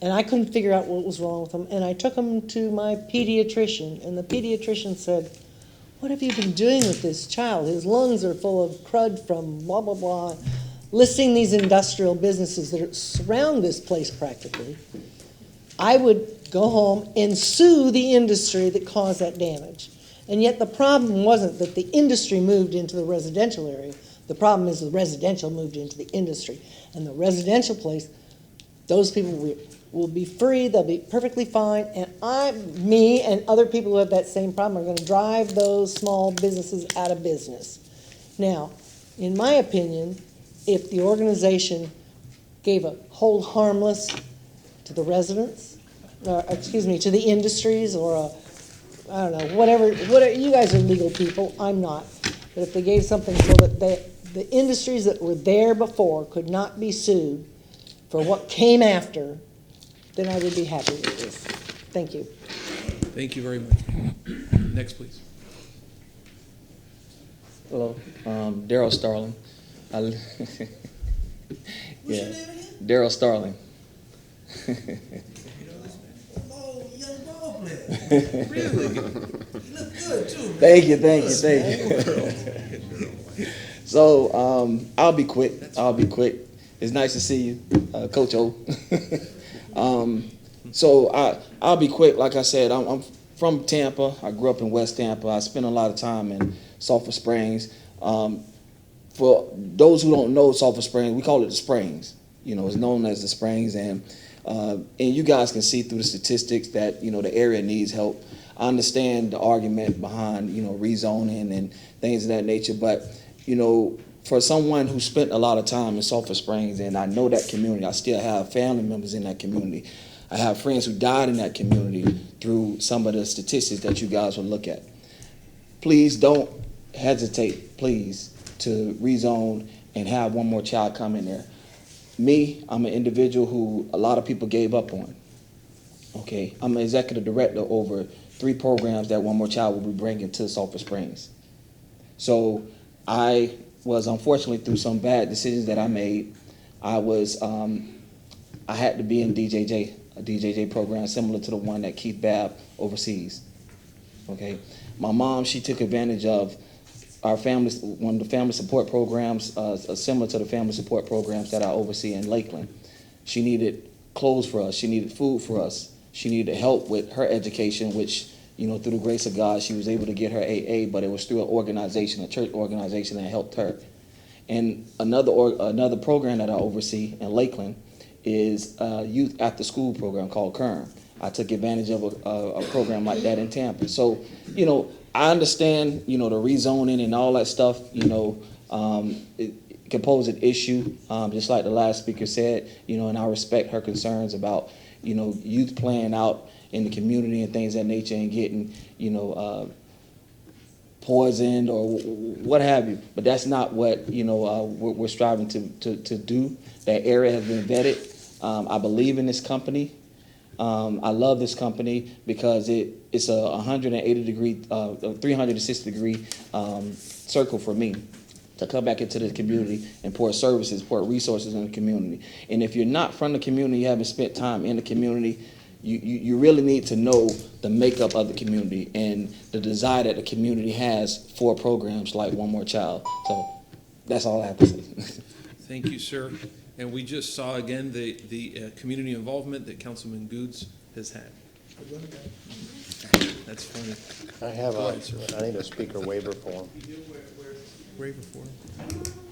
and I couldn't figure out what was wrong with them, and I took them to my pediatrician, and the pediatrician said, "What have you been doing with this child? His lungs are full of crud from blah, blah, blah," listing these industrial businesses that surround this place practically, I would go home and sue the industry that caused that damage. And yet the problem wasn't that the industry moved into the residential area. The problem is the residential moved into the industry. And the residential place, those people will be free, they'll be perfectly fine, and me and other people who have that same problem are going to drive those small businesses out of business. Now, in my opinion, if the organization gave a hold harmless to the residents, to the industries, or I don't know, whatever, you guys are legal people, I'm not. But if they gave something so that the industries that were there before could not be sued for what came after, then I would be happy with this. Thank you. Thank you very much. Next, please. Hello, Daryl Starling. Yeah, Daryl Starling. Really? You look good too. Thank you. So I'll be quick. It's nice to see you, Coach O. So I'll be quick. Like I said, I'm from Tampa. I grew up in West Tampa. I spent a lot of time in Sulphur Springs. For those who don't know Sulphur Springs, we call it the Springs. You know, it's known as the Springs, and you guys can see through the statistics that, you know, the area needs help. I understand the argument behind, you know, rezoning and things of that nature, but, you know, for someone who spent a lot of time in Sulphur Springs, and I know that community, I still have family members in that community. I have friends who died in that community through some of the statistics that you guys will look at. Please don't hesitate, please, to rezone and have One More Child come in there. Me, I'm an individual who a lot of people gave up on. Okay, I'm an executive director over 3 programs that One More Child will be bringing to Sulphur Springs. So I was, unfortunately, through some bad decisions that I made, I had to be in a DJJ program similar to the one that Keith Babb oversees. Okay, my mom, she took advantage of our family, one of the family support programs, similar to the family support programs that I oversee in Lakeland. She needed clothes for us. She needed food for us. She needed help with her education, which, you know, through the grace of God, she was able to get her AA, but it was through an organization, a church organization, that helped her. And another program that I oversee in Lakeland is a youth after school program called KERM. I took advantage of a program like that in Tampa. So, you know, I understand, you know, the rezoning and all that stuff, you know, it can pose an issue, just like the last speaker said, you know, and I respect her concerns about, you know, youth playing out in the community and things of that nature and getting, you know, poisoned or what have you. But that's not what, you know, we're striving to do. That area has been vetted. I believe in this company. I love this company because it's a 180-degree, 360-degree circle for me to come back into the community and pour services, pour resources in the community. And if you're not from the community, you haven't spent time in the community, you really need to know the makeup of the community and the desire that the community has for programs like One More Child. So that's all I have to say. Thank you, sir. And we just saw again the community involvement that Councilman Goods has had. That's funny. I have Go ahead, sir. I need a speaker waiver form. Waiver form.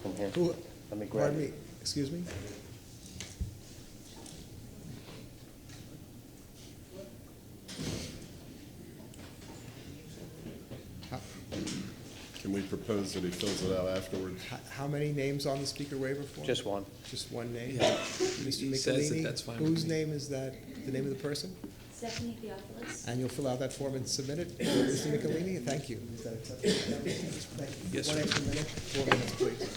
From here. Who, Let me grab pardon it. me, excuse me? Can we propose that he fills it out afterwards? How many names on the speaker waiver form? Just one. Just one name? Yeah. Mr. He says that Michelini? that's fine with Whose me. name is that, the name of the person? Stephanie Theophilus. And you'll fill out that form and submit it? Mr. Michelini, thank you. Is that acceptable? Thank you. Yes, One sir. extra minute, 4 minutes, please.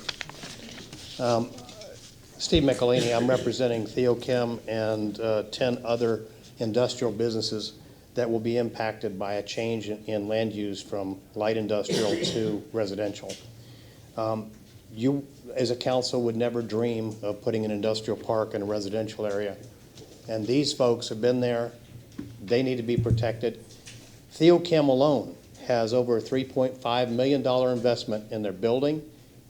Steve Michelini, I'm representing Theochem and 10 other industrial businesses that will be impacted by a change in land use from light industrial to residential. You, as a council, would never dream of putting an industrial park in a residential area. And these folks have been there. They need to be protected. Theochem alone has over a $3.5 million investment in their building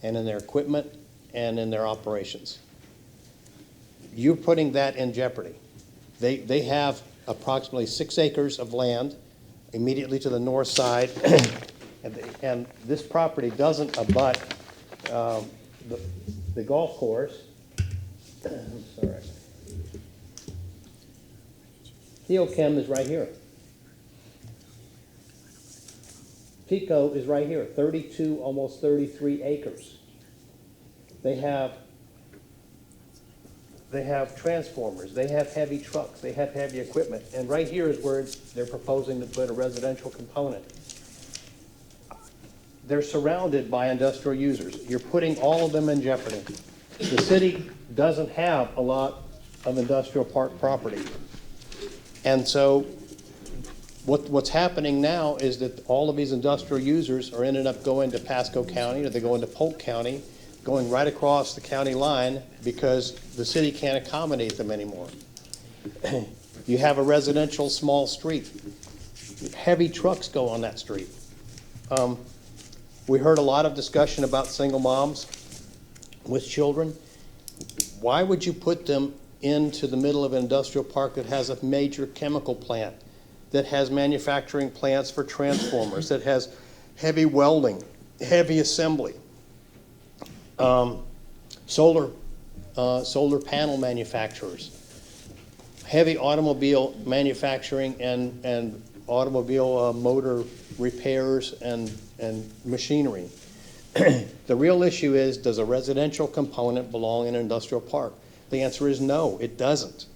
and in their equipment and in their operations. You're putting that in jeopardy. They have approximately 6 acres of land immediately to the north side, and this property doesn't abut the golf course. I'm sorry. Theochem is right here. Pico is right here, 32, almost 33 acres. They have transformers, they have heavy trucks, they have heavy equipment, and right here is where they're proposing to put a residential component. They're surrounded by industrial users. You're putting all of them in jeopardy. The city doesn't have a lot of industrial park property. And so what's happening now is that all of these industrial users are ending up going to Pasco County, or they go into Polk County, going right across the county line because the city can't accommodate them anymore. You have a residential small street. Heavy trucks go on that street. We heard a lot of discussion about single moms with children. Why would you put them into the middle of an industrial park that has a major chemical plant, that has manufacturing plants for transformers, that has heavy welding, heavy assembly, solar panel manufacturers, heavy automobile manufacturing and automobile motor repairs and machinery. The real issue is, does a residential component belong in an industrial park? The answer is no, it doesn't.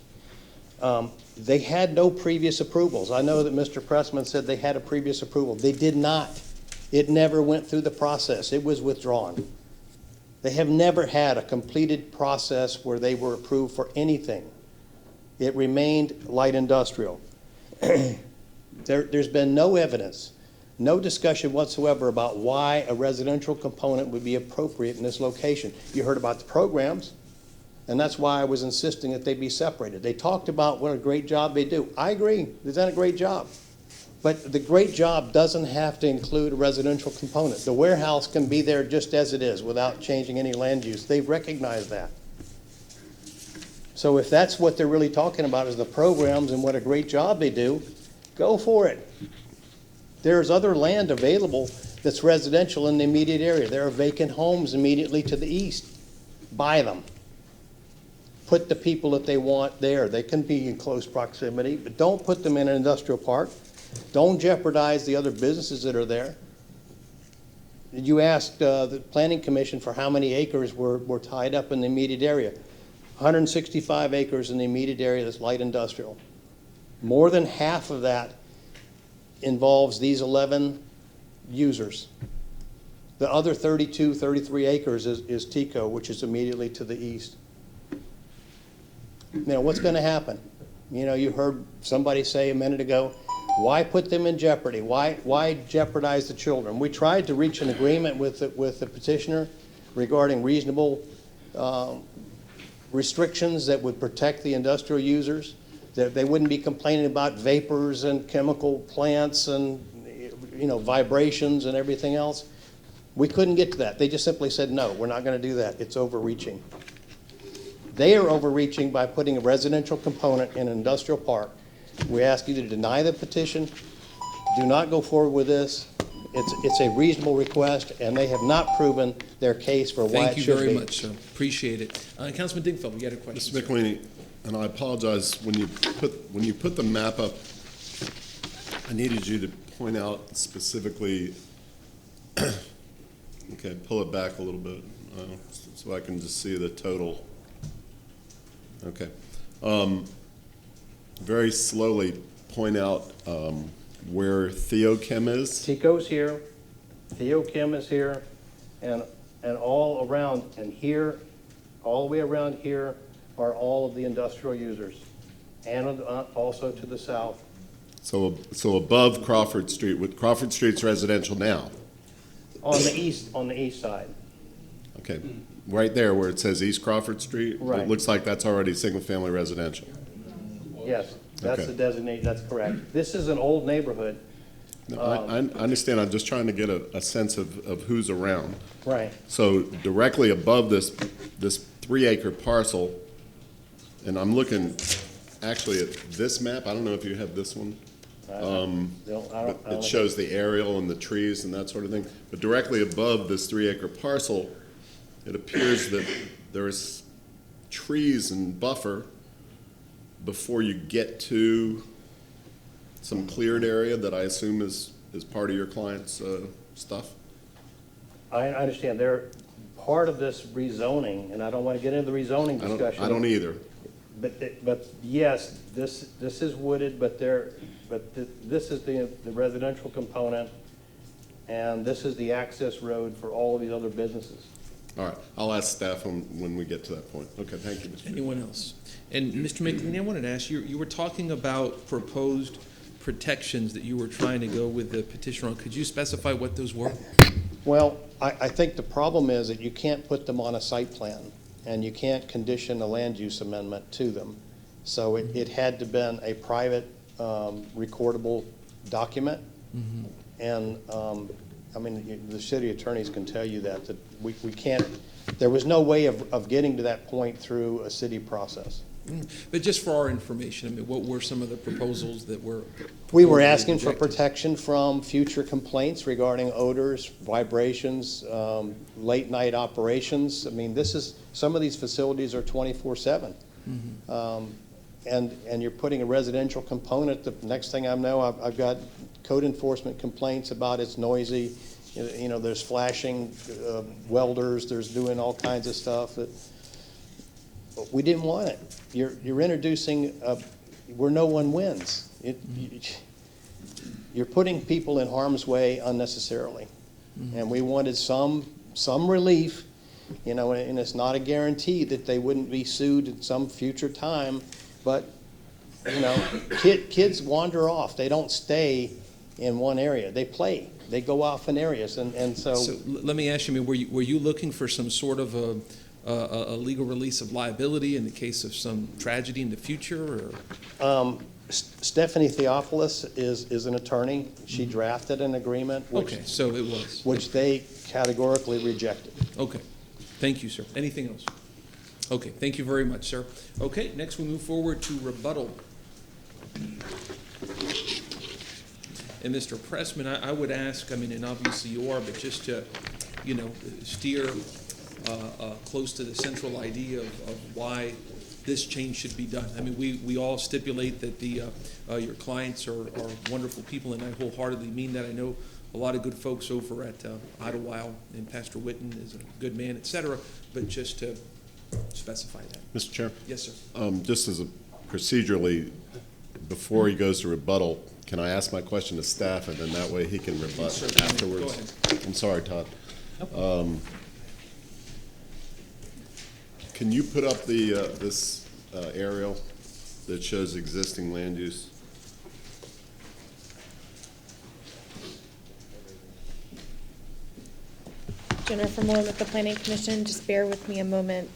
They had no previous approvals. I know that Mr. Pressman said they had a previous approval. They did not. It never went through the process. It was withdrawn. They have never had a completed process where they were approved for anything. It remained light industrial. There's been no evidence, no discussion whatsoever about why a residential component would be appropriate in this location. You heard about the programs, and that's why I was insisting that they be separated. They talked about what a great job they do. I agree, they've done a great job. But the great job doesn't have to include a residential component. The warehouse can be there just as it is without changing any land use. They've recognized that. So if that's what they're really talking about is the programs and what a great job they do, go for it. There's other land available that's residential in the immediate area. There are vacant homes immediately to the east. Buy them. Put the people that they want there. They can be in close proximity, but don't put them in an industrial park. Don't jeopardize the other businesses that are there. You asked the Planning Commission for how many acres were tied up in the immediate area. 165 acres in the immediate area that's light industrial. More than half of that involves these 11 users. The other 32, 33 acres is TICO, which is immediately to the east. Now, what's going to happen? You know, you heard somebody say a minute ago, why put them in jeopardy? Why jeopardize the children? We tried to reach an agreement with the petitioner regarding reasonable restrictions that would protect the industrial users, that they wouldn't be complaining about vapors and chemical plants and, you know, vibrations and everything else. We couldn't get to that. They just simply said, no, we're not going to do that. It's overreaching. They are overreaching by putting a residential component in an industrial park. We ask you to deny the petition. Do not go forward with this. It's a reasonable request, and they have not proven their case for why it should be. Thank you very much, sir. Appreciate it. Councilman Dingfeldt, we got a question. Mr. McElhaney, and I apologize, when you put the map up, I needed you to point out specifically, okay, pull it back a little bit so I can just see the total. Okay. Very slowly point out where Theochem is. TICO's here, Theochem is here, and all around, and here, all the way around here are all of the industrial users, and also to the south. So above Crawford Street, with Crawford Street's residential now. On the east side. Okay, right there where it says East Crawford Street. Right. It looks like that's already single-family residential. Yes, that's Okay. the designate. That's correct. This is an old neighborhood. No, I understand. I'm just trying to get a sense of who's around. Right. So directly above this 3-acre parcel, and I'm looking actually at this map. I don't know if you have this one. But it shows the aerial and the trees and that sort of thing. But directly above this 3-acre parcel, it appears that there's trees and buffer before you get to some cleared area that I assume is part of your client's stuff? I understand. They're part of this rezoning, and I don't want to get into the rezoning discussion. I don't either. But yes, this is wooded, but this is the residential component, and this is the access road for all of these other businesses. All right, I'll ask staff when we get to that point. Okay, thank you, Mr. Anyone else? And Mr. McElhaney, I wanted to ask you, you were talking about proposed protections that you were trying to go with the petitioner on. Could you specify what those were? Well, I think the problem is that you can't put them on a site plan, and you can't condition a land use amendment to them. So it had to been a private recordable document. Mm-hmm. And I mean, the city attorneys can tell you that we can't, there was no way of getting to that point through a city process. But just for our information, I mean, what were some of the proposals that were? We were ultimately asking for rejected? protection from future complaints regarding odors, vibrations, late-night operations. I mean, some of these facilities are 24/7. And you're putting a residential component, the next thing I know, I've got code enforcement complaints about it's noisy. You know, there's flashing welders, there's doing all kinds of stuff. We didn't want it. You're introducing where no one wins. You're putting people in harm's way unnecessarily. And we wanted some relief, you know, and it's not a guarantee that they wouldn't be sued at some future time, but, you know, kids wander off. They don't stay in one area. They play. They go off in areas, and so. So let me ask you, I mean, were you looking for some sort of a legal release of liability in the case of some tragedy in the future, or? Stephanie Theophilus is an attorney. She drafted an agreement. Okay, so it was. Which they categorically rejected. Okay, thank you, sir. Anything else? Okay, thank you very much, sir. Okay, next we move forward to rebuttal. And Mr. Pressman, I would ask, I mean, and obviously you are, but just to, you know, steer close to the central idea of why this change should be done. I mean, we all stipulate that your clients are wonderful people, and I wholeheartedly mean that. I know a lot of good folks over at Idlewild, and Pastor Witten is a good man, et cetera, but just to specify that. Mr. Chair? Yes, sir. Just as a procedurally, before he goes to rebuttal, can I ask my question to staff, and then that way he can rebut Certainly. afterwards? Go ahead. I'm sorry, Todd. Can you put up this aerial that shows existing land use? Jennifer Moore with the Planning Commission, just bear with me a moment.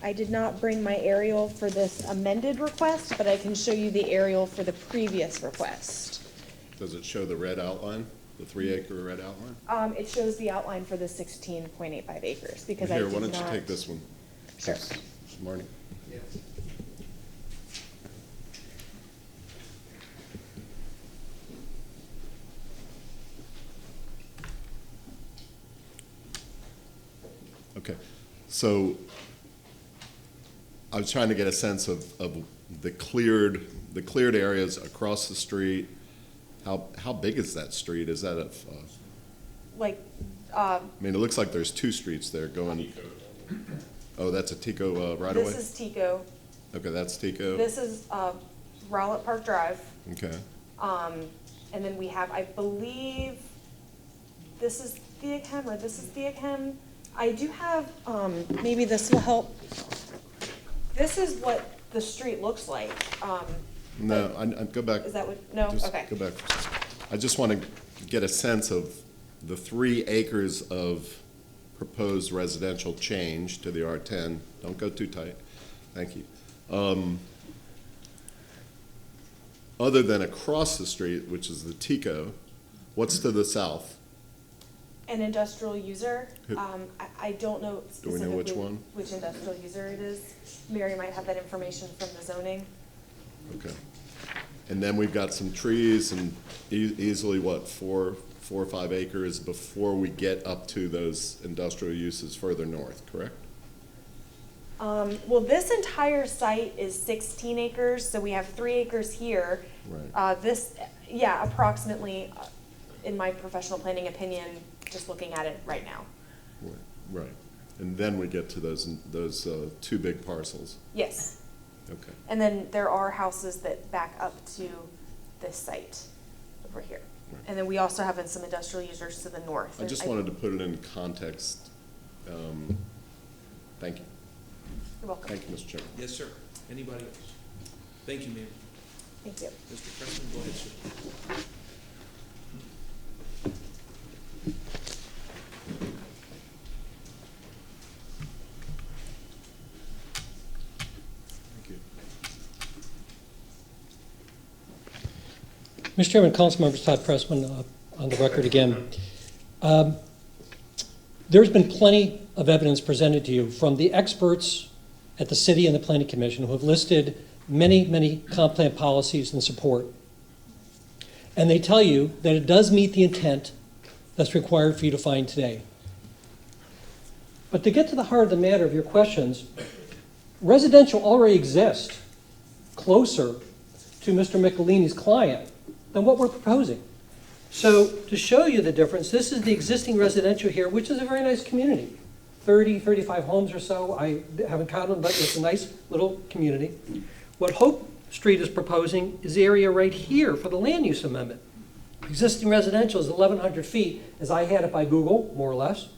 I did not bring my aerial for this amended request, but I can show you the aerial for the previous request. Does it show the red outline, the 3-acre red outline? It shows the outline for the 16.85 acres, because I Here, did why not. don't you take this one? Sure. Marnie? Okay, so I was trying to get a sense of the cleared areas across the street. How big is that street? Is that I mean, it looks like there's 2 streets there going. Oh, that's a Tico right away? This is Tico. Okay, that's Tico. This is Rowlett Park Drive. Okay. And then we have, I believe, this is Theachem, or this is Theachem. I do have, maybe this will help. This is what the street looks like. No, I'd go back. Is that what, no? Just Okay. go back. I just want to get a sense of the 3 acres of proposed residential change to the R10. Don't go too tight. Thank you. Other than across the street, which is the Tico, what's to the south? An industrial user. Who- I don't know Do we know which specifically one? which industrial user it is. Mary might have that information from the zoning. Okay. And then we've got some trees and easily, what, 4 or 5 acres before we get up to those industrial uses further north, correct? Well, this entire site is 16 acres, so we have 3 acres here. Right. Approximately, in my professional planning opinion, just looking at it right now. Right. And then we get to those 2 big parcels. Yes. Okay. And then there are houses that back up to this site over here. Right. And then we also have some industrial users to the north. I just wanted to put it in context. Thank you. You're welcome. Thank you, Mr. Chairman. Yes, sir. Anybody else? Thank you, ma'am. Thank you. Mr. Pressman, go ahead, sir. Mr. Chairman, council members, Todd Pressman, on the record again. There's been plenty of evidence presented to you from the experts at the city and the planning commission who have listed many, many comp plan policies and support. And they tell you that it does meet the intent that's required for you to find today. But to get to the heart of the matter of your questions, residential already exists closer to Mr. Michelini's client than what we're proposing. So to show you the difference, this is the existing residential here, which is a very nice community. 30, 35 homes or so. I haven't counted them, but it's a nice little community. What Hope Street is proposing is the area right here for the land use amendment. Existing residential is 1,100 feet, as I had it by Google, more or less.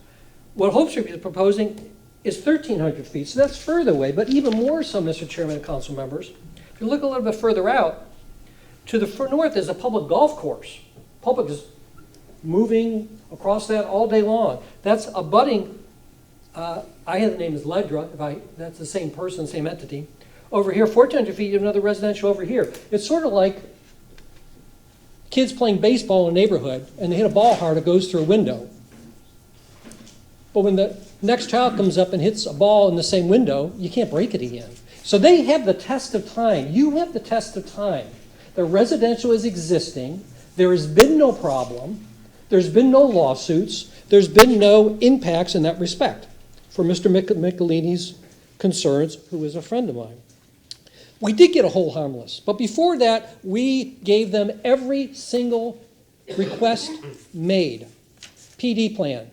What Hope Street is proposing is 1,300 feet, so that's further away, but even more so, Mr. Chairman and council members. If you look a little bit further out, to the north is a public golf course. Public is moving across that all day long. That's abutting, I had the name as Ledra, that's the same person, same entity. Over here, 1,400 feet, you have another residential over here. It's sort of like kids playing baseball in a neighborhood, and they hit a ball hard, it goes through a window. But when the next child comes up and hits a ball in the same window, you can't break it again. So they have the test of time. You have the test of time. The residential is existing. There has been no problem. There's been no lawsuits. There's been no impacts in that respect for Mr. Michelini's concerns, who is a friend of mine. We did get a hold harmless, but before that, we gave them every single request made. PD plan,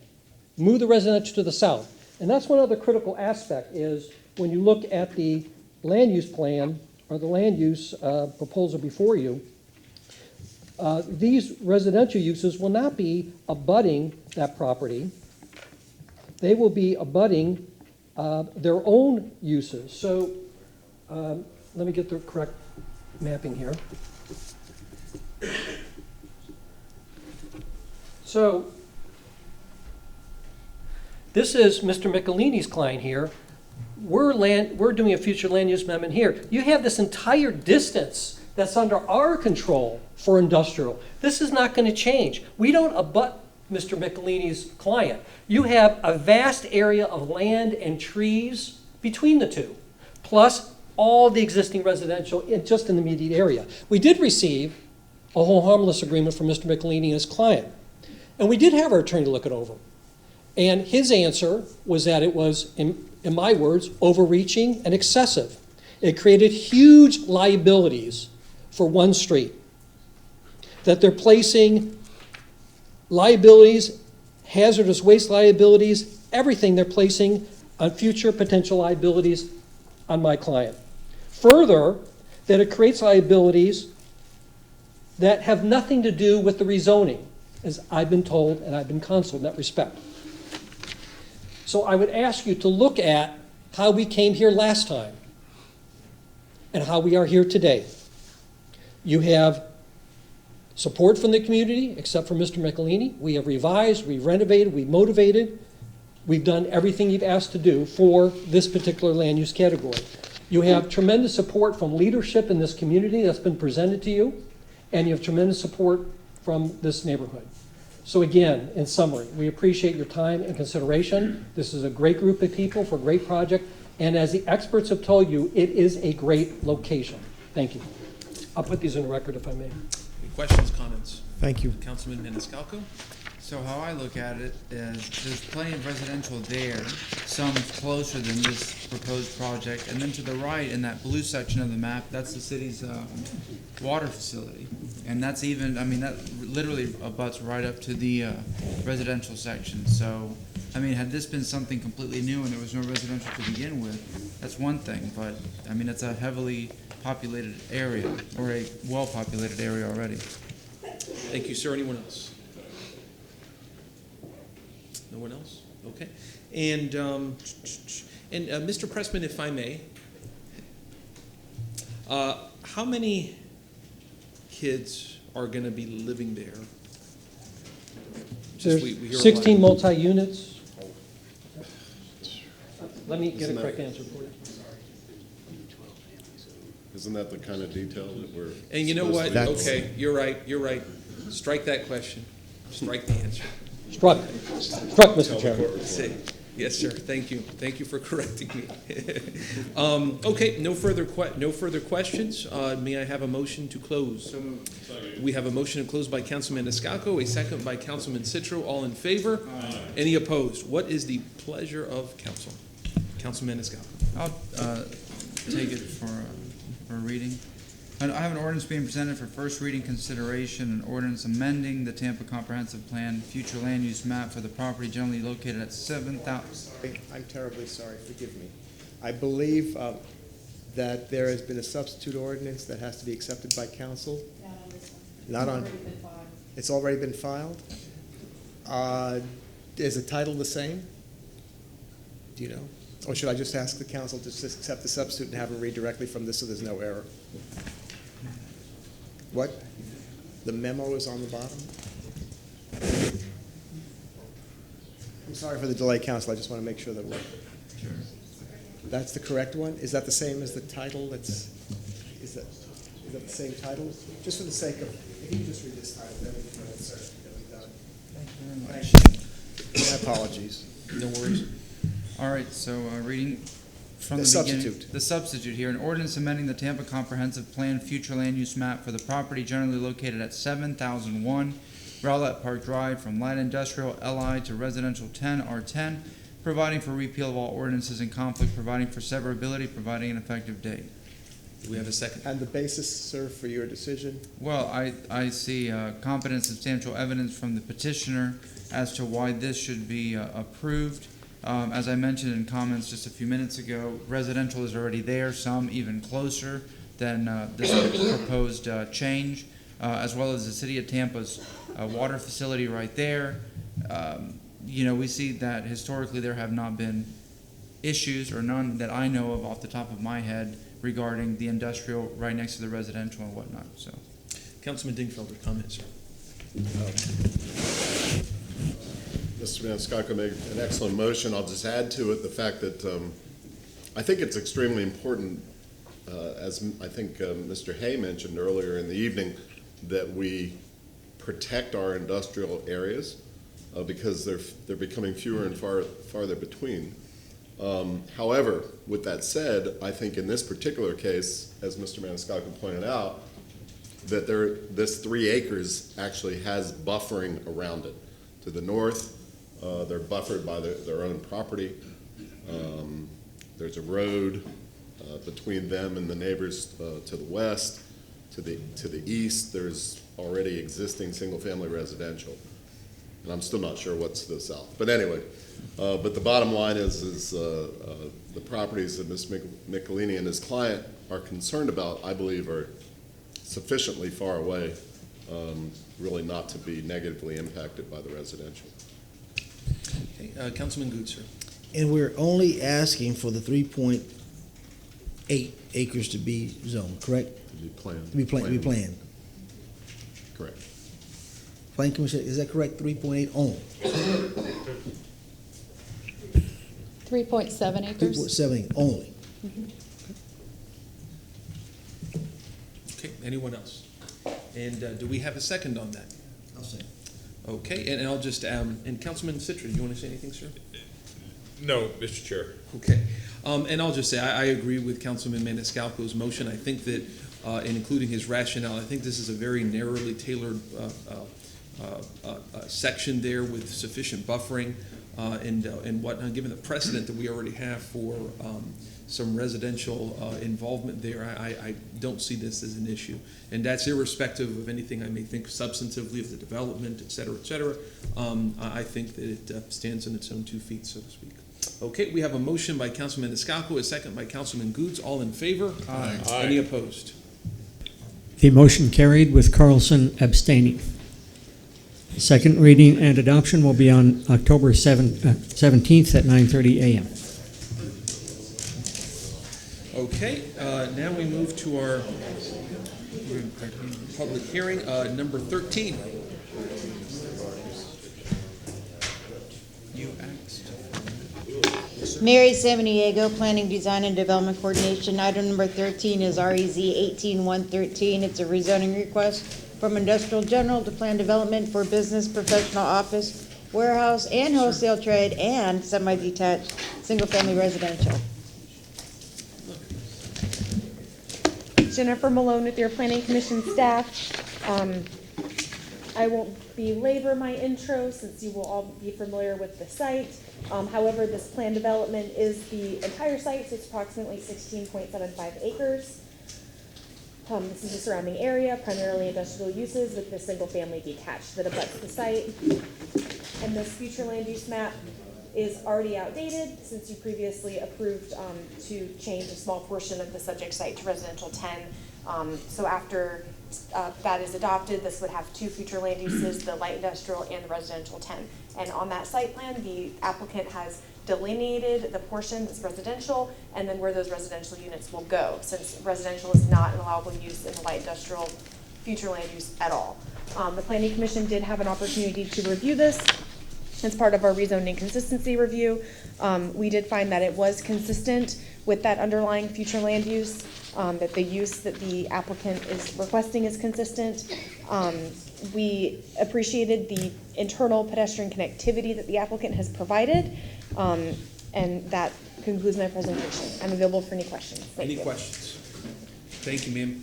move the residential to the south. And that's one other critical aspect is when you look at the land use plan or the land use proposal before you, these residential uses will not be abutting that property. They will be abutting their own uses. So let me get the correct mapping here. So this is Mr. Michelini's client here. We're doing a future land use amendment here. You have this entire distance that's under our control for industrial. This is not going to change. We don't abut Mr. Michelini's client. You have a vast area of land and trees between the two, plus all the existing residential just in the immediate area. We did receive a hold harmless agreement from Mr. Michelini and his client, and we did have our attorney look it over. And his answer was that it was, in my words, overreaching and excessive. It created huge liabilities for one street. That they're placing liabilities, hazardous waste liabilities, everything they're placing on future potential liabilities on my client. Further, that it creates liabilities that have nothing to do with the rezoning, as I've been told and I've been counseled in that respect. So I would ask you to look at how we came here last time and how we are here today. You have support from the community, except for Mr. Michelini. We have revised, we've renovated, we've motivated. We've done everything you've asked to do for this particular land use category. You have tremendous support from leadership in this community that's been presented to you, and you have tremendous support from this neighborhood. So again, in summary, we appreciate your time and consideration. This is a great group of people for a great project, and as the experts have told you, it is a great location. Thank you. I'll put these in the record if I may. Any questions, comments? Thank you. Councilman Maniscalco? So how I look at it is there's plenty of residential there, some closer than this proposed project, and then to the right in that blue section of the map, that's the city's water facility. And that's even, I mean, that literally abuts right up to the residential section. So, I mean, had this been something completely new and there was no residential to begin with, that's one thing, but I mean, it's a heavily populated area, or a well-populated area already. Thank you, sir. Anyone else? No one else? Okay. And Mr. Pressman, if I may, how many kids are going to be living there? There's we hear 16 multi-units. Let me get a correct answer for you. Isn't that the kind of detail that we're? And you know what? supposed to- Okay, you're right. Strike that question. Strike the answer. Struck, Mr. Chairman. See. Yes, sir. Thank you. Thank you for correcting me. Okay, no further questions. May I have a motion to close? We have a motion to close by Councilman Escalco, a second by Councilman Citro. All in favor? Aye. Any opposed? What is the pleasure of council? Councilman Escalco. I'll take it for reading. I have an ordinance being presented for first reading consideration, an ordinance amending the Tampa Comprehensive Plan future land use map for the property generally located at 7,000. I'm terribly sorry, forgive me. I believe that there has been a substitute ordinance that has to be accepted by council. Not on. It's already been filed? Is the title the same? Do you know? Or should I just ask the council to just accept the substitute and have them read directly from this so there's no error? What? The memo is on the bottom? I'm sorry for the delay, council. I just want to make sure that we're... Sure. That's the correct one? Is that the same as the title? Is that the same title? Just for the sake of... If you can just read this title, then we can sir. Thank you very much. My apologies. No worries. All right, so reading from the substitute. beginning. The substitute here, an ordinance amending the Tampa Comprehensive Plan future land use map for the property generally located at 7001 Rowlett Park Drive from light industrial LI to residential 10 R10, providing for repeal of all ordinances in conflict, providing for severability, providing an effective date. Do we have a second? And the basis, sir, for your decision? Well, I see competent substantial evidence from the petitioner as to why this should be approved. As I mentioned in comments just a few minutes ago, residential is already there, some even closer than this proposed change, as well as the city of Tampa's water facility right there. We see that historically there have not been issues, or none that I know of off the top of my head, regarding the industrial right next to the residential and whatnot. So, Councilman Dingfelder, comment, sir. Mr. Maniscalco made an excellent motion. I'll just add to it the fact that I think it's extremely important, as I think Mr. Hay mentioned earlier in the evening, that we protect our industrial areas because they're becoming fewer and farther between. However, with that said, I think in this particular case, as Mr. Maniscalco pointed out, that this 3 acres actually has buffering around it. To the north, they're buffered by their own property. There's a road between them and the neighbors to the west. To the east, there's already existing single-family residential. And I'm still not sure what's to the south. But anyway, but the bottom line is the properties that Ms. Michelini and his client are concerned about, I believe, are sufficiently far away, really not to be negatively impacted by the residential. Okay, Councilman Good, sir. And we're only asking for the 3.8 acres to be zoned, correct? To be planned. To be planned. Correct. Planning Commission, is that correct? 3.8 only? 3.7 acres? 3.7 only. Okay, anyone else? And do we have a second on that? I'll say. Okay, and I'll just, and Councilman Citro, do you want to say anything, sir? No, Mr. Chair. Okay, and I'll just say, I agree with Councilman Maniscalco's motion. I think that, in including his rationale, I think this is a very narrowly tailored section there with sufficient buffering and whatnot, given the precedent that we already have for some residential involvement there. I don't see this as an issue. And that's irrespective of anything I may think substantively of the development, et cetera, et cetera. I think that it stands on its own 2 feet, so to speak. Okay, we have a motion by Councilman Escalco, a second by Councilman Goods. All in favor? Aye. Any opposed? The motion carried with Carlson abstaining. Second reading and adoption will be on October 17th at 9:30 a.m. Okay, now we move to our public hearing, number 13. you asked. Mary Samaniego, Planning, Design, and Development Coordination. Item number 13 is REZ 18113. It's a rezoning request from Industrial General to Plan Development for Business Professional Office warehouse and wholesale trade, and semi-detached, single-family residential. Jennifer Malone with your Planning Commission staff. I won't belabor my intro since you will all be familiar with the site. However, this plan development is the entire site, so it's approximately 16.75 acres. This is the surrounding area, primarily industrial uses with the single-family detached that abuts the site. And this future land use map is already outdated since you previously approved to change a small portion of the subject site to residential 10. So after that is adopted, this would have two future land uses, the light industrial and the residential 10. And on that site plan, the applicant has delineated the portion that's residential and then where those residential units will go, since residential is not an allowable use in the light industrial future land use at all. The Planning Commission did have an opportunity to review this as part of our rezoning consistency review. We did find that it was consistent with that underlying future land use, that the use that the applicant is requesting is consistent. We appreciated the internal pedestrian connectivity that the applicant has provided, and that concludes my presentation. I'm available for any questions. Thank you. Any questions? Thank you, ma'am.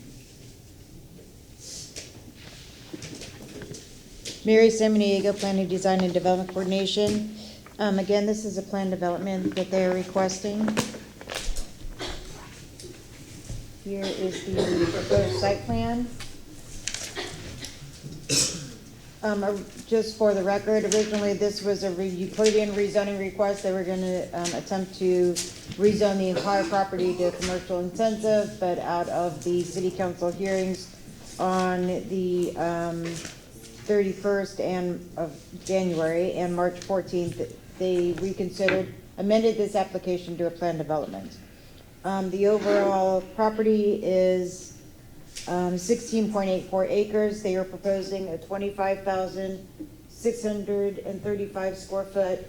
Mary Samaniego, Planning Design and Development Coordination. Again, this is a plan development that they're requesting. Here is the proposed site plan. Just for the record, originally this was a Euclidean rezoning request. They were going to attempt to rezone the entire property to commercial intensive, but out of the city council hearings on the 31st of January and March 14th, they reconsidered, amended this application to a plan development. The overall property is 16.84 acres. They are proposing a 25,635 square foot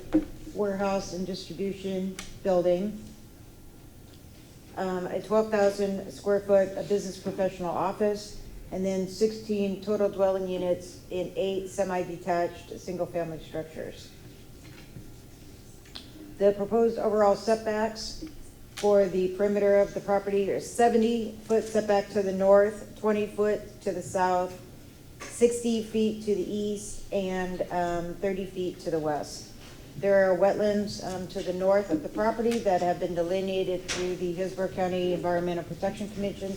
warehouse and distribution building, a 12,000 square foot business professional office, and then 16 total dwelling units in 8 semi-detached single-family structures. The proposed overall setbacks for the perimeter of the property are 70-foot setback to the north, 20 foot to the south, 60 feet to the east, and 30 feet to the west. There are wetlands to the north of the property that have been delineated through the Hillsborough County Environmental Protection Commission,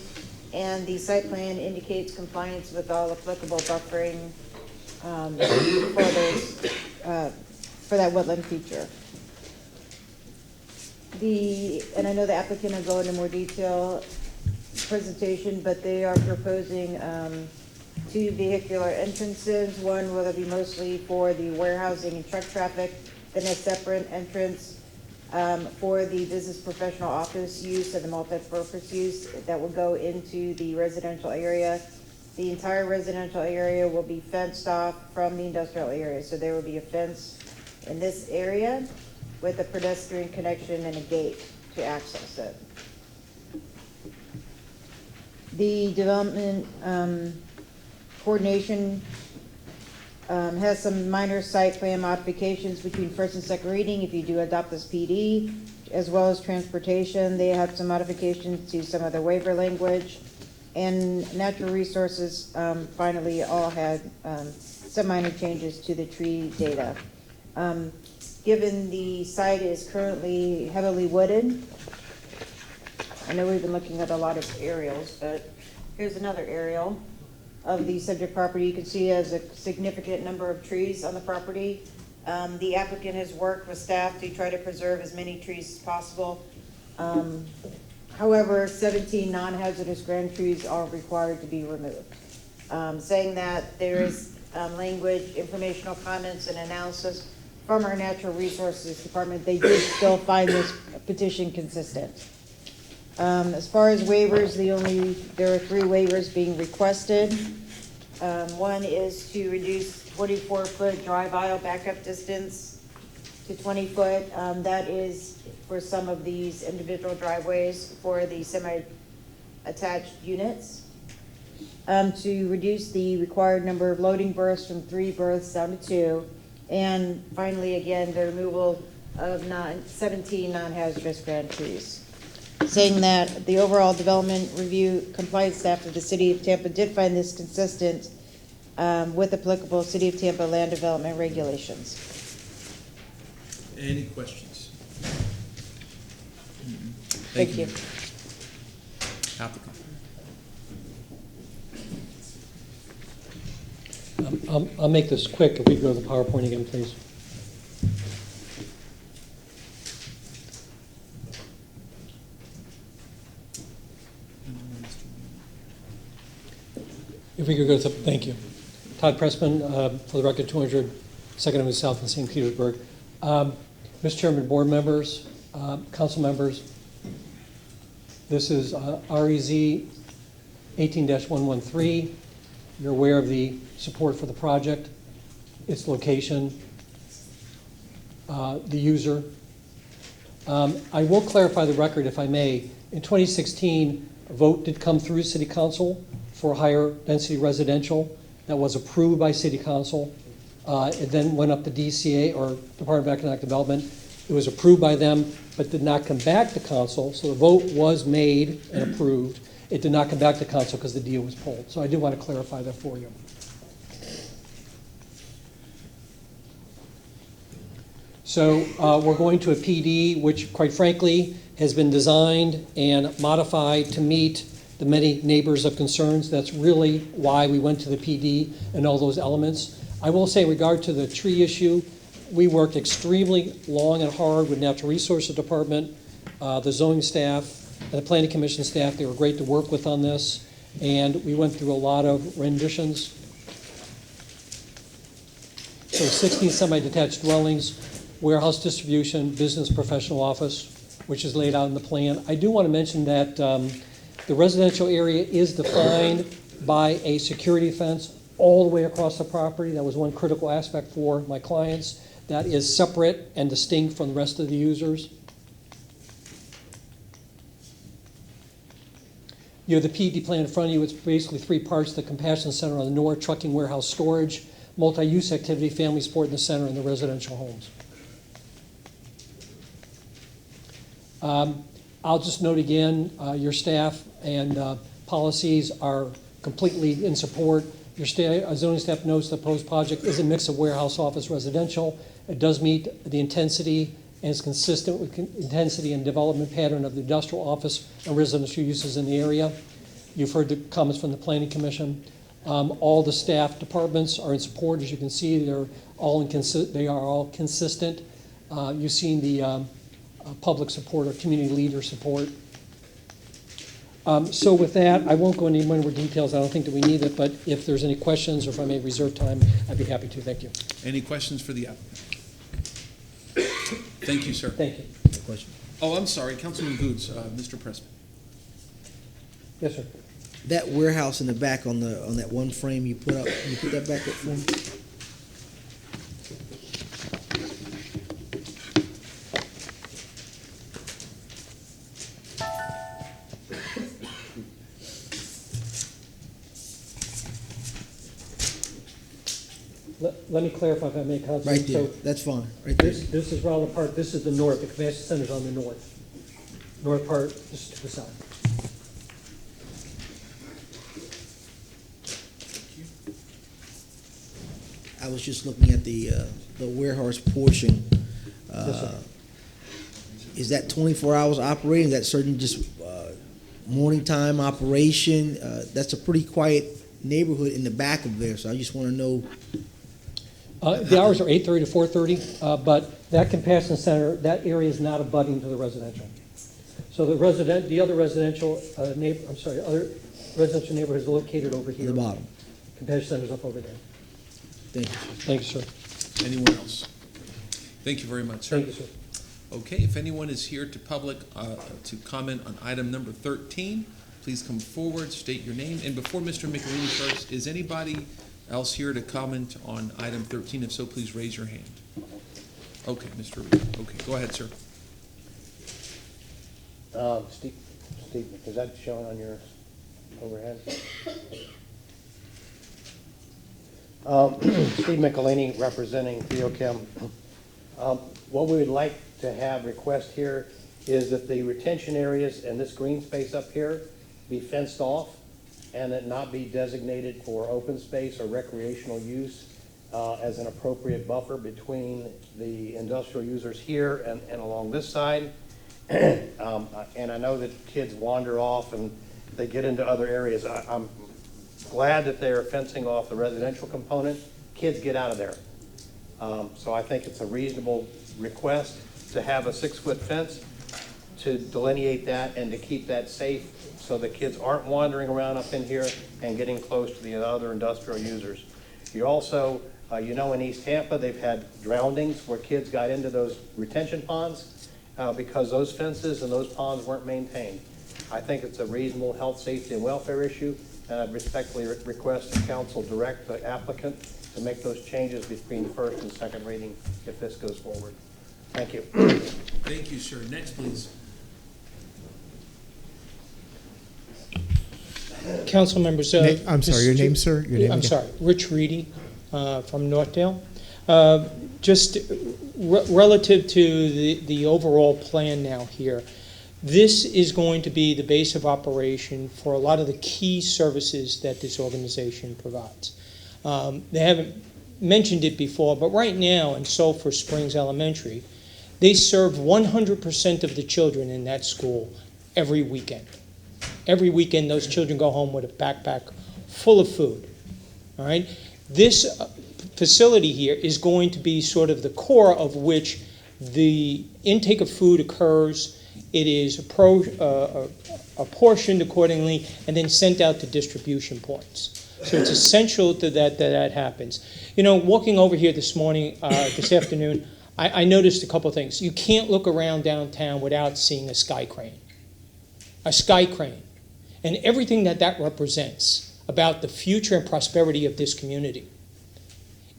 and the site plan indicates compliance with all applicable buffering for that wetland feature. And I know the applicant will go into more detail presentation, but they are proposing 2 vehicular entrances. One will be mostly for the warehousing and truck traffic, then a separate entrance for the business professional office use and the multi-purpose use that will go into the residential area. The entire residential area will be fenced off from the industrial area, so there will be a fence in this area with a pedestrian connection and a gate to access it. The development coordination has some minor site plan modifications between first and second reading if you do adopt this PD, as well as transportation. They have some modifications to some of the waiver language. And natural resources finally all had some minor changes to the tree data. Given the site is currently heavily wooded, I know we've been looking at a lot of aerials, but here's another aerial of the subject property. You can see it has a significant number of trees on the property. The applicant has worked with staff to try to preserve as many trees as possible. However, 17 non-hazardous grand trees are required to be removed. Saying that, there is language, informational comments, and analysis from our Natural Resources Department. They did still find this petition consistent. As far as waivers, there are 3 waivers being requested. One is to reduce 24-foot drive aisle backup distance to 20 foot. That is for some of these individual driveways for the semi-attached units. To reduce the required number of loading berths from 3 berths down to 2, And finally, again, the removal of 17 non-hazardous grand trees. Saying that the overall development review compliance staff of the City of Tampa did find this consistent with applicable City of Tampa land development regulations. Any questions? Thank you. Applicant. I'll make this quick. If we go to the PowerPoint again, please. If we could go to, thank you. Todd Pressman, for the record, 200 Second Avenue South in St. Petersburg. Mr. Chairman, board members, council members, this is REZ 18-113. You're aware of the support for the project, its location, the user. I will clarify the record, if I may. In 2016, a vote did come through City Council for higher density residential that was approved by City Council. It then went up to DCA, or Department of Economic Development. It was approved by them, but did not come back to Council. So the vote was made and approved. It did not come back to Council because the deal was pulled. So I do want to clarify that for you. So we're going to a PD, which quite frankly has been designed and modified to meet the many neighbors of concerns. That's really why we went to the PD and all those elements. I will say in regard to the tree issue, we worked extremely long and hard with Natural Resources Department, the zoning staff, and the Planning Commission staff. They were great to work with on this, and we went through a lot of renditions. So 16 semi-detached dwellings, warehouse distribution, business professional office, which is laid out in the plan. I do want to mention that the residential area is defined by a security fence all the way across the property. That was one critical aspect for my clients. That is separate and distinct from the rest of the users. You have the PD plan in front of you. It's basically three parts: the compassion center on the north, trucking, warehouse, storage, multi-use activity, family sport in the center, and the residential homes. I'll just note again, your staff and policies are completely in support. Your zoning staff notes the proposed project is a mix of warehouse, office, residential. It does meet the intensity and is consistent with intensity and development pattern of the industrial, office, and residential uses in the area. You've heard the comments from the Planning Commission. All the staff departments are in support. As you can see, they are all consistent. You've seen the public support or community leader support. So with that, I won't go into any more details. I don't think that we need it, but if there's any questions or if I may reserve time, I'd be happy to. Thank you. Any questions for the applicant? Thank you, sir. Thank you. Question. Oh, I'm sorry, Councilman Boots, Mr. Pressman. Yes, sir. That warehouse in the back on that one frame you put up, can you put that back up for me? Let me clarify if I may, Councilman. Right there, So that's fine, right there. this is Ronald Park. This is the north. The convention center is on the north. North part, this is to the south. I was just looking at the warehouse portion. Yes, sir. Is that 24 hours operating? Is that certain just morning time operation? That's a pretty quiet neighborhood in the back of there, so I just want to know. The hours are 8:30 to 4:30, but that compassion center, that area is not abutting to the residential. So the other residential other residential neighborhood is located over here. At the bottom. Compassion center is up over there. Thank you. Thank you, sir. Anyone else? Thank you very much, sir. Thank you, sir. Okay, if anyone is here to public to comment on item number 13, please come forward, state your name. And before Mr. McElhaney starts, is anybody else here to comment on item 13? If so, please raise your hand. Okay, Mr. Reed. Okay, go ahead, sir. Steve, is that showing on your overhead? Steve Michelini, representing Theochem. What we would like to have request here is that the retention areas and this green space up here be fenced off and it not be designated for open space or recreational use as an appropriate buffer between the industrial users here and along this side. And I know that kids wander off and they get into other areas. I'm glad that they're fencing off the residential component. Kids get out of there. So I think it's a reasonable request to have a 6-foot fence to delineate that and to keep that safe so the kids aren't wandering around up in here and getting close to the other industrial users. You also, in East Tampa, they've had drownings where kids got into those retention ponds because those fences and those ponds weren't maintained. I think it's a reasonable health, safety, and welfare issue, and I respectfully request the council direct the applicant to make those changes between first and second reading if this goes forward. Thank you. Thank you, sir. Next, please. Council members. I'm sorry, your name, sir? Your name I'm again? sorry, Rich Reedy from Northdale. Just relative to the overall plan now here, this is going to be the base of operation for a lot of the key services that this organization provides. They haven't mentioned it before, but right now in Sulphur Springs Elementary, they serve 100% of the children in that school every weekend. Every weekend, those children go home with a backpack full of food. All right? This facility here is going to be sort of the core of which the intake of food occurs. It is apportioned accordingly and then sent out to distribution points. So it's essential to that happens. Walking over here this morning, this afternoon, I noticed a couple of things. You can't look around downtown without seeing a sky crane. A sky crane. And everything that represents about the future and prosperity of this community.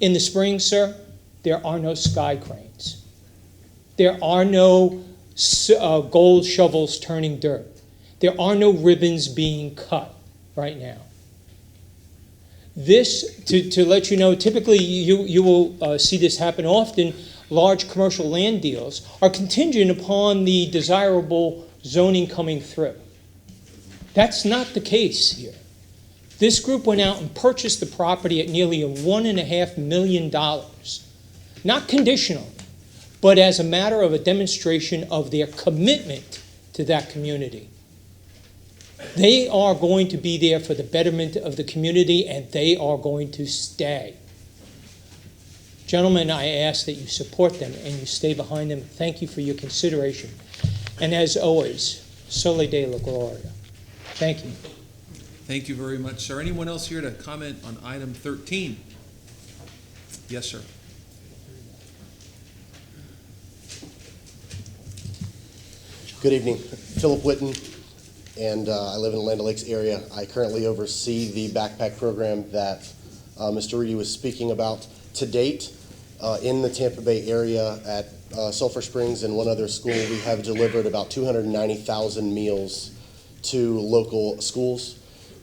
In the spring, sir, there are no sky cranes. There are no gold shovels turning dirt. There are no ribbons being cut right now. This, to let you know, typically you will see this happen often. Large commercial land deals are contingent upon the desirable zoning coming through. That's not the case here. This group went out and purchased the property at nearly $1.5 million. Not conditional, but as a matter of a demonstration of their commitment to that community. They are going to be there for the betterment of the community, and they are going to stay. Gentlemen, I ask that you support them and you stay behind them. Thank you for your consideration. And as always, Sole Deo Gloria. Thank you. Thank you very much, sir. Anyone else here to comment on item 13? Yes, sir. Good evening. Philip Whitten, and I live in the Land O'Lakes area. I currently oversee the backpack program that Mr. Reedy was speaking about. To date, in the Tampa Bay area at Sulphur Springs and one other school, we have delivered about 290,000 meals to local schools.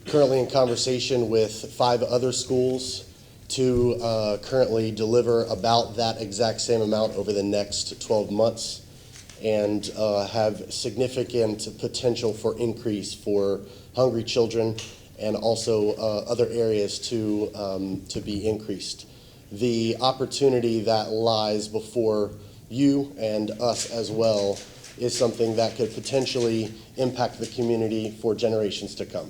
Currently in conversation with 5 other schools to currently deliver about that exact same amount over the next 12 months and have significant potential for increase for hungry children and also other areas to be increased. The opportunity that lies before you and us as well is something that could potentially impact the community for generations to come.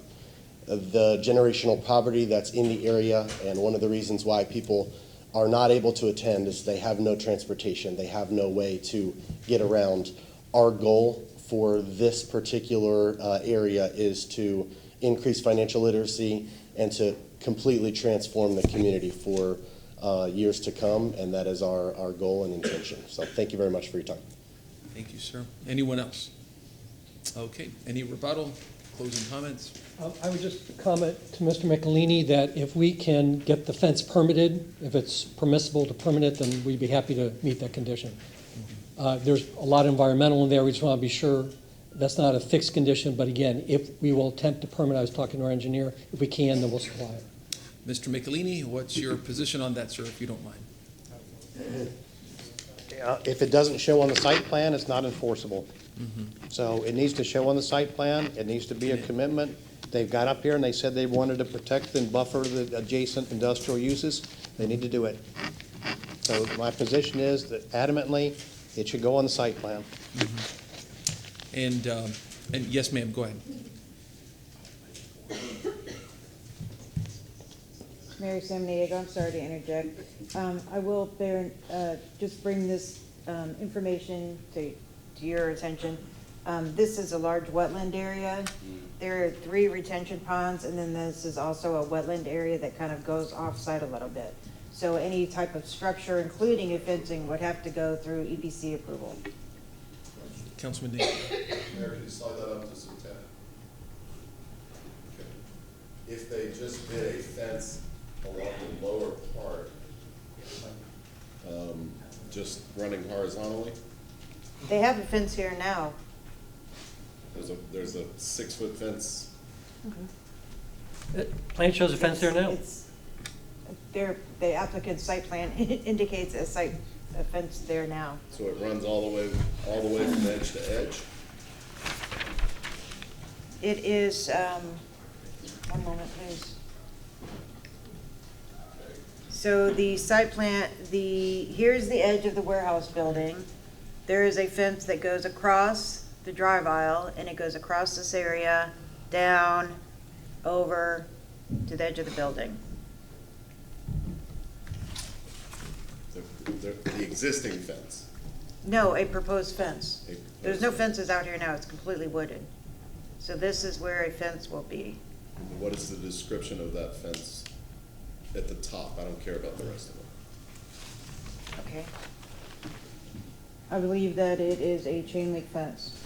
The generational poverty that's in the area, and one of the reasons why people are not able to attend is they have no transportation, they have no way to get around. Our goal for this particular area is to increase financial literacy and to completely transform the community for years to come, and that is our goal and intention. So thank you very much for your time. Thank you, sir. Anyone else? Okay, any rebuttal, closing comments? I would just comment to Mr. Michelini that if we can get the fence permitted, if it's permissible to permit it, then we'd be happy to meet that condition. There's a lot of environmental in there. We just want to be sure that's not a fixed condition, but again, if we will attempt to permit, I was talking to our engineer, if we can, then we'll supply it. Mr. Michelini, what's your position on that, sir, if you don't mind? If it doesn't show on the site plan, it's not enforceable. So it needs to show on the site plan, it needs to be a commitment. They've got up here and they said they wanted to protect and buffer the adjacent industrial uses, they need to do it. So my position is that adamantly, it should go on the site plan. And yes, ma'am, go ahead. Mary Samaniego, I'm sorry to interject. I will just bring this information to your attention. This is a large wetland area. There are 3 retention ponds, and then this is also a wetland area that kind of goes off-site a little bit. So any type of structure, including a fencing, would have to go through EPC approval. Councilman Dean. Mayor, can you slide that up just a tad? Okay. If they just did a fence along the lower part, just running horizontally, They have a fence here now. there's a 6-foot fence. Plan shows a fence there now? The applicant's site plan indicates a fence there now. So it runs all the way from edge to edge? It is, one moment, please. So the site plan, here's the edge of the warehouse building. There is a fence that goes across the drive aisle, and it goes across this area, down, over to the edge of the building. The existing fence? No, a proposed fence. There's no fences out here now, it's completely wooded. So this is where a fence will be. What is the description of that fence at the top? I don't care about the rest of it. Okay. I believe that it is a chain link fence.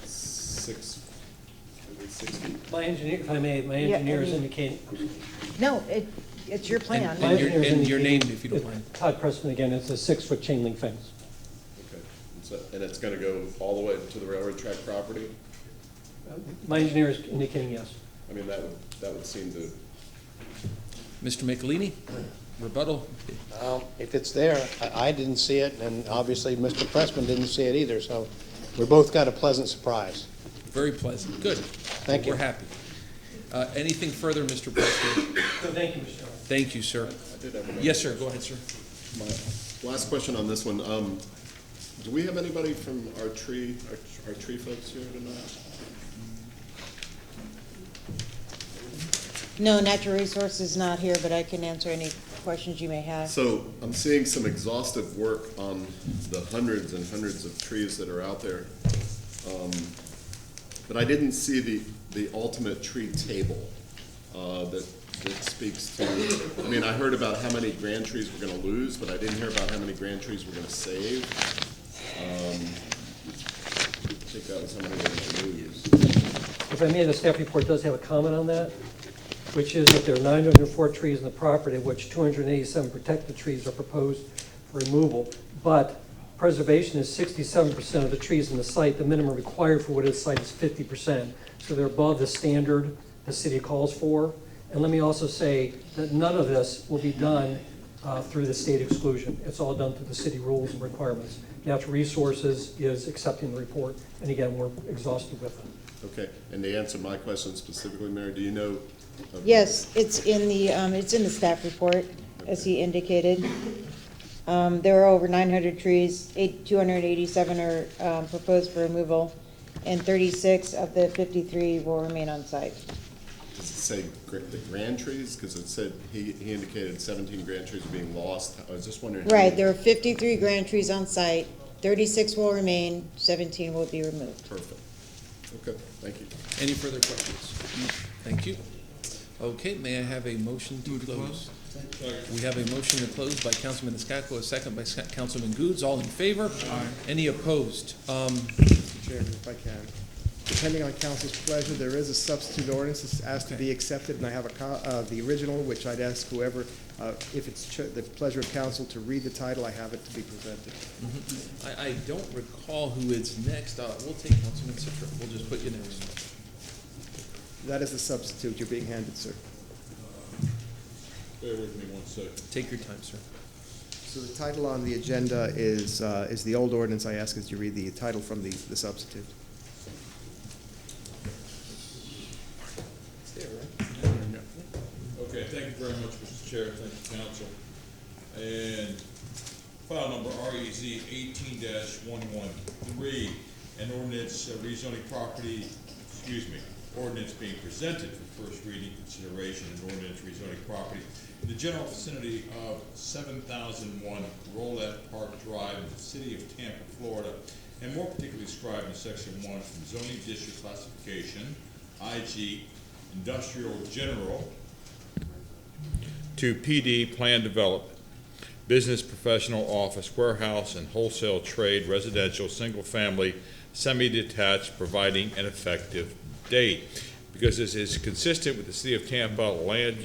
6 feet. My engineer, if I may, my engineer is indicating. No, it's your plan. And your name, if you don't mind. Todd Pressman again, it's a 6-foot chain link fence. Okay. And it's gonna go all the way to the railroad track property? My engineer is indicating yes. I mean, that would seem to. Mr. Michelini, rebuttal. If it's there, I didn't see it, and obviously Mr. Pressman didn't see it either, so we both got a pleasant surprise. Very pleasant. Good. Thank you. We're happy. Anything further, Mr. Pressman? Thank you, Mr. Chairman. Thank you, sir. Yes, sir. Go ahead, sir. My last question on this one. Do we have anybody from our tree folks here tonight? No, Natural Resources is not here, but I can answer any questions you may have. So I'm seeing some exhaustive work on the hundreds and hundreds of trees that are out there. But I didn't see the ultimate tree table that speaks to, I mean, I heard about how many grand trees we're gonna lose, but I didn't hear about how many grand trees we're gonna save. I think that was how many we're gonna lose. If I may, the staff report does have a comment on that, which is that there are 904 trees in the property, of which 287 protected trees are proposed for removal. But preservation is 67% of the trees in the site. The minimum required for what is site is 50%. So they're above the standard the city calls for. And let me also say that none of this will be done through the state exclusion. It's all done through the city rules and requirements. Natural Resources is accepting the report, and again, we're exhausted with it. Okay, and to answer my question specifically, Mayor, do you know? Yes, it's in the staff report, as he indicated. There are over 900 trees, 287 are proposed for removal, and 36 of the 53 will remain on site. Does it say the grand trees? Because it said, he indicated 17 grand trees are being lost. I was just wondering. Right, there are 53 grand trees on site, 36 will remain, 17 will be removed. Perfect. Okay, thank you. Any further questions? Thank you. Okay, may I have a motion to close? We have a motion to close by Councilman Escaco, a second by Councilman Goods. All in favor? Aye. Any opposed? Mr. Chairman, if I can. Depending on council's pleasure, there is a substitute ordinance that's asked to be accepted, and I have the original, which I'd ask whoever, if it's the pleasure of council to read the title, I have it to be presented. I don't recall who is next. We'll take Councilman Citro. We'll just put you next. That is the substitute you're being handed, sir. bear with me one second. Take your time, sir. So the title on the agenda is the old ordinance. I ask that you read the title from the substitute. Okay, thank you very much, Mr. Chair. Thank you, council. And file number REZ 18-113, an ordinance rezoning property, ordinance being presented for first reading consideration, an ordinance rezoning property in the general vicinity of 7001 Rolette Park Drive in the city of Tampa, Florida, and more particularly described in section 1 from zoning district classification, IG, industrial general, to PD plan development, business, professional, office, warehouse, and wholesale trade, residential, single-family, semi-detached, providing an effective date. Because this is consistent with the City of Tampa land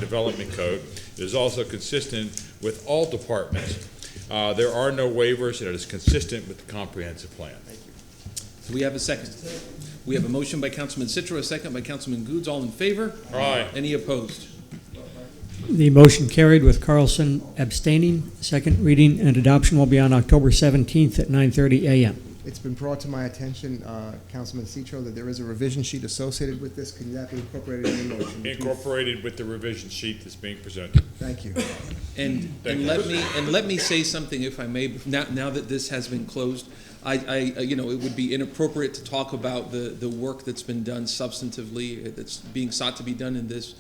development code, it is also consistent with all departments. There are no waivers, and it is consistent with the comprehensive plan. Thank you. Do we have a second? We have a motion by Councilman Citro, a second by Councilman Goods. All in favor? Aye. Any opposed? The motion carried with Carlson abstaining. Second reading and adoption will be on October 17th at 9:30 a.m. It's been brought to my attention, Councilman Citro, that there is a revision sheet associated with this. Can that be incorporated in the motion? Incorporated with the revision sheet that's being presented. Thank you. And let me say something, if I may. Now that this has been closed, it would be inappropriate to talk about the work that's been done substantively, that's being sought to be done in this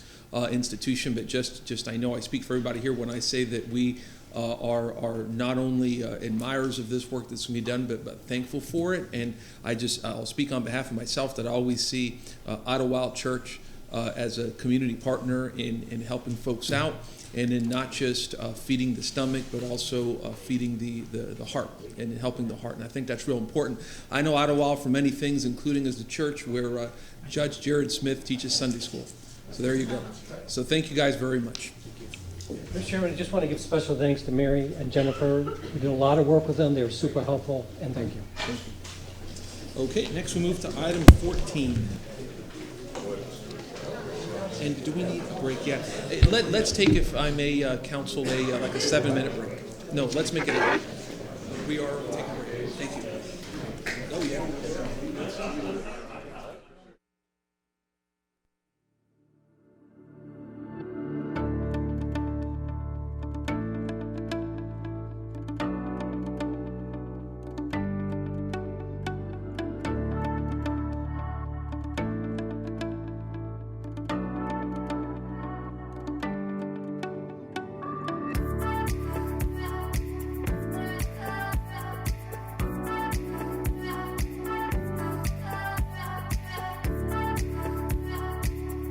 institution. But just I know I speak for everybody here when I say that we are not only admirers of this work that's going to be done, but thankful for it. And I'll speak on behalf of myself that I always see Idlewild Church as a community partner in helping folks out, and in not just feeding the stomach, but also feeding the heart and helping the heart. And I think that's real important. I know Idlewild for many things, including as the church where Judge Jared Smith teaches Sunday school. So there you go. So thank you guys very much. Mr. Chairman, I just want to give special thanks to Mary and Jennifer. We did a lot of work with them. They were super helpful, and thank you. Okay, next we move to item 14. And do we need a break? Yeah. Let's take, if I may, counsel, like a 7-minute break. No, let's make it 8. We are taking a break. Thank you. Oh, yeah.